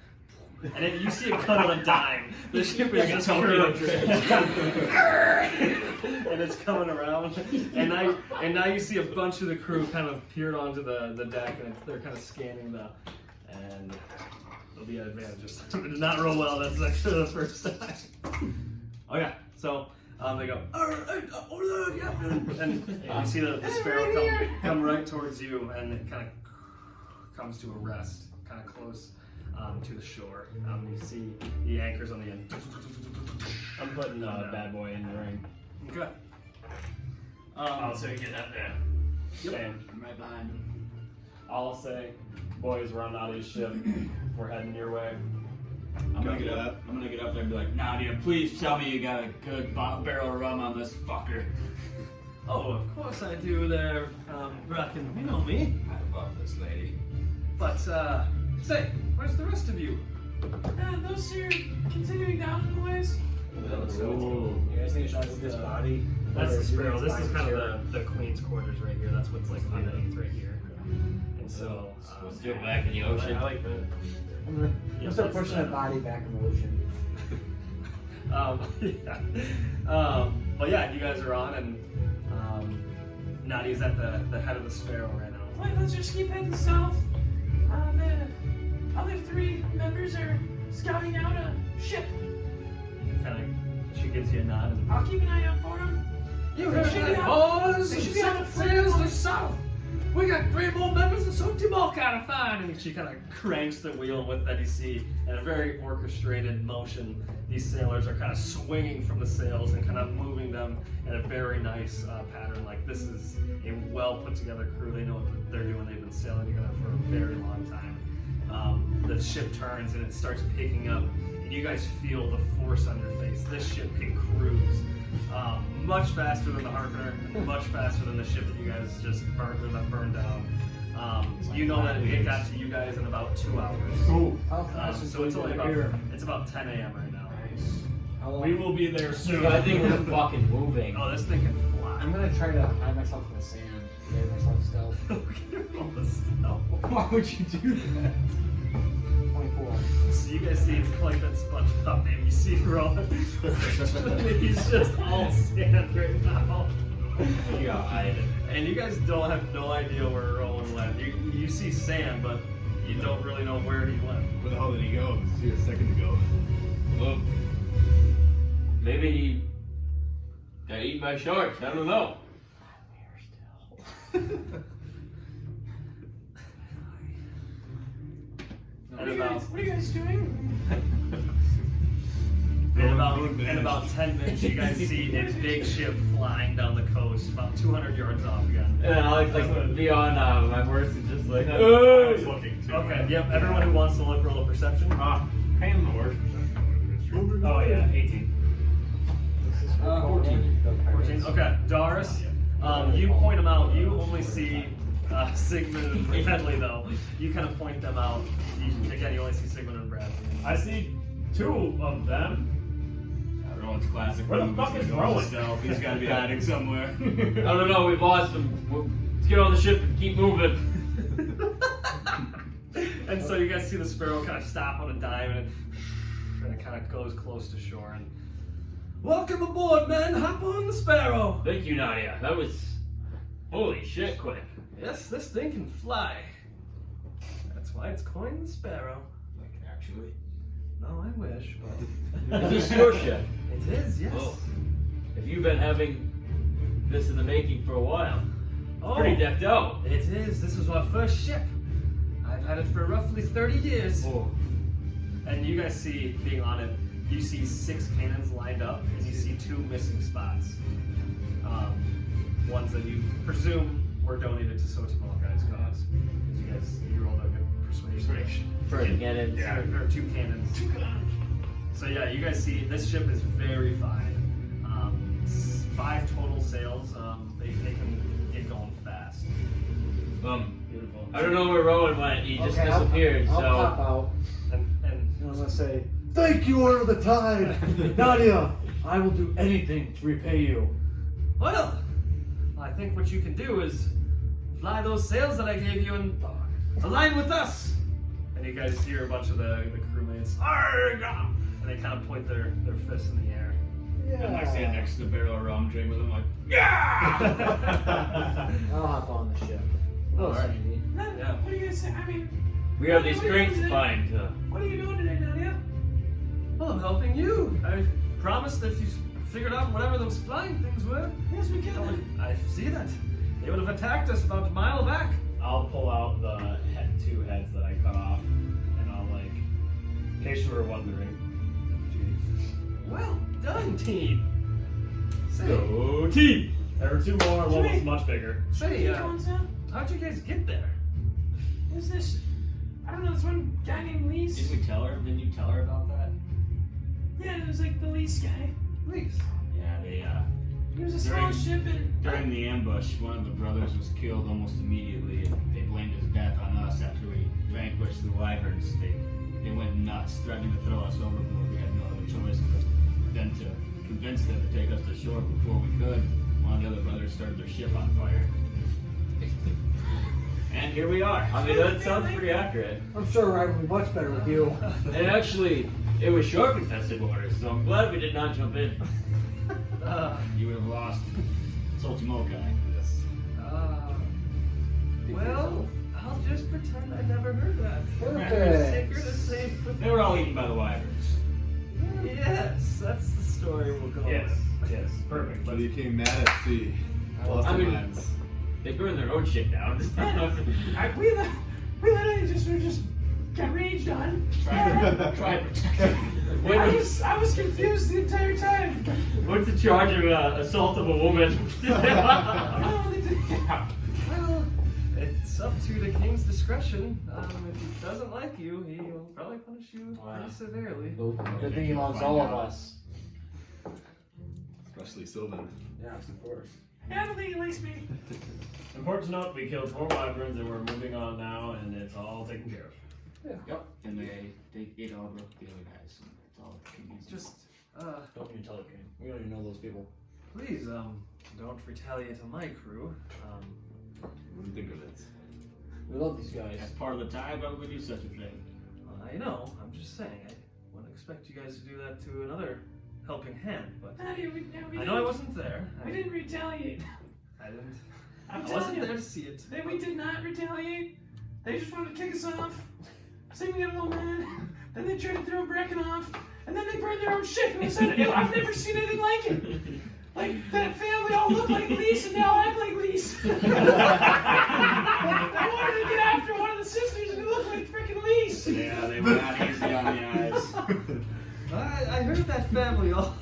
And then you see it cut on a dime. The ship is just curved. And it's coming around. And now you see a bunch of the crew kind of peered onto the deck and they're kind of scanning and there'll be advantages. It did not roll well, that's actually the first time. Okay, so they go, and you see the sparrow come right towards you and it kind of comes to a rest, kind of close to the shore. You see the anchors on the end. I'm putting bad boy in the ring. Okay. I'll say get up there. Okay. I'm right behind him. I'll say, boys, run out of his ship. We're heading your way. I'm gonna get up there and be like, Nadia, please tell me you got a good barrel of rum on this fucker. Oh, of course I do there, Bracken. You know me. I love this lady. But, say, where's the rest of you? Those are continuing down in the ways. You guys think I should move this body? That's Or the do you sparrow. think This it's is fine kind here? of the queen's quarters right here. That's what's like underneath right here. And so, Let's do it back in the ocean. I like that. I'm gonna start pushing that body back in the ocean. But yeah, you guys are on, and Nadia's at the head of the Sparrow right now. Wait, let's just keep heading south. The other 3 members are scouting out a ship. She gives you a nod. And, I'll keep an eye out for them. you heard that, boys? They should Set be sails to the south. We got 3 more members, and so all kind of fine. And she kind of cranks the wheel, and with that you see, in a very orchestrated motion, these sailors are kind of swinging from the sails and kind of moving them in a very nice pattern. Like, this is a well put together crew. They know what they're doing. They've been sailing together for a very long time. The ship turns and it starts picking up, and you guys feel the force on your face. This ship can cruise much faster than the Harpiner, much faster than the ship that you guys just burned down. You know that it got to you guys in about 2 hours. How fast is So it's only here? about 10 a.m. right now. How long? We will be there soon. I think we're fucking moving. Oh, this thing can fly. I'm gonna try to hide myself in the sand. Give myself stealth. Roll the stealth. Why would you do that? 24. So you guys see it's like that SpongeBob name. You see Rowan. He's just all sand right now. You gotta hide it. And you guys don't have no idea where Rowan went. You see sand, but you don't really know where he went. Where the hell did he go? This is a second ago. Well, maybe he got eaten by sharks. I don't know. What are you guys doing? In about 10 minutes, you guys see a big ship flying down the coast, about 200 yards off again. And I like be on my horse and just like, I was looking too. Okay, yep, everyone who wants to look, roll a perception. Paying the horse perception. Oh yeah, 18. 14. Okay, Doris, you point them out. You only see Sigmund and Bradley, though. You kind of point them out. Again, you only see Sigmund and Bradley. I see 2 of them. Rowan's classic. Where the move fuck to is go Rowan? stealth. He's got to be hiding somewhere. I don't know, we've lost him. Let's get on the ship and keep moving. And so you guys see the Sparrow kind of stop on a dime, and it kind of goes close to shore. And welcome aboard, men. Hop on the Sparrow. Thank you, Nadia. That was holy shit quick. Yes, this thing can fly. That's why it's coined the Sparrow. Like, actually. No, I wish, but Is this your ship? it is. Yes. Oh. Have you been having this in the making for a while? Oh, Pretty decked out. it is. This is our first ship. I've had it for roughly 30 years. Oh. And you guys see, being on it, you see 6 cannons lined up, and you see 2 missing spots. Ones that you presume were donated to Sotimol guys' cause. Because you rolled a good persuasion. For the cannons. Yeah, there are 2 cannons. So yeah, you guys see, this ship is very fine. 5 total sails. They can get going fast. Beautiful. I don't know where Rowan went. He just Okay, disappeared. I'll pop So out. And And I'm gonna say, thank you, Order of the Tide! Nadia, I will do anything to repay you. well, I think what you can do is fly those sails that I gave you and align with us. And you guys hear a bunch of the crewmates, "Arrgh!" and they kind of point their fists in the air. And I stand next to the barrel of rum, drink with him, like, I'll hop on the ship. Oh, Alright. Sandy. Yeah. What do you guys say? I mean, we have these crates to find. what are you doing today, Nadia? Well, I'm helping you. I promised if you figured out whatever those flying things were, Yes, we can. I see that. They would have attacked us about a mile back. I'll pull out the 2 heads that I cut off, and I'll like, in case you were wondering. Well done, team. Say, Go team! There were 2 more, one was Jimmy. much bigger. say, Going down? how'd you guys get there? Who's this? I don't know. This one guy named Lees. didn't we tell her? Didn't you tell her about that? Yeah, it was like the Lees guy. Please. Yeah, they, He was a small ship and. during the ambush, one of the brothers was killed almost immediately, and they blamed his death on us after we vanquished the wyverns. They went nuts, threatening to throw us overboard. We had no other choice than to convince them to take us to shore before we could. One of the other brothers started their ship on fire. And here we are. I mean, that sounds pretty accurate. I'm sure I would be much better with you. And actually, it was shark infested waters, so I'm glad we did not jump in. You would have lost Salty Mokai. Well, I'll just pretend I never heard that. Perfect. Secret is safe. They were all eaten by the wyverns. Yes, that's the story we'll go Yes, with. yes, perfect. But he came mad at sea. Lost I their mean- minds. They burned their own shit down. We literally just got raged on. Try to protect them. I was confused the entire time. What's the charge of assault of a woman? Well, it's up to the king's discretion. If he doesn't like you, he will probably punish you pretty severely. Good thing he loves all of us. Especially Sylvan. Yes, of course. I don't think he likes me. Important to note, we killed 4 wyverns and we're moving on now, and it's all taken care of. Yep. And they ate all the other guys. It's all convenient. Just, Don't even tell the game. We don't even know those people. please, don't retaliate on my crew. Wouldn't think of it. We love these guys. As part of the tie, why would we do such a thing? I know, I'm just saying, I wouldn't expect you guys to do that to another helping hand, but I know I wasn't there. We didn't retaliate. I didn't. I'm I telling wasn't you, there to see it. we did not retaliate. They just wanted to kick us off. So we got a little mad. Then they tried to throw Brecken off. And then they burned their own ship. And I said, I've never seen anything like it. Like, that family all look like Lise and they all act like Lise. I wanted to get after one of the sisters and it looked like freaking Lise. Yeah, they were not easy on the eyes. I heard that family all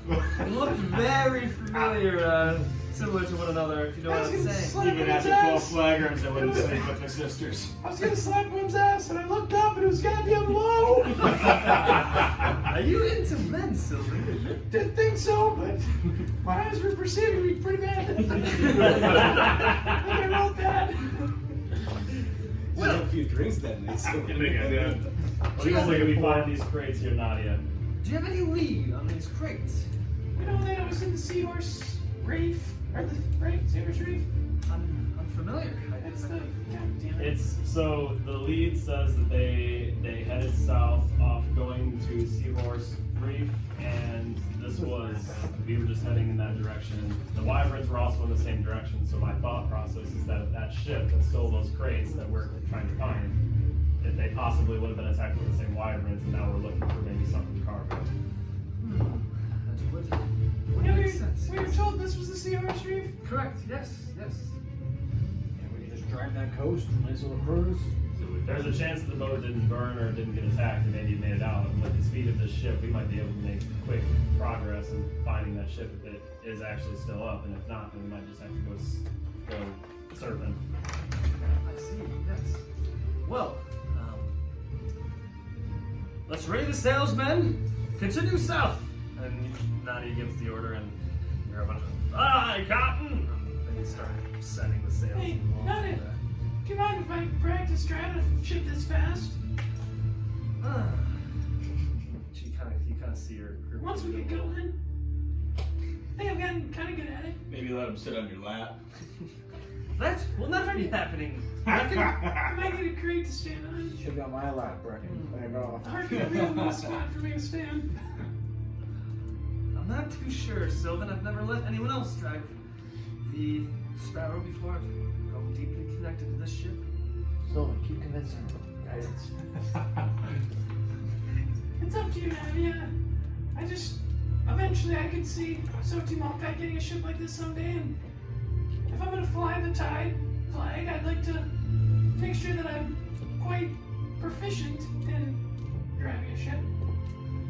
looked very familiar, similar to one another, if you know I what was I'm gonna saying. slap Even him in his after 12 ass. flagrants, I wouldn't sleep with my sisters. I was gonna slap one's ass and I looked up and it was goddamn low. Are you into men, Sylvie? Didn't think so, but my eyes were perceiving me pretty bad. I think I rolled bad. Well, a few drinks that night. So What do you think we find these crates here, Nadia? Do you have any lead on these crates? You know that I was in the Seahorse Reef? Or the Seahorse Reef? I'm familiar. It's the, goddamn it. It's so the lead says that they headed south off going to Seahorse Reef, and this was we were just heading in that direction. The wyverns were also in the same direction, so my thought process is that that ship that stole those crates that we're trying to find, that they possibly would have been attacked with the same wyverns, and now we're looking for maybe something cargo. That would Yeah, make sense. we were told this was the Seahorse Reef. Correct, yes. And we can just drive that coast, nice little cruise. There's a chance the boat didn't burn or didn't get attacked, and maybe it made it out. And with the speed of this ship, we might be able to make quick progress in finding that ship if it is actually still up. And if not, then we might just have to go surfing. I see, yes. Well, let's ready the sails, men. Continue south. And Nadia gives the order, and you're about, aye, Captain. And they start setting the sails. Hey, along Nadia. there. Do you mind if I practice driving a ship this fast? You kind of see her. Once we get going, I think I've gotten kind of good at it. Maybe let them sit on your lap. That will never be happening. I might get a crate to stand on. Should be on my lap, Brecken. Back off. Hard to get a real good spot for me to stand. I'm not too sure, Sylvan. I've never let anyone else drive the Sparrow before. I've grown deeply connected to this ship. Sylvan, keep convincing her. Guidance. It's up to you, Nadia. Eventually I could see Sotimalkai getting a ship like this someday, and if I'm gonna fly the tide flag, I'd like to make sure that I'm quite proficient in driving a ship.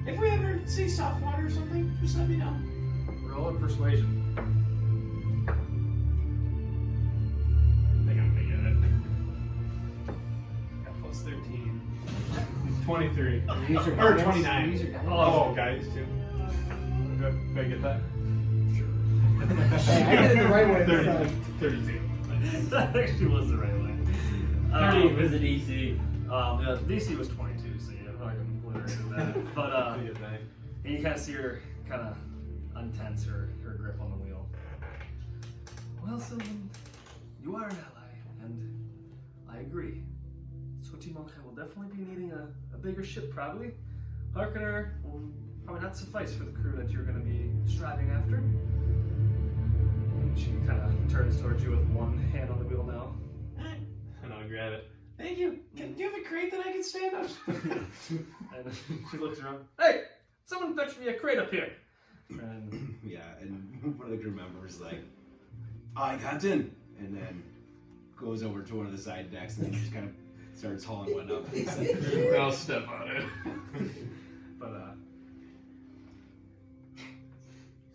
If we ever see soft water or something, just let me know. Roll a persuasion. I think I'm gonna get it. Got plus 13. 23. Use your Or guidance. 29. Use your guidance. Oh, guys, too. Did I get that? Hey, I did it the right way this 30, time. 32. That actually was the right way. 30 was the DC. Yeah, DC was 22, so yeah, I'm not gonna obliterate that. But and you kind of see her kind of untense her grip on the wheel. Well, Sylvan, you are an ally, and I I agree. Switimok will definitely be needing a bigger ship, probably. Harkonnen will probably not suffice for the crew that you're going to be striving after. And she kind of turns towards you with one hand on the wheel now. And I'll grab it. Thank you. Do you have a crate that I can stand on? And she looks around. Hey, someone fetch me a crate up here. And Yeah, and one of the crew members like, "Aye, Captain," and then goes over to one of the side decks and then just kind of starts hauling one up. I'll step on it. but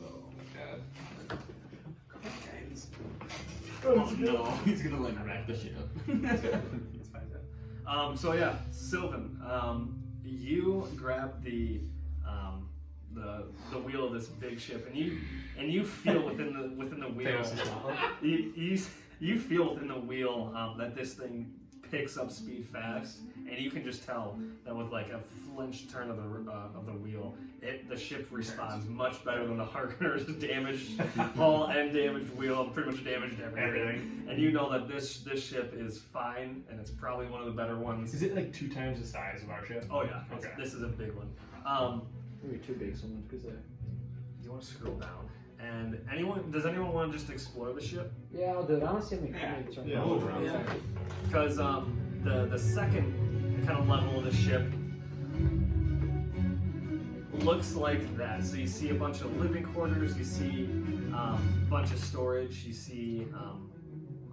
Oh God. Oh no, he's gonna like wreck the ship. it's fine. Yeah. So yeah, Sylvan, you grab the wheel of this big ship, and you feel within the wheel. You feel within the wheel that this thing picks up speed fast, and you can just tell that with like a flinch turn of the wheel, the ship responds much better than the Harkonner's damaged hull and damaged wheel, pretty much damaged everything. And you know that this ship is fine, and it's probably one of the better ones. Is it like 2 times the size of our ship? Oh yeah, Okay. this is a big one. Maybe too big, someone could say. You want to scroll down, and does anyone want to just explore the ship? Yeah, I'll do it. I want to see how many crates are. Yeah, we'll look around. Yeah. Because the second kind of level of the ship looks like that. So you see a bunch of living quarters, you see a bunch of storage, you see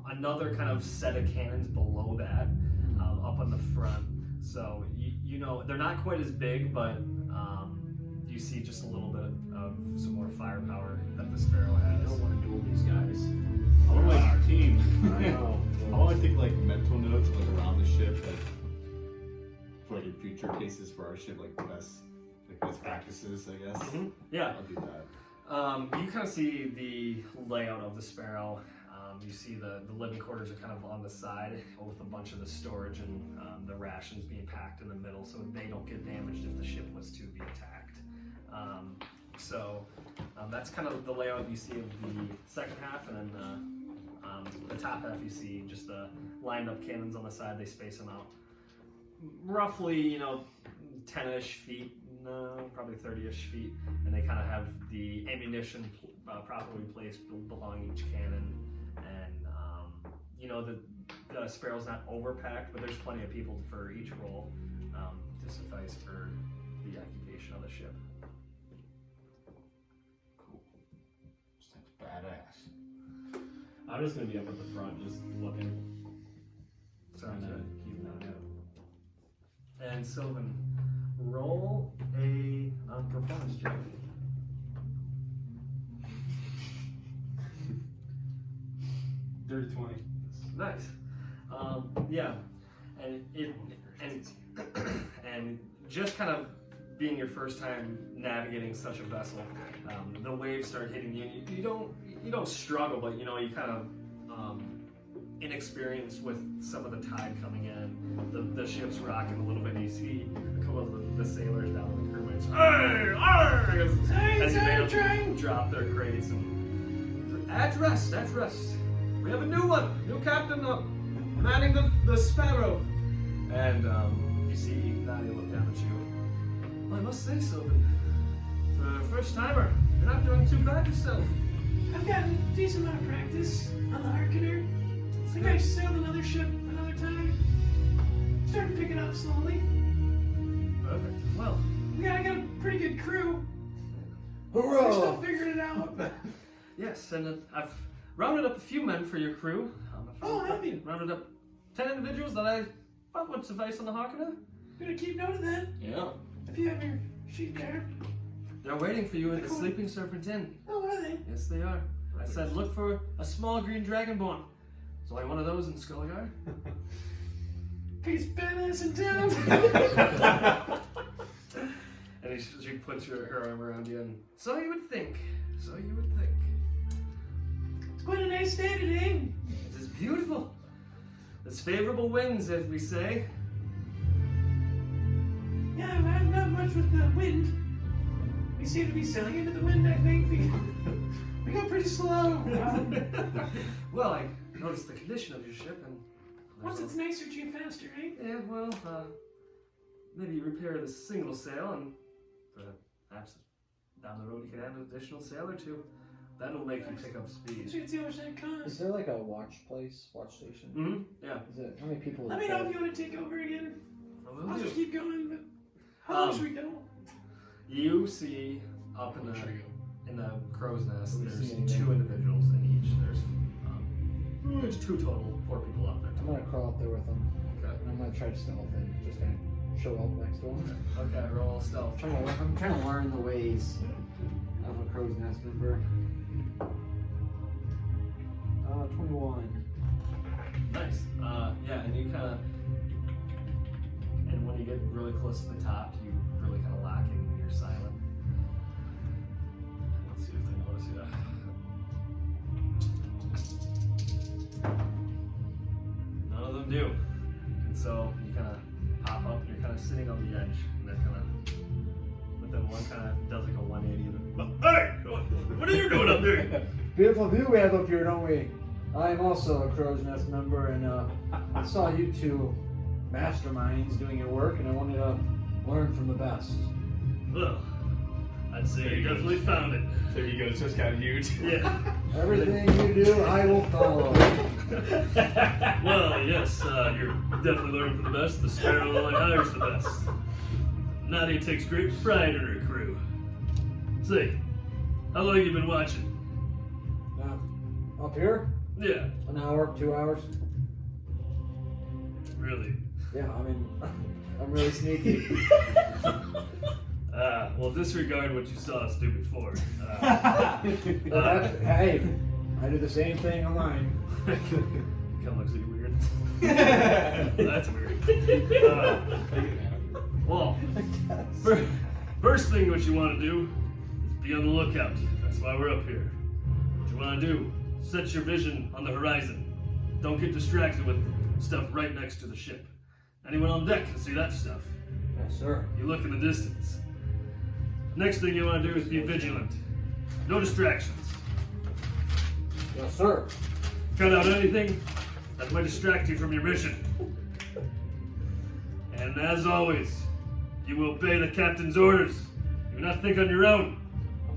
another kind of set of cannons below that up on the front. So you know they're not quite as big, but you see just a little bit of some more firepower that the Sparrow I has. don't want to duel these guys. I want to like our team. I know. I want to take like mental notes like around the ship, like for like in future cases for our ship, like best practices, I guess. Mhm. Yeah. I'll do that. You kind of see the layout of the Sparrow. You see the living quarters are kind of on the side with a bunch of the storage and the rations being packed in the middle so they don't get damaged if the ship was to be attacked. That's kind of the layout you see of the second half, and then the top half you see just the lined up cannons on the side. They space them out roughly, 10-ish feet, no, probably 30-ish feet, and they kind of have the ammunition properly placed along each cannon. And the Sparrow's not overpacked, but there's plenty of people for each role to suffice for the occupation of the ship. Cool. Sounds badass. I'm just gonna be up at the front, just looking. Sounds Trying to good. keep an eye out. And Sylvan, roll a performance check. Dirty 20. Nice. Yeah, and just kind of being your first time navigating such a vessel, the waves start hitting you. You don't struggle, but you kind of inexperienced with some of the tide coming in. The ship's rocking a little bit. And you see a couple of the sailors down in the crewmates. Hey, arr! As they drop their crates and at rest. We have a new one, new captain manning the Sparrow. And you see Nadia look down at you. Well, I must say, Sylvan, for a first timer, you're not doing too bad yourself. I've gotten a decent amount of practice on the Harkonnen. I think I sailed another ship another time. Starting to pick it up slowly. Perfect. Well, I got a pretty good crew. We're still figuring it out. yes, and I've rounded up a few men for your crew. Happy. Rounded up 10 individuals that I thought would suffice on the Harkonnen. Gonna keep note of that. Yeah. If you have your sheet there. They're waiting for you in the Sleeping Serpent Inn. Oh, are they? Yes, they are. I said, look for a small green dragonborn. There's only one of those in Skullgard. Biggest badass in town. And she puts her arm around you, and so you would think. It's quite a nice day today. It is beautiful. There's favorable winds, as we say. Yeah, I'm not much with the wind. We seem to be sailing into the wind, I think. We go pretty slow. Well, I noticed the condition of your ship, and Once it's nicer, cheap, faster, right? Yeah, well, maybe repair the single sail and perhaps down the road you can add an additional sail or two. That'll make you pick up speed. See what the other side costs. Is there like a watch station? Mm-hmm. Yeah. Is it, how many people? Let is me know that? if you want to take over again. Will I'll do. just keep going, but how long should we go? You see up in the crow's nest, Do we there's see anything? 2 individuals in each. There's 2 total, 4 people up there. I'm gonna crawl up there with them. Okay. And I'm gonna try to stealth and just kind of show up next to them. Okay, roll stealth. I'm trying to learn the ways of a crow's nest member. 21. Nice. Yeah, and you kind of, and when you get really close to the top, you really kind of lock in when you're silent. Let's see if they notice you. None of them do. And so you kind of pop up, and you're kind of sitting on the edge, and they're kind of, but then one kind of does like a 180. And, hey, what are you doing up there? Beautiful view we have up here, don't we? I am also a crow's nest member, and I saw you 2 masterminds doing your work, and I wanted to learn from the best. Well, I'd say you definitely found it. There you go. It's just got huge. Yeah. Everything you do, I will follow. Well, yes, you're definitely learning from the best. The sparrow only hires the best. Nadia takes great pride in her crew. Say, how long have you been watching? Up here? Yeah, An hour, 2 hours? really. Yeah, I mean, I'm really sneaky. Well, disregard what you saw us do before. Hey, I do the same thing on mine. Kind of looks at you weird. That's weird. Well, first thing what you want to do is be on the lookout. That's why we're up here. What you want to do, set your vision on the horizon. Don't get distracted with stuff right next to the ship. Anyone on deck can see that stuff. Yes, sir. You look in the distance. Next thing you want to do is be vigilant. No distractions. Yes, sir. Cut out anything that might distract you from your mission. And as always, you obey the captain's orders. Do not think on your own.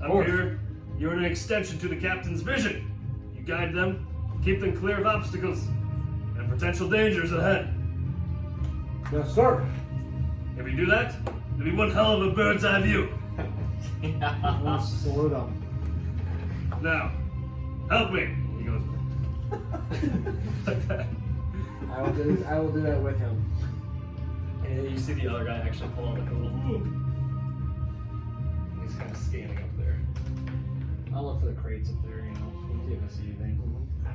Up course. here, you're an extension to the captain's vision. You guide them, keep them clear of obstacles and potential dangers ahead. Yes, sir. If you do that, it'll be one hell of a bird's eye view. Let's slow down. Now, help me. He goes like that. I will do that with him. And then you see the other guy actually pull out like a little hook. He's kind of scanning up there. I'll look for the crates up there, you know, see if I see anything.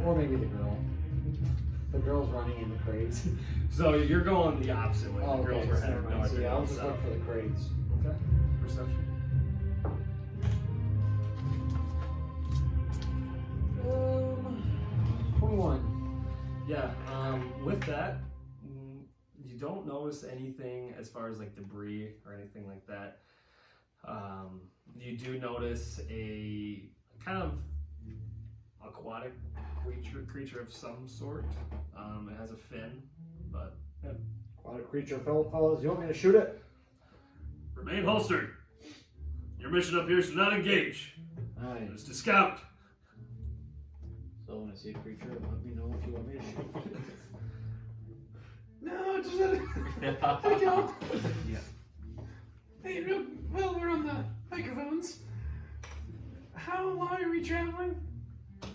Or maybe the girl. The girl's running in the crates. So you're going the opposite way. Oh, The girls okay, were so heading never mind. north. So you're yeah, I'll going just south. look for the crates. Okay. Perception. 21. Yeah. With that, you don't notice anything as far as like debris or anything like that. You do notice a kind of aquatic creature of some sort. It has a fin, but yeah. Aquatic creature, fellas. You want me to shoot it? Remain holstered. Your mission up here is to not engage. Aye. It's to scout. So when I see a creature, let me know if you want me to shoot it. No, just let it go. Hey, well, we're on the microphones. How long are we traveling?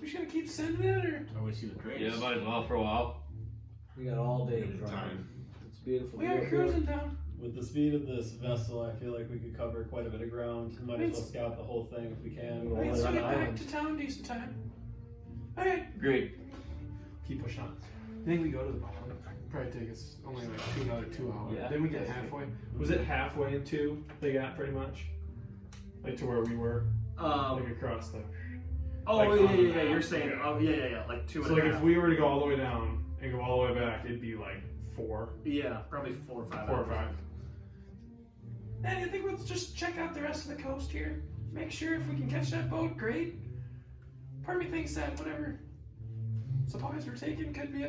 We just gonna keep sending it, or? I wish you the crates. Yeah, might as well for a while. We got all day to Good drive. time. It's beautiful. We are cruising down. With the speed of this vessel, I feel like we could cover quite a bit of ground. Might as well scout the whole thing if we can. Well, We can we're still on get the back island. to town decent time. Okay. Great. Keep pushing on. I think we go to the bottom. Probably take us only like another 2 hours. Yeah. Then we get halfway. Was it halfway into they got pretty much? Like to where we were? Like across the. Oh, Like yeah, on the yeah, map. you're saying, oh, yeah, like 2 So and like a if half. we were to go all the way down and go all the way back, it'd be like 4 Yeah, probably 4 or 5 or hours. 5. And I think let's just check out the rest of the coast here. Make sure if we can catch that boat, great. Part of me thinks that whatever supplies we're taking could be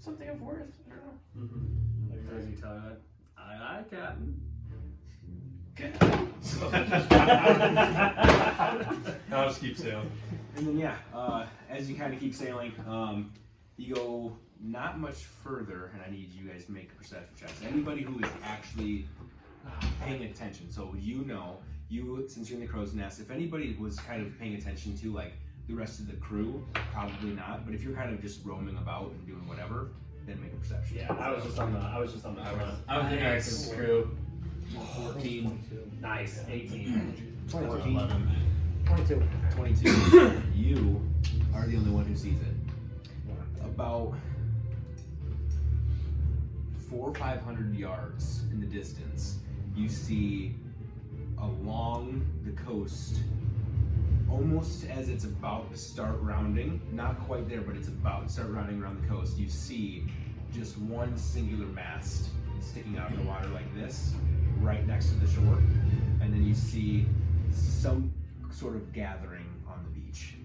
something of worth. I don't know. Like as you tell it, aye, Captain. I'll just keep sailing. And then as you kind of keep sailing, you go not much further, and I need you guys to make a perception checks. Anybody who is actually paying attention. So since you're in the crow's nest, if anybody was kind of paying attention to like the rest of the crew, probably not. But if you're kind of just roaming about and doing whatever, then make a perception. Yeah, I was just on the front. I was the next crew. 14, Nice. 18. 22. 11. 22. 22. You are the only one who sees it. About 400 or 500 yards in the distance, you see along the coast, almost as it's about to start rounding, not quite there, but it's about to start rounding around the coast, you see just one singular mast sticking out of the water like this, right next to the shore, and then you see some sort of gathering on the beach.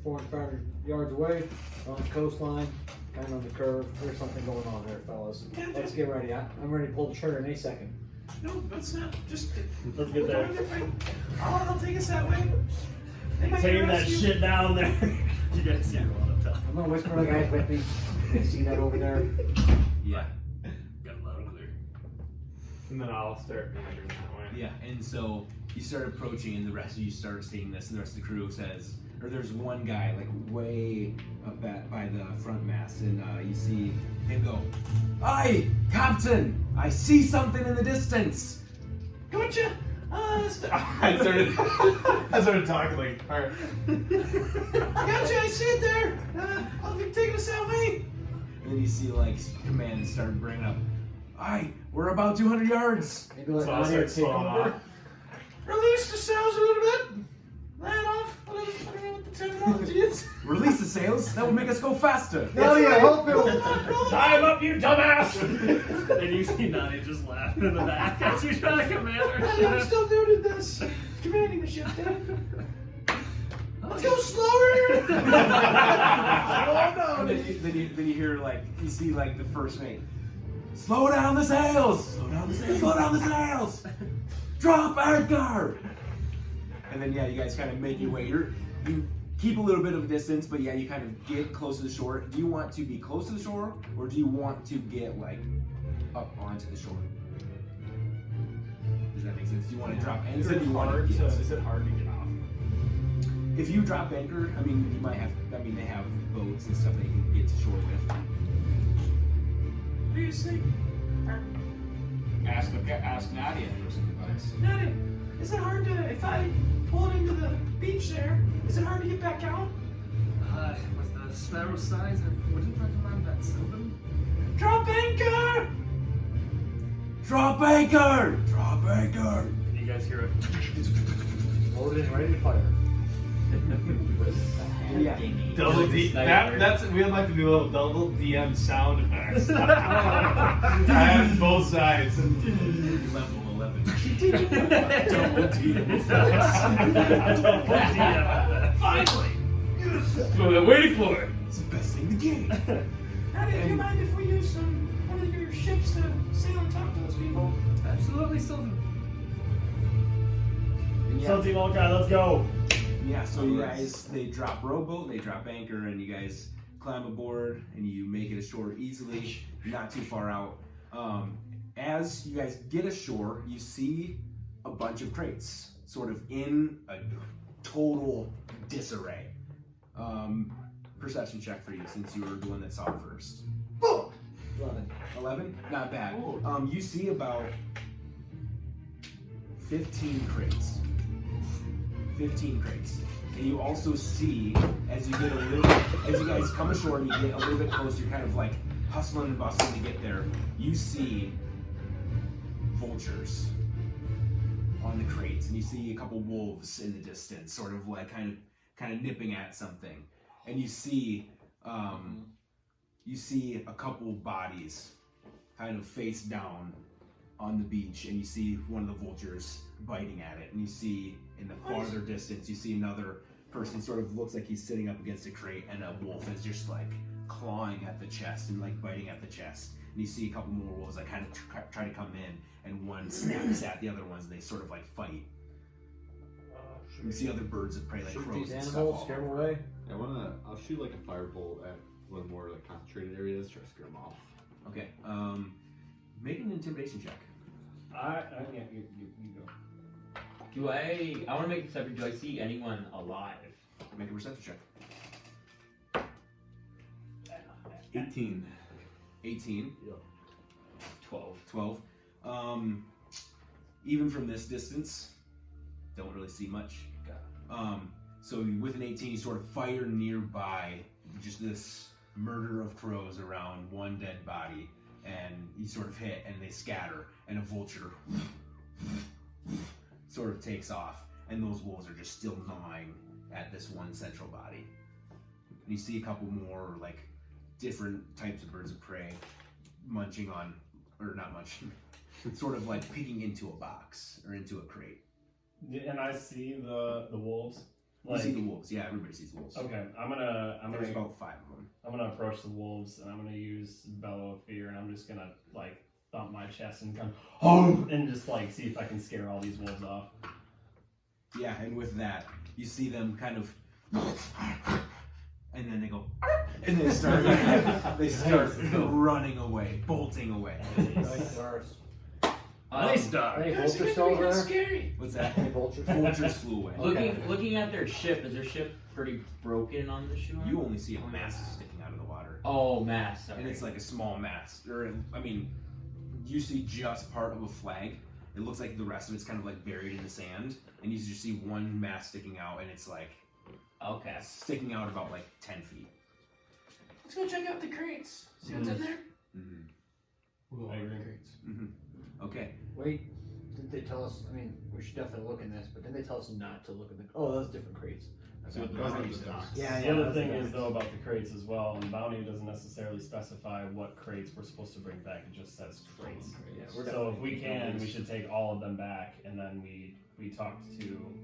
400 yards away, on the coastline, kind of on the curve. There's something going on there, fellas. Let's get ready. I'm ready to pull the trigger in a second. No, let's not. Just Let's get there. I'll take us that way. They might Tame that arrest you. shit down there. You guys see what I'm telling. I'm gonna whisper to the guys with me. You see that over there? Yeah. Got a loud and clear. And then I'll start meandering that way. Yeah, and so you start approaching, and the rest of you start seeing this, and the rest of the crew says, or there's one guy like way up by the front mast, and you see him go, "Aye, Captain! I see something in the distance." Gotcha. I started talking like, alright. Gotcha. I see it there. I'll be taking us that way. And then you see like command start bringing up, "Aye, we're about 200 yards." Maybe let So I'll Nadia start take slowing over. off. Release the sails a little bit. Land off. I don't know what the terminology is. Release the sails. That will make us go faster. Nadia, help him! Tie him up, you dumbass! And you see Nadia just laughing in the back as you try to command Hey, I'm her. still new to this. Commanding the ship, Dad. Let's go slower. And then you hear like you see like the first mate. Slow down the sails! Slow down the sails! Slow down the sails! Drop anchor! And then you guys kind of make your way. You keep a little bit of a distance, but you kind of get close to the shore. Do you want to be close to the shore, or do you want to get like up onto the shore? Does that make sense? Do you want to drop anchor? Is Or it do you want hard to to, get? is it hard to get off? If you drop anchor, I mean, you might have. I mean, they have boats and stuff that you can get to shore with. What do you think? Ask Nadia for some advice. Nadia, is it hard to, if I pull it into the beach there, is it hard to get back out? With the sparrow size, I wouldn't recommend that, Sylvan. Drop anchor! Drop anchor! Drop anchor! And you guys hear it. Loaded and ready to fire. Yeah. Double D. That's we'd like to do a little double DM sound effects. I have both sides. Level 11. Double DM. Finally! That's what I'm waiting for. It's the best thing in the game. Nadia, do you mind if we use one of your ships to sail and talk to those people? Absolutely, Sylvan. So Team Alkai, let's go. Yeah, so you guys, they drop rowboat, they drop anchor, and you guys climb aboard, and you make it ashore easily, not too far out. As you guys get ashore, you see a bunch of crates, sort of in a total disarray. Perception check for you, since you were the one that saw it first. 11? Not bad. You see about 15 crates. 15 crates. And you also see, as you guys come ashore and you get a little bit closer, you're kind of like hustling and bustling to get there, you see vultures on the crates, and you see a couple wolves in the distance, sort of like kind of nipping at something. And you see a couple bodies kind of face down on the beach, and you see one of the vultures biting at it, and you see in the farther distance you see another person, sort of looks like he's sitting up against a crate, and a wolf is just like clawing at the chest and like biting at the chest. And you see a couple more wolves that kind of try to come in, and one snaps at the other ones, and they sort of like fight. You see other birds of prey like Shoot crows these and stuff. animals, scare them away. I'll shoot like a firebolt at one of the more like concentrated areas, try to scare them off. Okay. Make an intimidation check. Yeah, you go. Do I want to make a perception. Do I see anyone alive? Make a perception check. 18. 18. 12. 12. Even from this distance, don't really see much. So with an 18, you sort of fire nearby just this murder of crows around one dead body, and you sort of hit, and they scatter, and a vulture sort of takes off, and those wolves are just still gnawing at this one central body. And you see a couple more like different types of birds of prey munching on, or not munching, sort of like peeking into a box or into a crate. And I see the wolves. You see the wolves, yeah. Everybody sees wolves. Okay, There's about 5 of them. I'm gonna approach the wolves, and I'm gonna use Bellow of Fear, and I'm just gonna like thump my chest and kind of and just like see if I can scare all these wolves off. Yeah, and with that, you see them kind of, and then they go, and they start running away, bolting away. Nice stars. Nice dog. Any vultures still over there? Scary. What's that? Any vultures? Vultures flew away. Looking at their ship, is their ship pretty broken on the shore? You only see a mast sticking out of the water. Oh, mast. And it's like a small mast. Or, I mean, you see just part of a flag. It looks like the rest of it's kind of like buried in the sand. And you just see one mast sticking out, and it's like sticking out about like 10 feet. Let's go check out the crates. See what's in there. I agree. Okay. Wait, didn't they tell us? I mean, we should definitely look in this, but didn't they tell us not to look in the? Oh, those different crates. That's what the Those are bounty the does. boxes. The other thing is though about the crates as well, and bounty doesn't necessarily specify what crates we're supposed to bring back. It just says crates. Yeah, So if we can, we should take all of them back, and then we talk to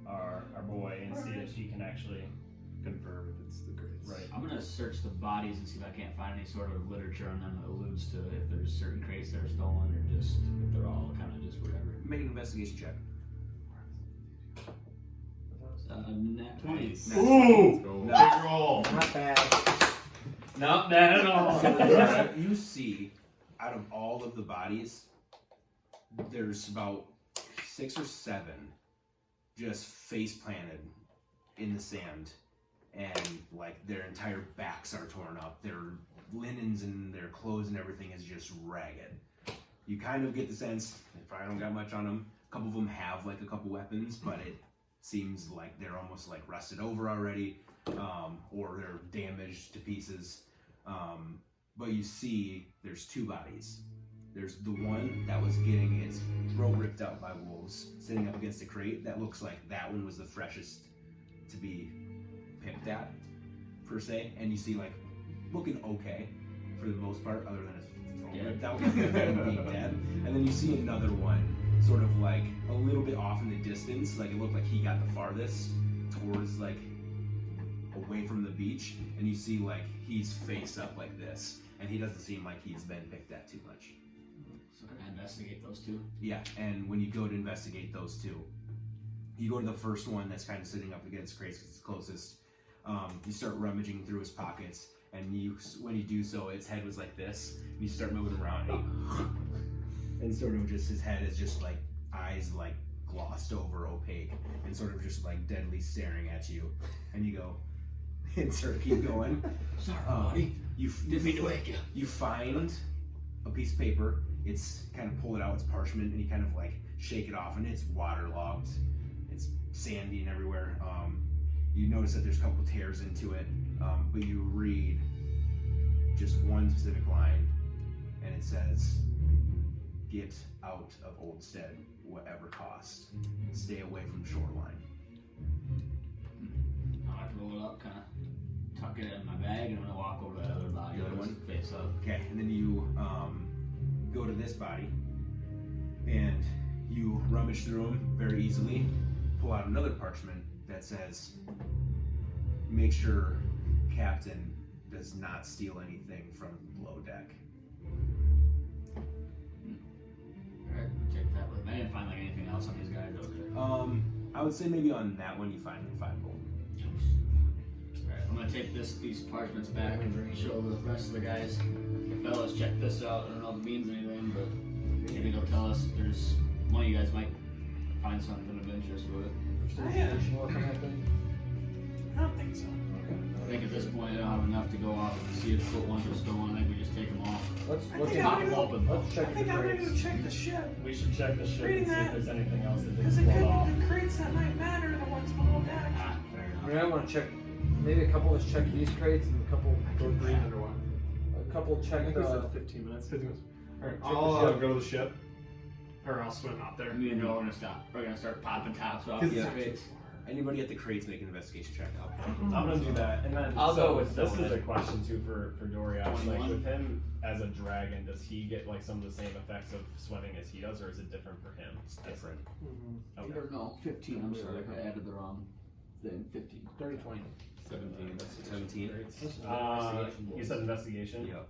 our boy and see if he can actually Confirm if it's the grades. right. I'm gonna search the bodies and see if I can't find any sort of literature on them that alludes to if there's certain crates that are stolen or just if they're all kind of just whatever. Make an investigation check. Net 20. Ooh! Go. roll. Not bad. Not bad at all. You see, out of all of the bodies, there's about 6 or 7 just face planted in the sand, and like their entire backs are torn up. Their linens and their clothes and everything is just ragged. You kind of get the sense they probably don't got much on them. A couple of them have like a couple weapons, but it seems like they're almost like rusted over already, or they're damaged to pieces. But you see there's 2 bodies. There's the one that was getting its throat ripped out by wolves sitting up against a crate. That looks like that one was the freshest to be picked at, per se. And you see like looking okay for the most part, other than his throat ripped out and being dead. And then you see another one sort of like a little bit off in the distance, like it looked like he got the farthest towards like away from the beach, and you see like he's face up like this, and he doesn't seem like he's been picked at too much. So can I investigate those 2? Yeah, and when you go to investigate those 2, you go to the first one that's kind of sitting up against crates because it's closest. You start rummaging through his pockets, and when you do so, its head was like this, and you start moving around, and sort of just his head is just like eyes like glossed over, opaque, and sort of just like deadly staring at you, and you go, and sort of keep going. Sorry, buddy. Didn't mean to wake you. You find a piece of paper. It's kind of pull it out. It's parchment, and you kind of like shake it off, and it's waterlogged. It's sandy and everywhere. You notice that there's a couple tears into it, but you read just one specific line, and it says, "Get out of Oldstead, whatever cost. Stay away from shoreline." I'll have to roll it up, kind of tuck it in my bag, and I'm gonna walk over to that other body. The other one? Face up. Okay, and then you go to this body, and you rummage through them very easily, pull out another parchment that says, "Make sure Captain does not steal anything from below deck. Alright, check that with me. I didn't find like anything else on these guys over there. I would say maybe on that one you find 5 gold. Alright, I'm gonna take these parchments back and show the rest of the guys. Fellas, check this out. I don't know if it means anything, but maybe they'll tell us there's one of you guys might find something of interest with it. Station work on that thing? I don't think so. I think at this point I don't have enough to go off and see if foot ones are still on. I think we just take them off. Let's I let's think pop I'm them gonna open. Let's I check the think I'm gonna crates. go check the ship. We should check the ship Reading and see that- if there's anything else that Because didn't it fall could off. be the crates that might matter are the ones below deck. Ah, fair I enough. mean, I want to check. Maybe a couple of us check these crates and a couple Go green under one. a couple I check think we the. said 15 minutes. 15 minutes. Alright, Check the I'll ship. go to the ship. Or I'll swim out there. Me and Joel are gonna stop. We're gonna start popping tops off. Because the Yeah. crates. Anybody at the crates make an investigation check now. I'm gonna do that, and then I'll so go with this is Dylan. a question too for Doria. Like 21. with him as a dragon, does he get like some of the same effects of swimming as he does, or is it different for him? It's different. Okay. Or no, 15. I'm sorry, I added the wrong thing. 15. 30, 20. 17. 17. You said investigation. Yep.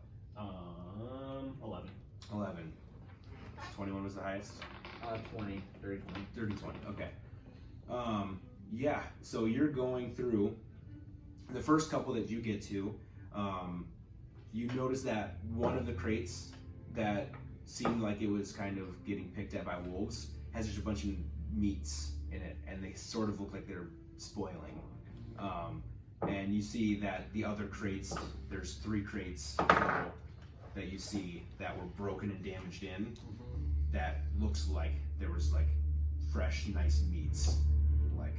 11. 11. 21 was the highest. 20, 30, 20. 30, 20. Okay. Yeah. So you're going through the first couple that you get to. You notice that one of the crates that seemed like it was kind of getting picked at by wolves has just a bunch of meats in it, and they sort of look like they're spoiling. And you see that the other crates, there's 3 crates total that you see that were broken and damaged in. That looks like there was like fresh, nice meats, like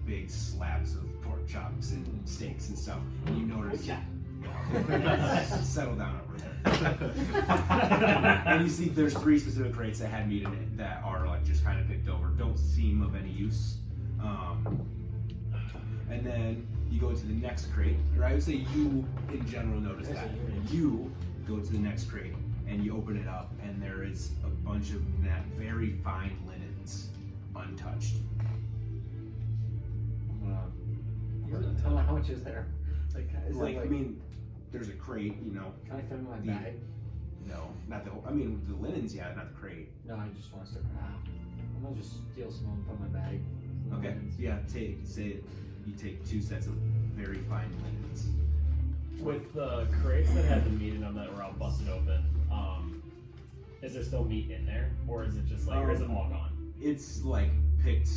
big slabs of pork chops and steaks and stuff. And you notice, settle down over there. And you see there's 3 specific crates that had meat in it that are like just kind of picked over, don't seem of any use. And then you go to the next crate, or I would say you in general notice that. You go to the next crate and you open it up, and there is a bunch of very fine linens untouched. How much is there? Like, is Like, it I like, mean, there's a crate, you know. can I fit in my the- bag? No, not the whole. I mean, the linens, yeah, not the crate. No, I just want to start. I'm gonna just steal some and put in my bag. Okay, yeah, you take 2 sets of very fine linens. With the crates that had the meat in them that were all busted open, is there still meat in there, or is it just like, or is it all gone? It's like picked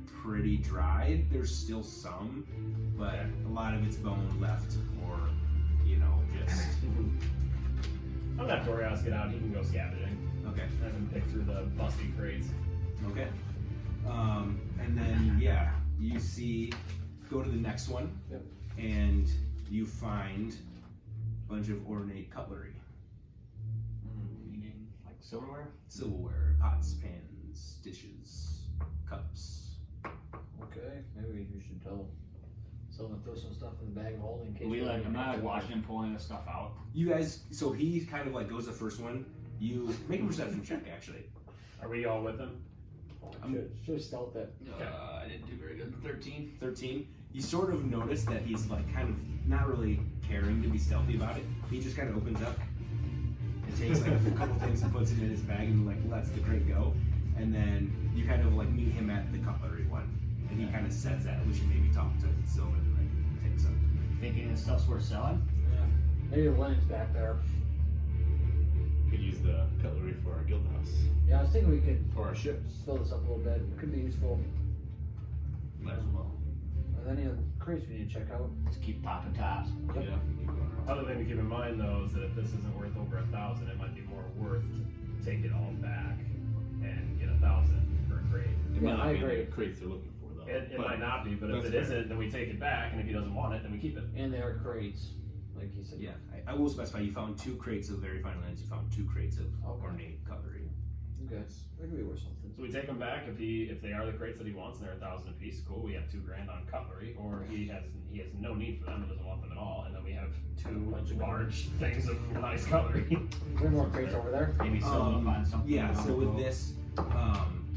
pretty dry. There's still some, but a lot of it's bone left, or you know, just I'm gonna have Dorias get out. He can go scavenging. okay. Have him pick through the busty crates. Okay. And then yeah, you go to the next one, Yep. and you find a bunch of ornate cutlery, Meaning like silverware? silverware, pots, pans, dishes, cups. Okay, maybe we should tell someone to throw some stuff in the bag of holding in case. We like, I'm not have like to- watching him pulling this stuff out. You guys, so he kind of like goes the first one. You make a perception check, actually. Are we all with him? Should have stealth it. I didn't do very good. 13. 13. You sort of notice that he's like kind of not really caring to be stealthy about it. He just kind of opens up and takes like a couple things and puts it in his bag and like lets the crate go. And then you kind of like meet him at the cutlery one, and he kind of says that we should maybe talk to Sylvan and like take some. Thinking this stuff's worth selling? Yeah. Maybe the linen's back there. Could use the cutlery for our guild house Yeah, I was thinking we could or our ship. fill this up a little bit. It could be useful. Might as well. Are there any other crates we need to check out? Just keep popping tops. Yep. Yeah. Other thing to keep in mind though is that if this isn't worth over 1,000, it might be more worth to take it all back and get 1,000 for a crate. It Yeah, might not I be agree. the crates they're looking for though. It but might not be, but if that's it fair. isn't, then we take it back, and if he doesn't want it, then we keep it. And there are crates, like he said. Yeah, I will specify. You found 2 crates of very fine linens. You found 2 crates of Okay. ornate cutlery. Okay. That could be worth something. So we take them back if they are the crates that he wants and they're 1,000 a piece. Cool, we have $2,000 on cutlery, or he has no need for them, he doesn't want them at all, and then we have 2 large things of nice cutlery. Is there more crates over there? Maybe Sylvan will find something. Yeah, so with cool. this,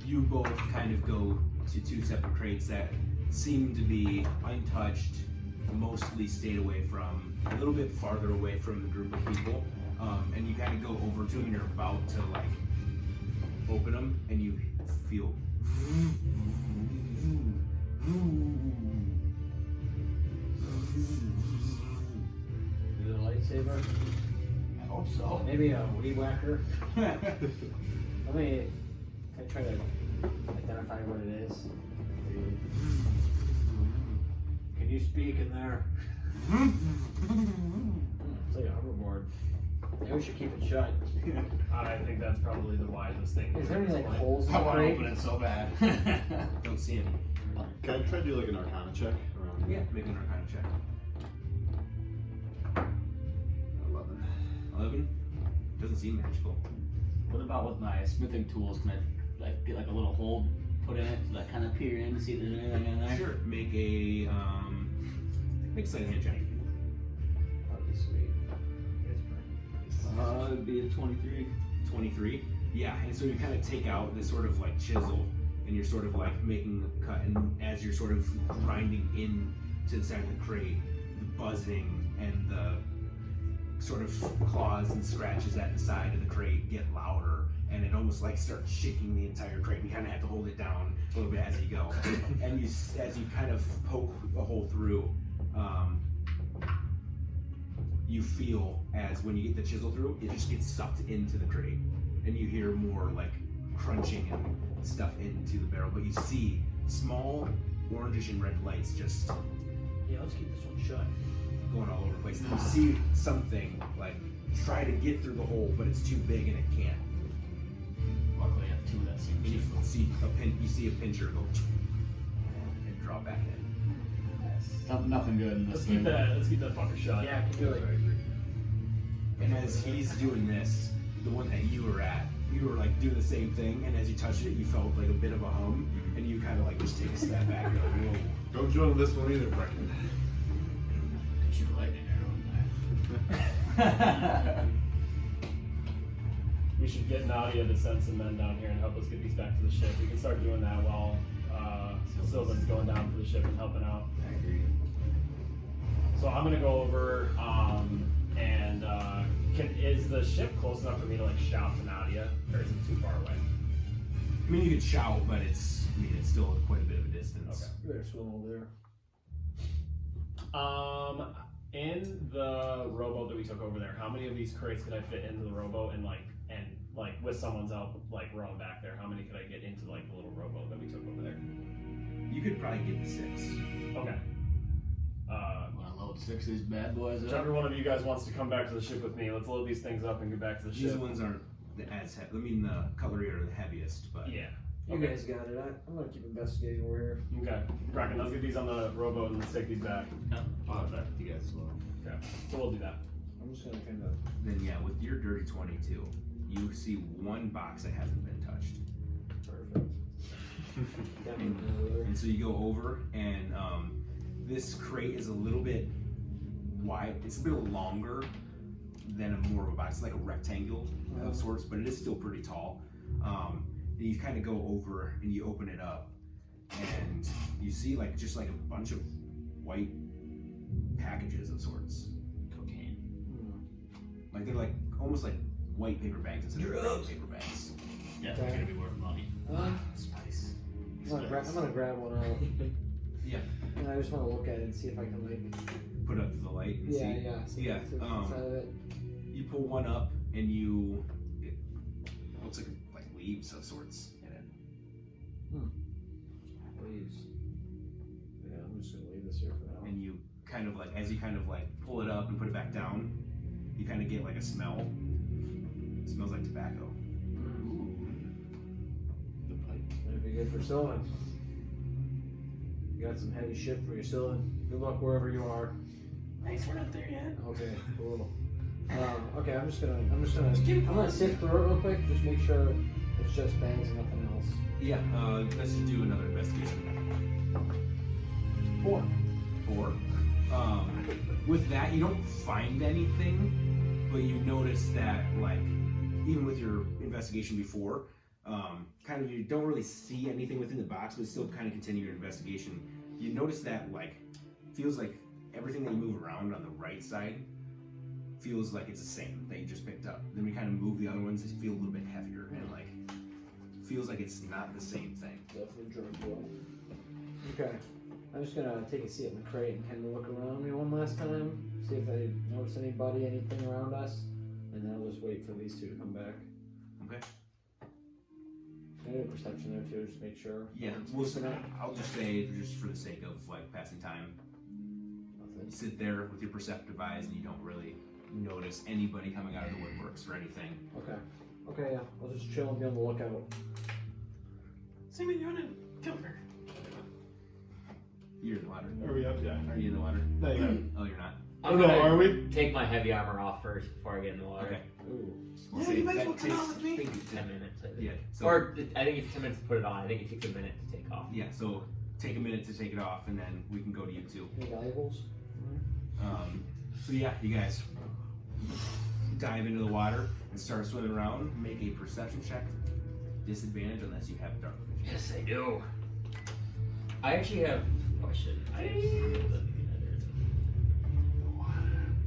you both kind of go to 2 separate crates that seem to be untouched, mostly stayed away from, a little bit farther away from the group of people, and you kind of go over to them and you're about to like open them, and you feel. Is it a lightsaber? I hope so. Maybe a weed whacker? Let me try to identify what it is. Can you speak in there? It's like a hoverboard. Maybe we should keep it shut. I think that's probably the wisest thing. Is there any like holes in I the want to crate? open it so bad. Don't see any. Can I try to do like an Arcana check around? Yeah, make an Arcana check. 11. 11? Doesn't seem magical. What about with my smithing tools? Can I like get like a little hole put in it so that kind of peer in to see if there's anything in there? Sure. Make a sleight of hand check. That'd be sweet. It'd be a 23. 23. Yeah, and so you kind of take out this sort of like chisel, and you're sort of like making a cut, and as you're sort of grinding in to the side of the crate, the buzzing and the sort of claws and scratches at the side of the crate get louder, and it almost like starts shaking the entire crate. You kind of have to hold it down a little bit as you go, and as you kind of poke a hole through, you feel as when you get the chisel through, it just gets sucked into the crate, and you hear more like crunching and stuff into the barrel, but you see small orangish and red lights just Yeah, let's keep this one shut. going all over the place. And you see something like try to get through the hole, but it's too big and it can't. Luckily, I have two of that same And you chisel. see a pincher go and draw back in. Nothing good in this Let's thing. keep that fucker shut. Yeah, I can do it. And as he's doing this, the one that you were at, you were like doing the same thing, and as you touched it, you felt like a bit of a hum, and you kind of like just take a step back. You're like, whoa. Don't join this one either, Brecken. Shoot a lightning arrow in that. We should get Nadia to send some men down here and help us get these back to the ship. We can start doing that while Sylvan's going down to the ship and helping out. I agree. So I'm gonna go over and is the ship close enough for me to like shout to Nadia, or is it too far away? I mean, you could shout, but it's still quite a bit of a distance. Okay. You better swim over there. In the rowboat that we took over there, how many of these crates could I fit into the rowboat and with someone's help like rowing back there? How many could I get into like the little rowboat that we took over there? You could probably get the 6. Okay. Want to load 6 of these bad boys up? Whichever one of you guys wants to come back to the ship with me, let's load these things up and get back to the These ship. ones aren't as heavy. I mean, the cutlery are the heaviest, but Yeah. You guys got it. I'm gonna keep investigating over here. Okay. Bracken, let's get these on the rowboat and let's take these back. I'll have that with you guys as well. Okay. So we'll do that. I'm just gonna kind of. then yeah, with your dirty 22, you see one box that hasn't been touched. Perfect. And so you go over, and this crate is a little bit wide. It's a bit longer than more of a box. It's like a rectangle of sorts, but it is still pretty tall. And you kind of go over and you open it up, and you see like just like a bunch of white packages of sorts. Cocaine. Like they're like almost like white paper bags instead of red paper bags. Definitely gonna be worth money. Spice. I'm gonna grab one out. Yeah. And I just want to look at it and see if I can like. Put up to the light and see. Yeah. See Yeah, what's inside of it. You pull one up and it looks like leaves of sorts in it. Please. Yeah, I'm just gonna leave this here for now. And you kind of like, as you kind of like pull it up and put it back down, you kind of get like a smell. It smells like tobacco. The pipe. That'd be good for Sylvan. You got some heavy shit for you, Sylvan. Good luck wherever you are. Thanks, we're not there yet. Okay, cool. Okay, I'm gonna sift through it real quick, just make sure it's just bangs and nothing else. Yeah, let's just do another investigation. 4. 4. With that, you don't find anything, but you notice that, like, even with your investigation before, kind of you don't really see anything within the box, but still kind of continue your investigation. You notice that, like, feels like everything that you move around on the right side feels like it's the same that you just picked up. Then we kind of move the other ones, they feel a little bit heavier and like feels like it's not the same thing. Definitely drunk. Okay. I'm just gonna take a seat in the crate and kind of look around me one last time, see if I notice anybody, anything around us, and then I'll just wait for these two to come back. Okay. I do a perception there too, just make sure. Yeah, I'll just say, just for the sake of like passing time, you sit there with your perceptive eyes and you don't really notice anybody coming out of the woodworks or anything. Okay. Okay, yeah. I'll just chill and be on the lookout. Simon, you wanna come here? You're in the water. Are we up? Yeah. Are you in the water? No, you're not. Oh, you're not. I'm no, gonna are we? take my heavy armor off first before I get in the water. Okay. Ooh. Yeah, you might as well come out with me. 10 minutes. I think. Yeah. So, Or I think it's 10 minutes to put it on. I think it takes a minute to take off. yeah, so take a minute to take it off and then we can go to you two. Any valuables? So yeah, you guys dive into the water and start swimming around. Make a perception check. Disadvantage unless you have dark vision. Yes, I do. I actually have a question.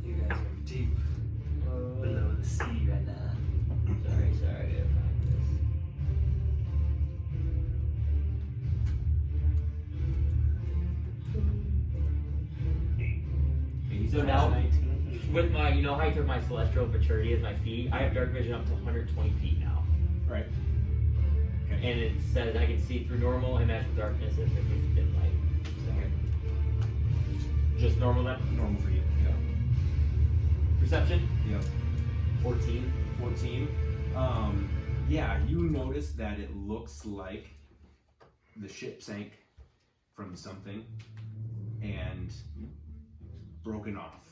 You guys are deep below the sea right now. Sorry, I gotta find this. So now, with my, you know how I took my celestial maturity as my feet? I have dark vision up to 120 feet now. Right. Okay. And it says I can see through normal and magical darkness if it is dim light. So. Just normal then? Normal for you. Yeah. Perception? Yep. 14. 14. Yeah, you notice that it looks like the ship sank from something and broken off.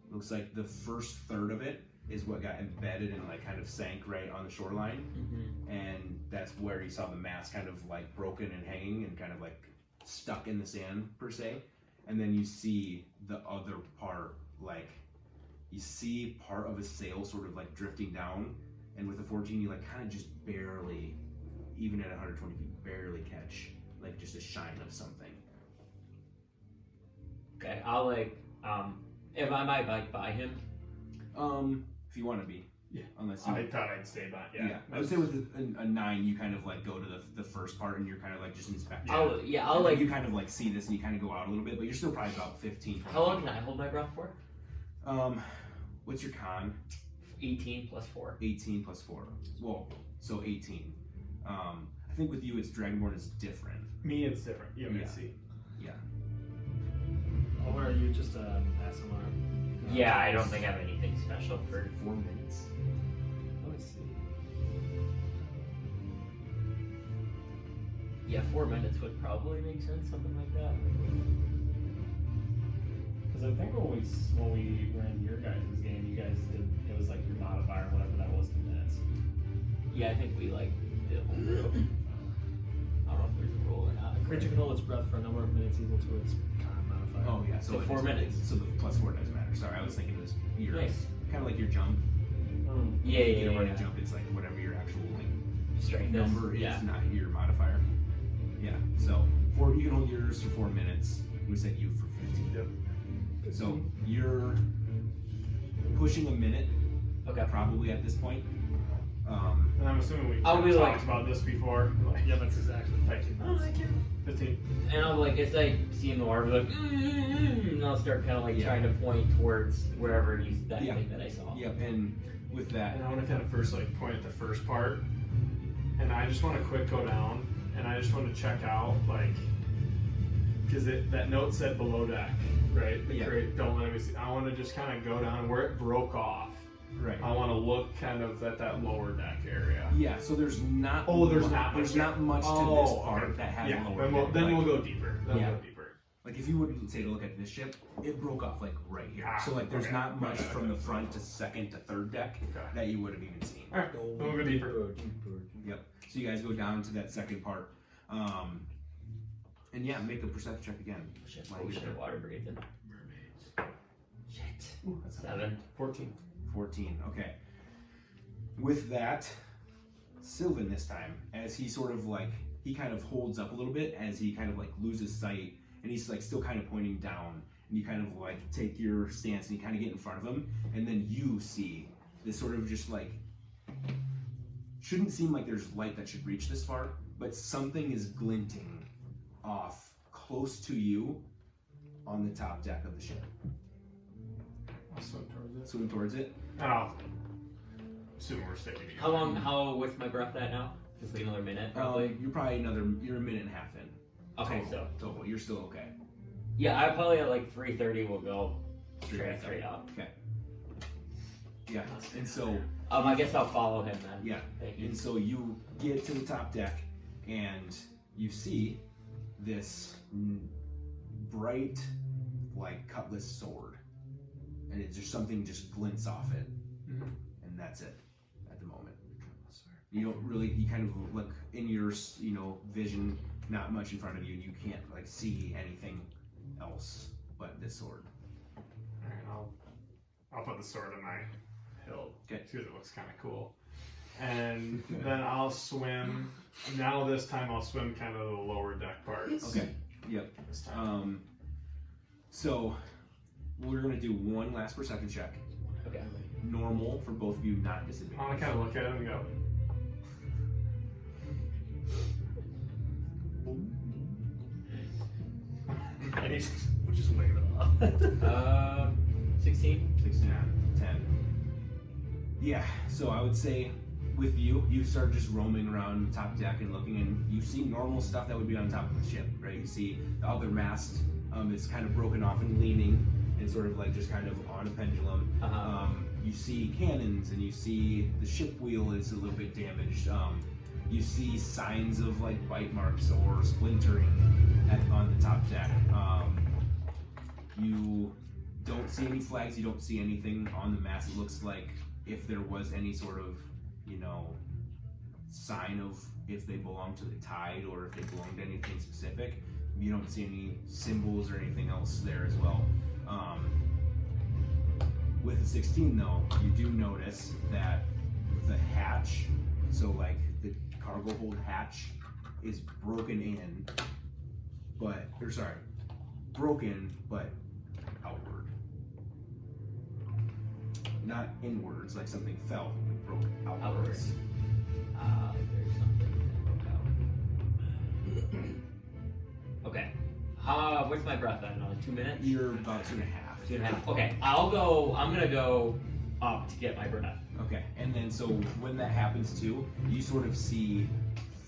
Looks like the first third of it is what got embedded and like kind of sank right on the shoreline. Mm-hmm. And that's where you saw the mast kind of like broken and hanging and kind of like stuck in the sand per se. And then you see the other part, like you see part of a sail sort of like drifting down, and with the 14 you like kind of just barely, even at 120 feet, barely catch like just a shine of something. Okay, I'll like, if I might like buy him. If you want to be. Yeah. Unless you. I thought I'd stay by. Yeah. I would say with a 9, you kind of like go to the first part and you're kind of like just inspecting. I'll And like. you kind of like see this and you kind of go out a little bit, but you're still probably about 15. 20 How long feet. can I hold my breath for? What's your con? 18 plus 4. 18 plus 4. Well, so 18. I think with you, it's Dragonborn is different. Me, it's different. You have Yeah. to see. Yeah. Oh, where are you? Just SMR? Yeah, I don't think I have anything special for. 4 minutes. Let me see. Yeah, 4 minutes would probably make sense, something like that. Because I think when we were in your guys' game, you guys did, it was like your modifier, whatever that was, in minutes. Yeah, I think we like did a whole group. I don't know if there's a rule or not. Creature can hold its breath for a number of minutes equal to its con modifier. Oh, yeah. So So it 4 is- minutes. So the plus 4 doesn't matter. Sorry, I was thinking it was your Nice. kind of like your jump. Yeah, If you yeah, get a running yeah. jump, it's like whatever your actual like Strength number is, yeah. not your modifier. Yeah. So you can hold yours for 4 minutes. We set you for 15. Yep. So you're pushing a minute, Okay. probably at this point. And I'm assuming we I'll be talked like- about this before. Like, Yeah, that's exactly 15 minutes. 15. And I'll like, as I see in the water, be like, and I'll start kind of like Yeah. trying to point towards wherever that Yeah. thing that I saw. Yep. And with that, And I want to kind of first like point at the first part, and I just want to quick go down, and I just want to check out like, because that note said below deck, right? The Yeah. crate, don't let me see. I want to just kind of go down where it broke off. right. I want to look kind of at that lower deck area. Yeah. So there's not. Oh, there's not. There's much not much to Oh, this part okay. that has Yeah. lower Then, deck. we'll Like- go deeper. Then Yeah. we'll go deeper. Like if you would say to look at this ship, it broke off like right here. Ah, So like there's okay. not much Okay, from okay. the front to second to third deck Okay. that you would have even seen. All right. Then we'll go deeper. Yep. So you guys go down to that second part, and yeah, make a perception check again. Shit, While oh you're shit, there. water breathing. Shit. 7. 14. 14. Okay. With that, Sylvan this time, as he sort of like he kind of holds up a little bit as he kind of like loses sight, and he's like still kind of pointing down, you kind of like take your stance and you kind of get in front of him, and then you see this sort of just like, shouldn't seem like there's light that should reach this far, but something is glinting off close to you on the top deck of the ship. I'll swim towards it. Swim towards it. Oh. Assuming we're sticking together. How what's my breath at now? Just like another minute, probably. You're a minute and a half in. Okay, total. You're still okay. Yeah, I probably at like 3:30 will go straight up. Okay. Yeah, and so I guess I'll follow him then. yeah, Thank you. and so you get to the top deck, and you see this bright, like cutlass sword, and it's just something just glints off it, and that's it at the moment. You don't really, you kind of look in your, vision, not much in front of you, and you can't like see anything else but this sword. Alright, I'll put the sword in my hilt. Okay. Because it looks kind of cool. And then I'll swim. Now this time I'll swim kind of the lower deck parts. Okay. Yep. This time. So we're gonna do one last perception check. Okay. Normal for both of you, not I'm disadvantage. gonna kind of look at him and go. And he's just waving it off. 16. 16, 10. Yeah, so I would say with you start just roaming around the top deck and looking, and you see normal stuff that would be on top of the ship, right? You see the other mast is kind of broken off and leaning, and sort of like just kind of on a pendulum. You see cannons, and you see the ship wheel is a little bit damaged. You see signs of like bite marks or splintering on the top deck. You don't see any flags, you don't see anything on the mast. It looks like if there was any sort of, sign of if they belong to the tide or if they belong to anything specific. You don't see any symbols or anything else there as well. With the 16 though, you do notice that the hatch, so like the cargo hold hatch is broken but outward. Not inwards, like something fell, it broke outwards. There's something that broke out. Okay. What's my breath at? Another 2 minutes? You're about 2.5. 2.5. Okay. I'm gonna go up to get my breath. Okay, and then so when that happens too, you sort of see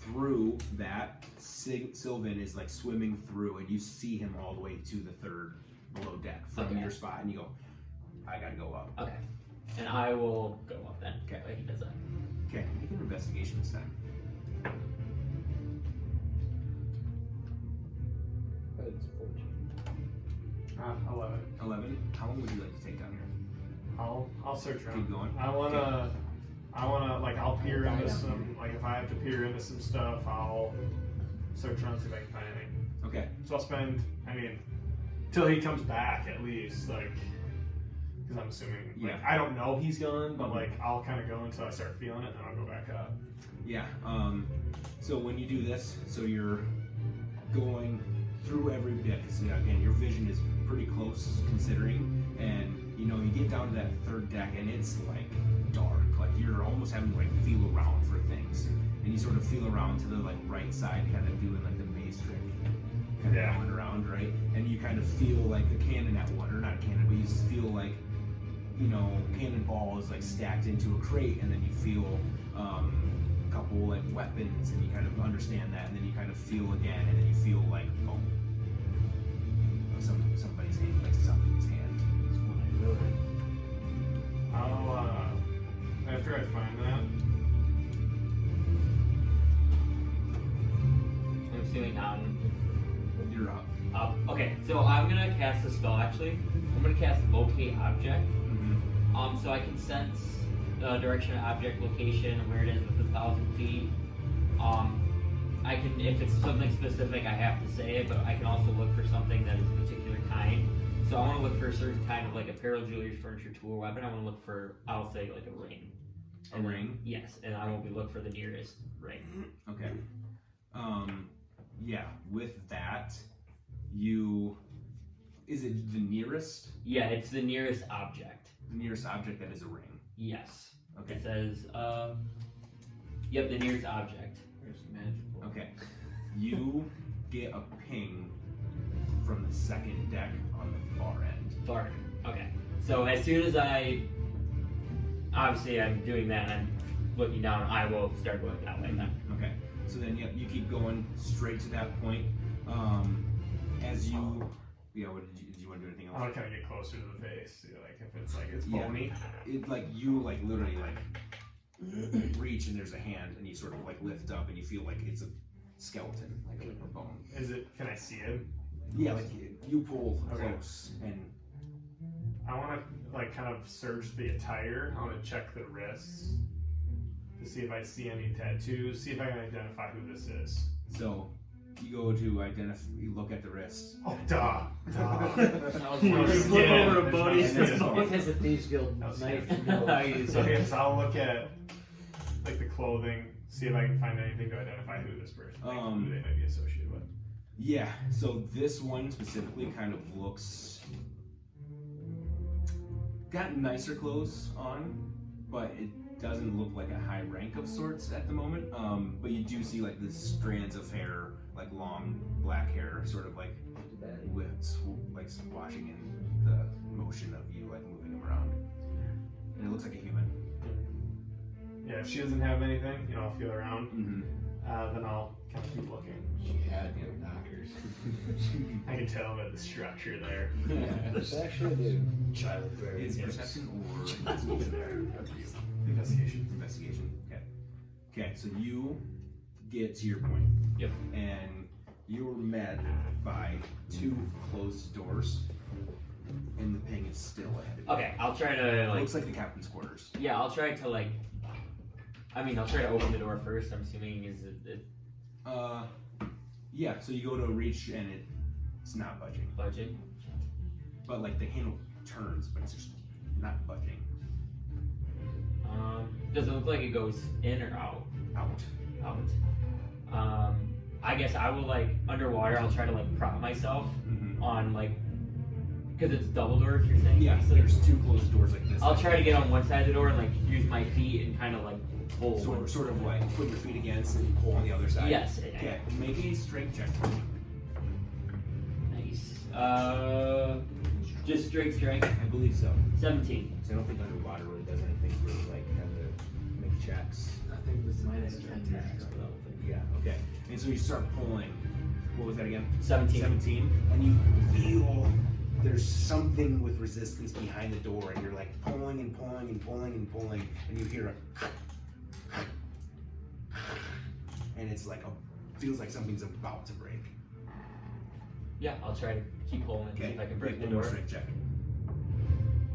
through that, Sylvan is like swimming through, and you see him all the way to the third below deck from your spot, and you go, I gotta go up. Okay. And I will go up then. Okay. Like he does that. Okay, make an investigation this time. It's 14. 11. 11. How long would you like to take down here? I'll search around. Keep going. I wanna like I'll peer into some, like if I have to peer into some stuff, I'll search around see if I can find anything. Okay. So I'll spend, till he comes back at least, like, because I'm assuming, like, I don't know he's gone, but like I'll kind of go until I start feeling it, and then I'll go back up. Yeah. So when you do this, so you're going through every bit. So again, your vision is pretty close considering, and you get down to that third deck, and it's like dark. Like you're almost having to like feel around for things, and you sort of feel around to the like right side, kind of doing like the maze trick, kind of going around, right? And you kind of feel like the cannon at one, or not a cannon, but you just feel like cannonball is like stacked into a crate, and then you feel a couple like weapons, and you kind of understand that, and then you kind of feel again, and then you feel like somebody's hand, like something's hand. I'll after I find that. I'm assuming You're up. Okay, so I'm gonna cast a spell actually. I'm gonna cast Locate Object. So I can sense the direction of object location and where it is with 1,000 feet. I can, if it's something specific, I have to say it, but I can also look for something that is a particular kind. So I want to look for a certain kind of like apparel, jewelry, furniture, tool, weapon. I want to look for, I'll say like a ring. A ring? Yes, and I will be look for the nearest ring. Okay. Yeah, with that, you Is it the nearest? Yeah, it's the nearest object. The nearest object that is a ring. Yes. Okay. It says, yep, the nearest object. There's magical. Okay. You get a ping from the second deck on the far end. Far. Okay. So as soon as obviously I'm doing that and I'm looking down, I will start going that way then. Okay. So then, yep, you keep going straight to that point. As you, yeah, what did you want to do anything I else? want to kind of get closer to the face. See, like if it's like it's Yeah. bony. It like you like literally like reach and there's a hand and you sort of like lift up and you feel like it's a skeleton, like a bone. Is it? Can I see it? Yeah, like you pull Okay. close and I want to like kind of search the attire. I want to check the wrists to see if I see any tattoos. See if I can identify who this is. so you go to identify. You look at the wrists. Oh, duh. You flip over a body. It has a Thieves Guild That was knife. Okay, so I'll look at like the clothing, see if I can find anything to identify who this person, who they might be associated with. Yeah. So this one specifically kind of looks got nicer clothes on, but it doesn't look like a high rank of sorts at the moment. But you do see like the strands of hair, like long black hair, sort of like with like splashing in the motion of you like moving them around, and it looks like a human. Yeah, if she doesn't have anything, you know, I'll feel around. Mm-hmm. Then I'll kind of keep looking. She had no knockers. I can tell by the structure there. It's actually a dude. Is perception or investigation? Up to you. Investigation. Investigation. Okay. Okay. So you get to your point. Yep. And you were met by two closed doors, and the ping is still ahead of you. Okay, I'll try to It like. looks like the captain's quarters. Yeah, I'll try to like. I mean, I'll try to open the door first. I'm assuming is it Yeah. So you go to reach, and it's not budging. budging? But like the handle turns, but it's just not budging. Does it look like it goes in or out? Out. Out. I guess I will like underwater. I'll try to like prop myself Mm-hmm. on like, because it's double doors. You're saying? Yeah. So There's two closed doors like this. I'll try to get on one side of the door and like use my feet and kind of like pull. Sort of like put your feet against and pull on the other side. Yes. Okay. Make a strength check for me. Nice. Just straight strength. I believe so. 17. So I don't think underwater really does anything for like have to make checks. I think this minus 10 tax. Yeah. Okay. And so you start pulling. What was that again? 17. 17. And you feel there's something with resistance behind the door, and you're like pulling and pulling and pulling and pulling, and you hear a, and it's like feels like something's about to break. Yeah, I'll try to keep pulling and see if I can break the one more door. strength check.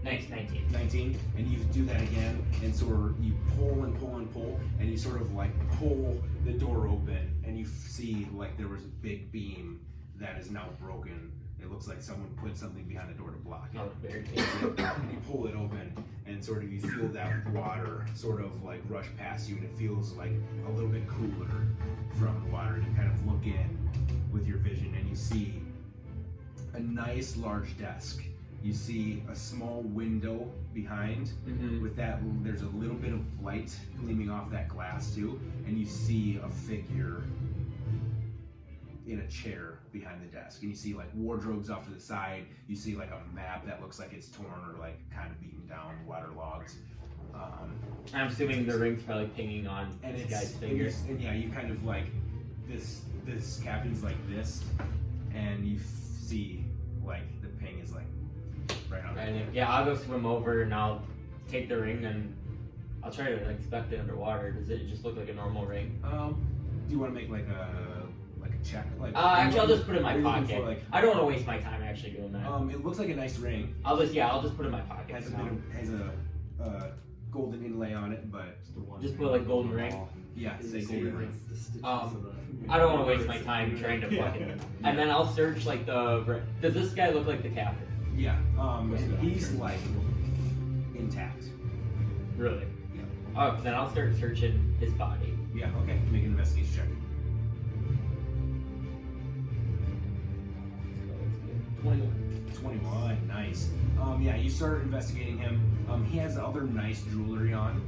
Nice, 19. 19, and you do that again, and so you pull and pull and pull, and you sort of like pull the door open, and you see like there was a big beam that is now broken. It looks like someone put something behind the door to block it. Oh, very And you pull it open, and sort of you feel that water sort of like rush past you, and it feels like a little bit cooler from the water. And you kind of look in with your vision, and you see a nice large desk. You see a small window behind. Mm-hmm. With that, there's a little bit of light gleaming off that glass too, and you see a figure in a chair behind the desk, and you see like wardrobes off to the side. You see like a map that looks like it's torn or like kind of beaten down, waterlogged. I'm assuming the ring's probably pinging on And this it's guy's finger. and yeah, you kind of like this captain's like this, and you see like the ping is like right on. Right, yeah, I'll go swim over and I'll take the ring and I'll try to like, inspect it underwater. Does it just look like a normal ring? Do you want to make like a check? Like Actually, I'll just put it in my are you looking pocket. for, like, I don't want to waste my time actually doing that. it looks like a nice ring. I'll just put it in my pocket. Has a so. bit of, has a golden inlay on it, but Just put like golden ring. yeah, it's a golden ring. I don't want to waste my time trying to fucking. And then I'll search like the. Does this guy look like the captain? Yeah, he's like intact. Really? Yeah. Oh, then I'll start searching his body. Yeah, okay. Make an investigation check. 21. 21, nice. Yeah, you start investigating him. He has other nice jewelry on.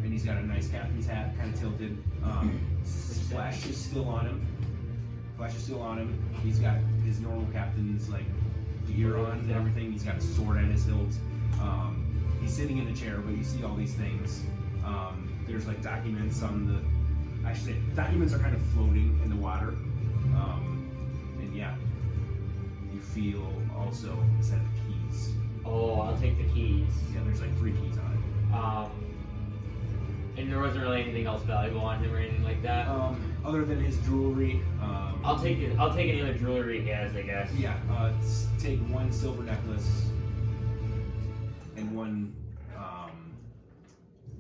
And he's got a nice captain's hat, kind of tilted. Flash is still on him. He's got his normal captain's like gear on and everything. He's got a sword at his hilt. He's sitting in a chair, but you see all these things. There's like documents on the. I should say documents are kind of floating in the water. And yeah, you feel also a set of keys. Oh, I'll take the keys. Yeah, there's like 3 keys on it. And there wasn't really anything else valuable on him or anything like that. Other than his jewelry. I'll take it. I'll take any other jewelry he has, I guess. Yeah, take 1 silver necklace and 1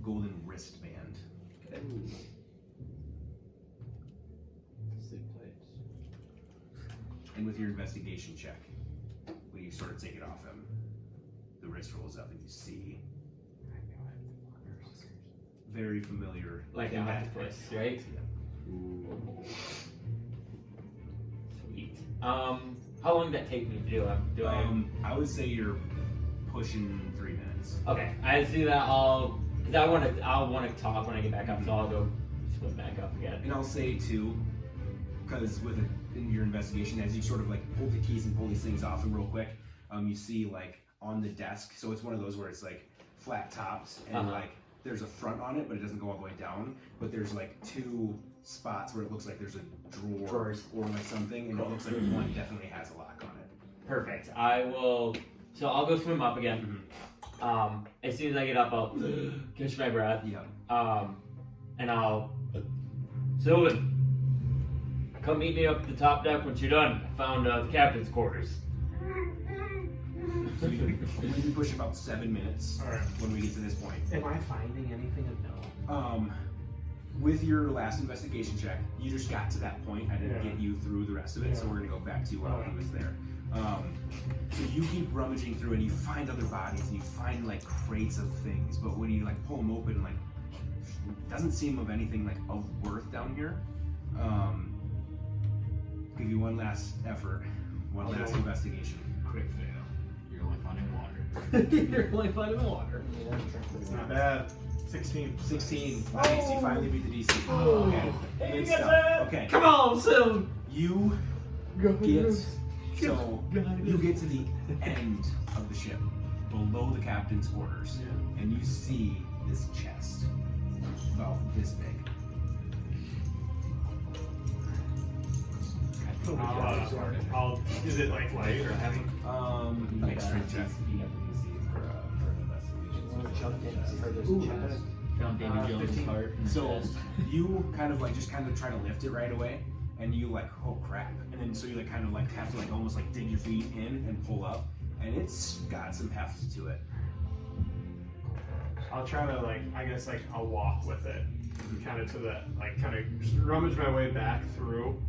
golden wristband. And with your investigation check, when you sort of take it off him, the wrist rolls up and you see very familiar. Like an octopus, right? Sweet. How long did that take me to do? I would say you're pushing 3 minutes. Okay, I see that. I'll want to talk when I get back up, so I'll go swim back up again. And I'll say too, because in your investigation, as you sort of like pull the keys and pull these things off them real quick, you see like on the desk. So it's one of those where it's like flat tops and like there's a front on it, but it doesn't go all the way down. But there's like 2 spots where it looks like there's a drawer or like something, and it looks like one definitely has a lock on it. Perfect. I will. So I'll go swim up again. As soon as I get up, I'll catch my breath. Yeah. And I'll. Sylvan, come meet me up at the top deck once you're done. I found the captain's quarters. So we're going to be pushing about 7 minutes when we get to this point. Am I finding anything of note? With your last investigation check, you just got to that point. I didn't get you through the rest of it, so we're going to go back to while he was there. So you keep rummaging through and you find other bodies and you find like crates of things, but when you like pull them open, like doesn't seem of anything like of worth down here. Give you one last effort, one last investigation. Crit fail. You're only finding water. You're only finding water. It's not bad. 16. 16. Nice, you finally beat the DC. Okay. Hey, Good you got stuff. that? Okay. Come on, Sylvan. You get you get to the end of the ship, below the captain's quarters, and you see this chest about this big. Is it like light or heavy? Extra check. Found Davy Jones' heart. in the So chest. you kind of try to lift it right away, and you like, oh crap, and then so you like kind of like have to like almost like dig your feet in and pull up, and it's got some heft to it. I'll try to I'll walk with it, kind of to the kind of just rummage my way back through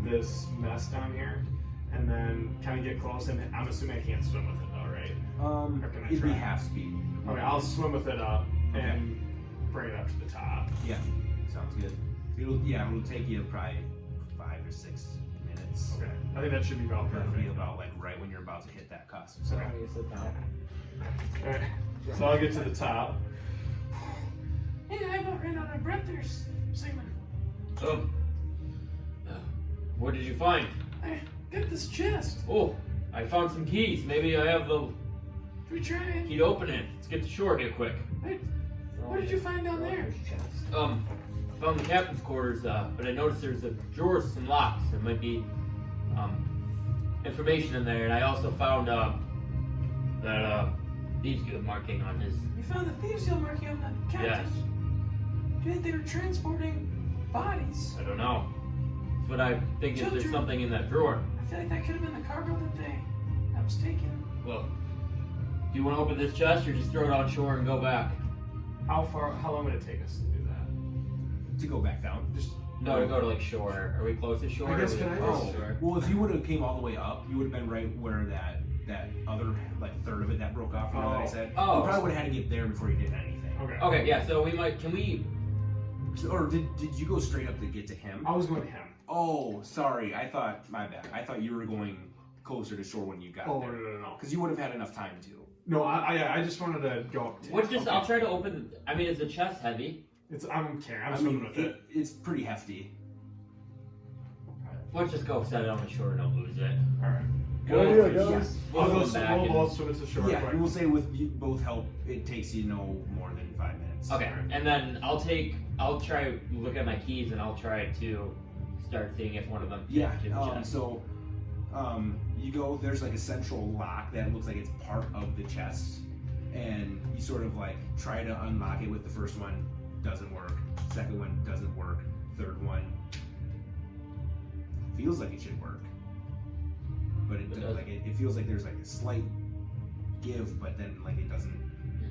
this mess down here, and then kind of get close. And I'm assuming I can't swim with it though, right? Or can I It'd try? be half speed. Okay, I'll swim with it up and bring it up to the top. Yeah, sounds good. It'll take you probably 5 or 6 minutes. Okay, I think that should be about That'll perfect. be about like right when you're about to hit that cusp. So. Alright, so I'll get to the top. Hey, I about ran out of breath there, Seaman. What did you find? I got this chest. Oh, I found some keys. Maybe I have the Should we try it? key to open it. Let's get to shore here quick. Hey, what did you find down there? I found the captain's quarters, but I noticed there's a drawers and locks. There might be information in there, and I also found that thieves' guild marking on his. You found the thieves' guild marking on the captain. Yes. Do you think they were transporting bodies? I don't know. That's what I think. Is there's Children. something in that drawer. I feel like that could have been the cargo that was taken. Well, do you want to open this chest or just throw it on shore and go back? How long would it take us to do that? To go back down. Just No, to go to like shore. Are we close to shore? I guess Or are we can I close just- to shore? Well, if you would have came all the way up, you would have been right where that other like third of it that broke off. You know that I said. Oh. You probably would have had to get there before you did anything. Okay. Okay, yeah. So we might. Can we? Or did you go straight up to get to him? I was going to him. Oh, sorry. My bad. I thought you were going closer to shore when you got Oh, there. no. Because you would have had enough time to. No, I just wanted to go up to What's just? I'll try to open. I mean, is the chest heavy? I'm I swimming mean, with it. it's pretty hefty. Let's just go set it on the shore and don't lose it. Alright. Good idea, guys. We'll I'll swim back go and- we'll swim to shore. Yeah, quick. and we'll say with you both help, it takes you no more than 5 minutes. Okay, and then I'll try look at my keys and I'll try to start seeing if one of them fits Yeah. in the chest. You go. There's like a central lock that looks like it's part of the chest, and you sort of like try to unlock it with the first one. Doesn't work. Second one doesn't work. Third one feels like it should work, but it doesn't. like it feels like there's like a slight give, but then like it doesn't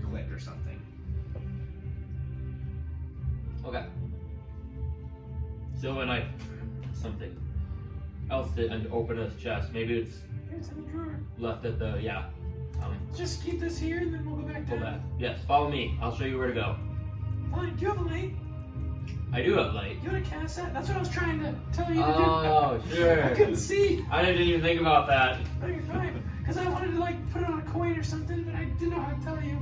click or something. Okay. So when I something else to open his chest, maybe it's Here, it's in the drawer. left at the Just keep this here and then we'll go back pull down. back. Yes, follow me. I'll show you where to go. Fine, do you have a light? I do have light. You want to cast that? That's what I was trying to tell you to Oh, do. sure. I couldn't see. I didn't even think about that. No, you're fine. Because I wanted to like put it on a coin or something, but I didn't know how to tell you.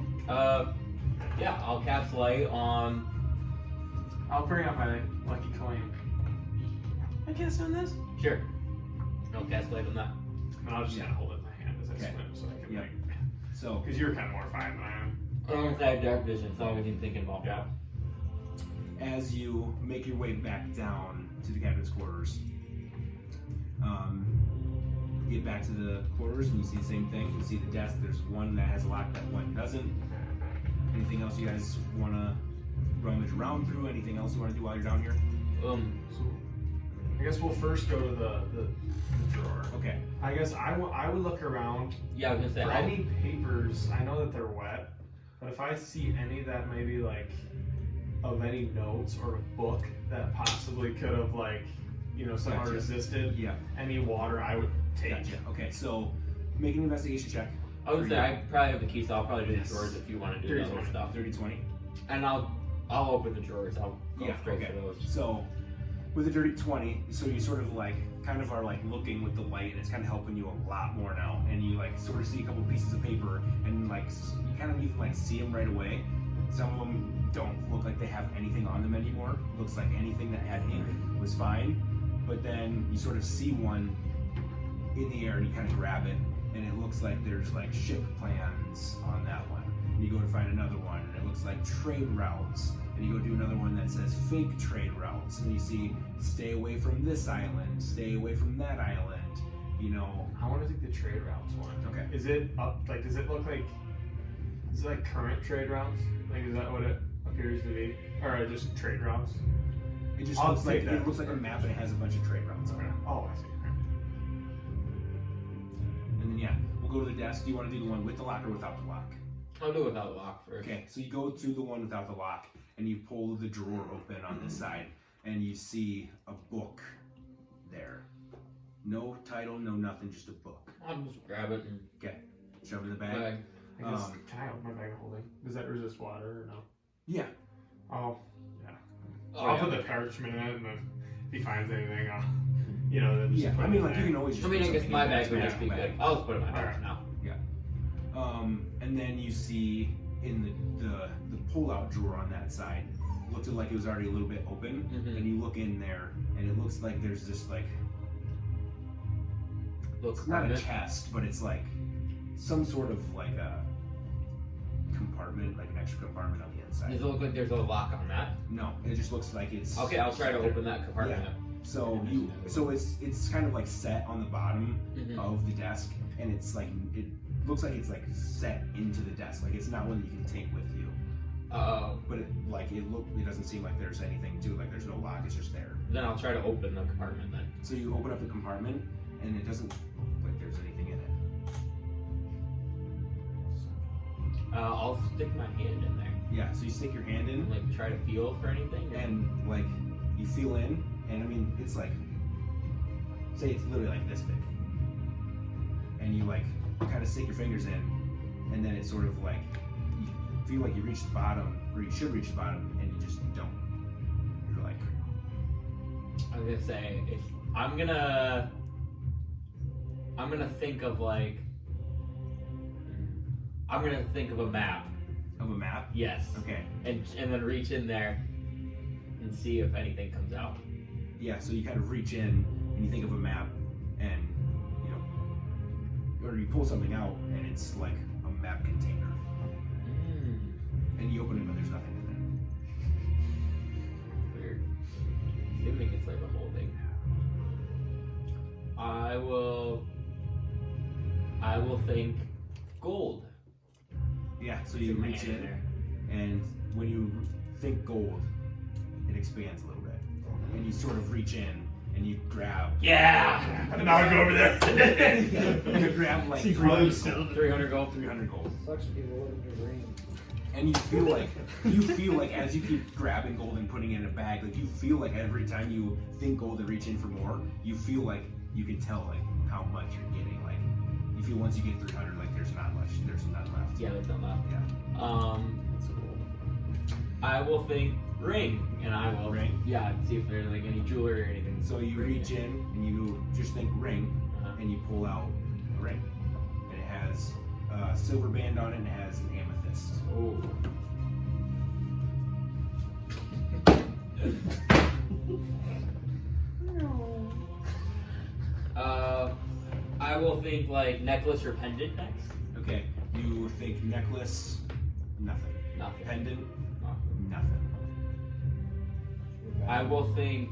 Yeah, I'll cast light on. I'll bring up my lucky coin. I cast on this? Sure. I'll cast light on that. And I'll just kind of hold it in my hand as I Okay. swim so I can Yep. like. So Because you're kind of more fine than I am. As long as I have dark vision, so I was even thinking about that. as you make your way back down to the captain's quarters, you get back to the quarters and you see the same thing. You see the desk. There's one that has a lock, that one doesn't. Anything else you guys want to rummage around through? Anything else you want to do while you're down here? So I guess we'll first go to the drawer. Okay. I guess I would look around Yeah, I was gonna say. for any papers. I know that they're wet, but if I see any that maybe like of any notes or a book that possibly could have like somehow Gotcha. resisted Yeah. any water, I would take. Gotcha. Okay, so make an investigation check. I was gonna say I probably have the key, so I'll probably do the drawers if you want to do the other 30-20. stuff. 30-20. And I'll open the drawers. I'll go Yeah, straight okay. for those. So with a dirty 20, so you sort of like kind of are like looking with the light, and it's kind of helping you a lot more now. And you like sort of see a couple pieces of paper, and like you kind of even like see them right away. Some of them don't look like they have anything on them anymore. Looks like anything that had ink was fine. But then you sort of see one in the air, and you kind of grab it, and it looks like there's like ship plans on that one. And you go to find another one, and it looks like trade routes. And you go do another one that says fake trade routes, and you see stay away from this island, stay away from that island. I want to take the trade routes one. Okay. Is it up? Like, does it look like? Is it like current trade routes? Like, is that what it appears to be, or just trade routes? It just I'll looks like take that. it looks like a map, and it has a bunch of trade routes on it. Oh, I see. And then yeah, we'll go to the desk. Do you want to do the one with the lock or without the lock? I'll do it without lock first. Okay, so you go to the one without the lock, and you pull the drawer open on this side, and you see a book there. No title, no nothing, just a book. I'll just grab it and Shove it in the bag. bag. I guess, can I open my bag of holding? Does that resist water or no? Yeah. Oh, yeah. Oh, I'll yeah. put the parchment in it, and then if he finds anything, I'll, then just Yeah, put I it mean, in like you there. can always just. I mean, put I guess something my in bag the would next just be bag. good. I'll just put it in my bag Alright. for now. And then you see in the pull-out drawer on that side, looked like it was already a little bit open, Mhm. and you look in there, and it looks like there's this like Look, it's not a chest, but it's like some sort of like a compartment, like an extra compartment on the inside. Does it look like there's a lock on that? No, it just looks like it's Okay, I'll try to open that compartment. So it's kind of like set on the bottom Mhm. of the desk, and it's like it looks like it's like set into the desk. Like it's not one that you can take with you. But it doesn't seem like there's anything to it. Like there's no lock. It's just there. Then I'll try to open the compartment then. So you open up the compartment, and it doesn't look like there's anything in it. I'll stick my hand in there Yeah. So you stick your hand in, and like try to feel for anything. and like you feel in, and I mean it's like, say it's literally like this big, and you like kind of stick your fingers in, and then it's sort of like you feel like you reach the bottom, or you should reach the bottom, and you just don't. You're like, I was gonna say I'm gonna think of like. I'm gonna think of a map. Of a map? Yes. Okay. And then reach in there and see if anything comes out. Yeah, so you kind of reach in and you think of a map and, you know, or you pull something out and it's like a map container. And you open it but there's nothing in Weird. Assuming it's like a whole thing. I will think gold. it. Yeah, so you reach in there. and when you think gold, it expands a little bit. And you sort of reach in and you grab. Yeah! And now I go over there. You grab like See, 300 close. gold. 300 gold. 300 gold. Sucks when people live in your dream. And you feel like as you keep grabbing gold and putting it in a bag, like you feel like every time you think gold and reach in for more, you feel like you can tell like how much you're getting. Like you feel once you get 300, like there's not much, there's none left. Yeah, there's not left. Yeah. I will think ring, and I will Ring? Yeah, see if there's like any jewelry or anything. So you reach in and you just think ring, and you pull out a ring, and it has a silver band on it and it has an amethyst. Oh. I will think like necklace or pendant next. Okay, you think necklace, nothing. Nothing. Pendant, nothing. I will think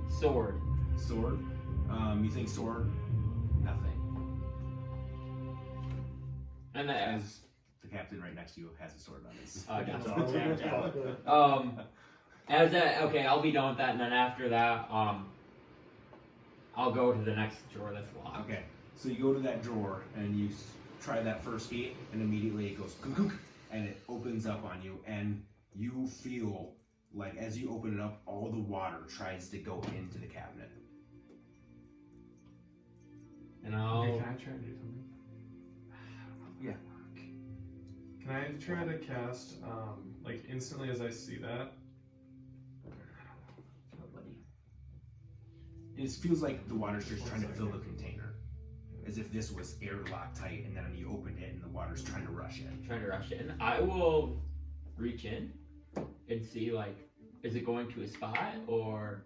sword. Sword, you think sword, nothing. And then As the captain right next to you has a sword on his. as that, okay, I'll be done with that, and then after that, I'll go to the next drawer that's locked. Okay, so you go to that drawer and you try that first key, and immediately it goes kunk, kunk, and it opens up on you, and you feel like as you open it up, all the water tries to go into the cabinet. And I'll. Can I try to do something? Yeah. Can I try to cast, like instantly as I see that? It feels like the water's just trying to fill the container, as if this was airlock tight, and then you opened it and the water's trying to rush in. Trying to rush in. I will reach in and see, like, is it going to a spot or?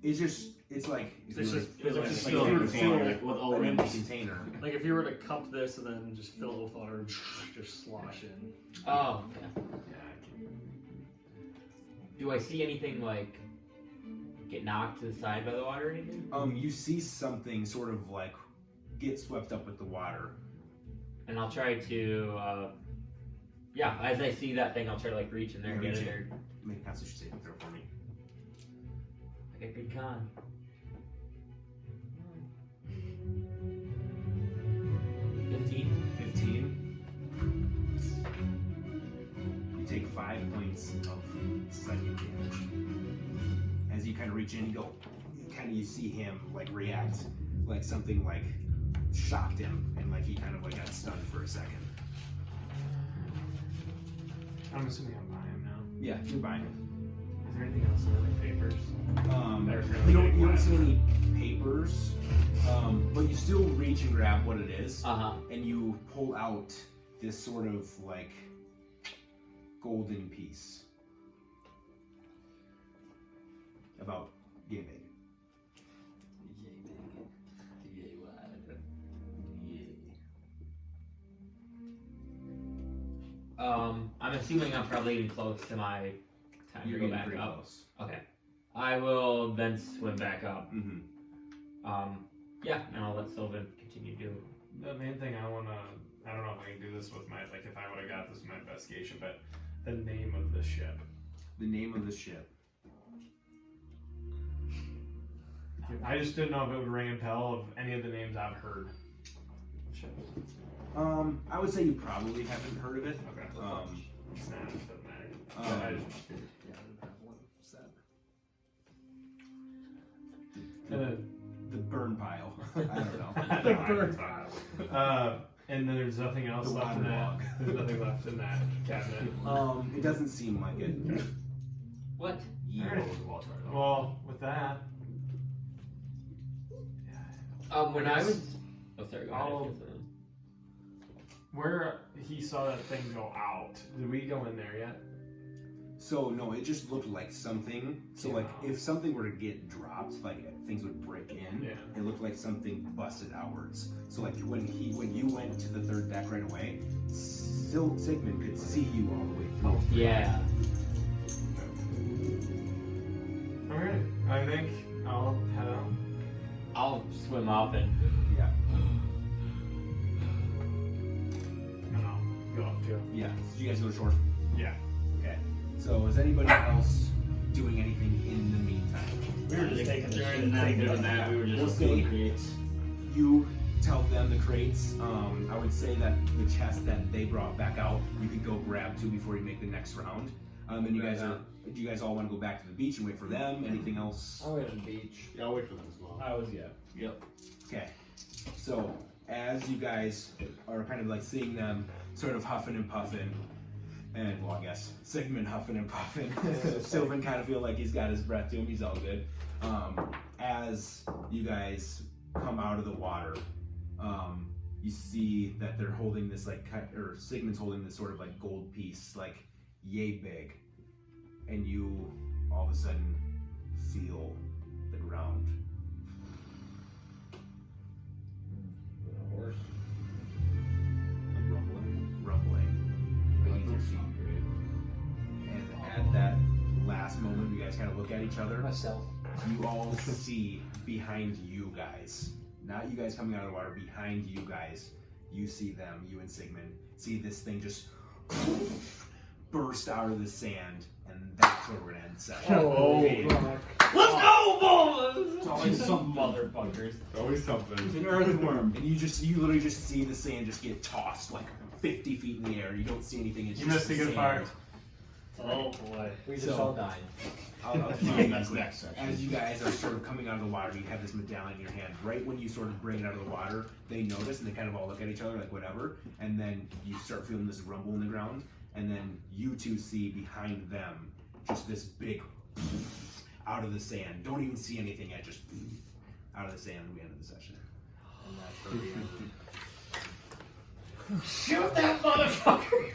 It's just, it's like if It's you were just- to- it's like just if you were to filling fill it with all an rings. empty container. Like if you were to cup this and then just fill it with water, just slosh in. Oh, okay. Yeah, I can. Do I see anything like get knocked to the side by the water or anything? You see something sort of like get swept up with the water. And I'll try to, yeah, as I see that thing, I'll try to like reach in there and get Reach it. in. Or Make a Constitution saving throw for me. I got good con. 15. You take 5 points of psychic damage. As you kind of reach in, you go, you see him like react, like something like shocked him, and like he kind of like got stunned for a second. I'm assuming I'm buying him now. Yeah, you're buying him. Is there anything else in there, like papers? You don't see any papers, but you still reach and grab what it is, and you pull out this sort of like golden piece. About yay big. I'm assuming I'm probably getting close to my time You're to go getting back pretty up. close. Okay. I will then swim back up. Mm-hmm. Yeah, and I'll let Sylvan continue to do it. The main thing I don't know if I can do this with my, like if I would have got this with my investigation, but the name of the ship. The name of the ship. I just didn't know if it would ring a bell of any of the names I've heard. I would say you probably haven't heard of it. Okay. It's not, it doesn't matter. I just, The burn pile. I don't know. the burn pile. And then there's nothing else The left in that. waterlog. There's nothing left in that cabinet. It doesn't seem like it. What? Well, with that. When I was Oh, sorry, go I'll- ahead. After Where he saw that thing go out, did we go in there yet? So no, it just looked like something. So like if something were to get dropped, like things would break in. Yeah. It looked like something busted outwards. So like when you went to the third deck right away, Sigmund could see you all the way through. Yeah. Alright, I think I'll head out. I'll swim up and. Yeah. And I'll go up too. Yeah. So you guys go to shore. Yeah. Okay. So is anybody else doing anything in the meantime? We were just taking the During shit. that, taking doing it that, we were We'll just see. doing crates. You tell them the crates. I would say that the chest that they brought back out, you could go grab two before you make the next round. And you guys are. Do you guys all want to go back to the beach and wait for them? Anything else? I'll go to the beach. Yeah, I'll wait for them as well. I was, yeah. Yep. Okay. So as you guys are kind of like seeing them sort of huffing and puffing, and well, I guess Sigmund huffing and puffing, Sylvan kind of feel like he's got his breath to him. He's all good. As you guys come out of the water, you see that they're holding this like, or Sigmund's holding this sort of like gold piece, like yay big, and you all of a sudden feel the ground. A horse. Like rumbling. Rumbling beneath your feet. And at that last moment, you guys kind of look at each other. Myself. You all see behind you guys, not you guys coming out of the water, behind you guys, you see them, you and Sigmund, see this thing just burst out of the sand, and that's where we're gonna end the session. Let's go, boys! It's always some motherfuckers. Always something. It's an earthworm. And you literally just see the sand just get tossed like 50 feet in the air. You don't see anything. It's You just missed a good sand. part. Oh boy. We just So- all died. I'll keep it That's quick. next section. As you guys are sort of coming out of the water, you have this medallion in your hand. Right when you sort of bring it out of the water, they notice and they kind of all look at each other like whatever. And then you start feeling this rumble in the ground. And then you two see behind them just this big out of the sand. Don't even see anything yet, just out of the sand, and we end the session. And that's where we end. Shoot that motherfucker!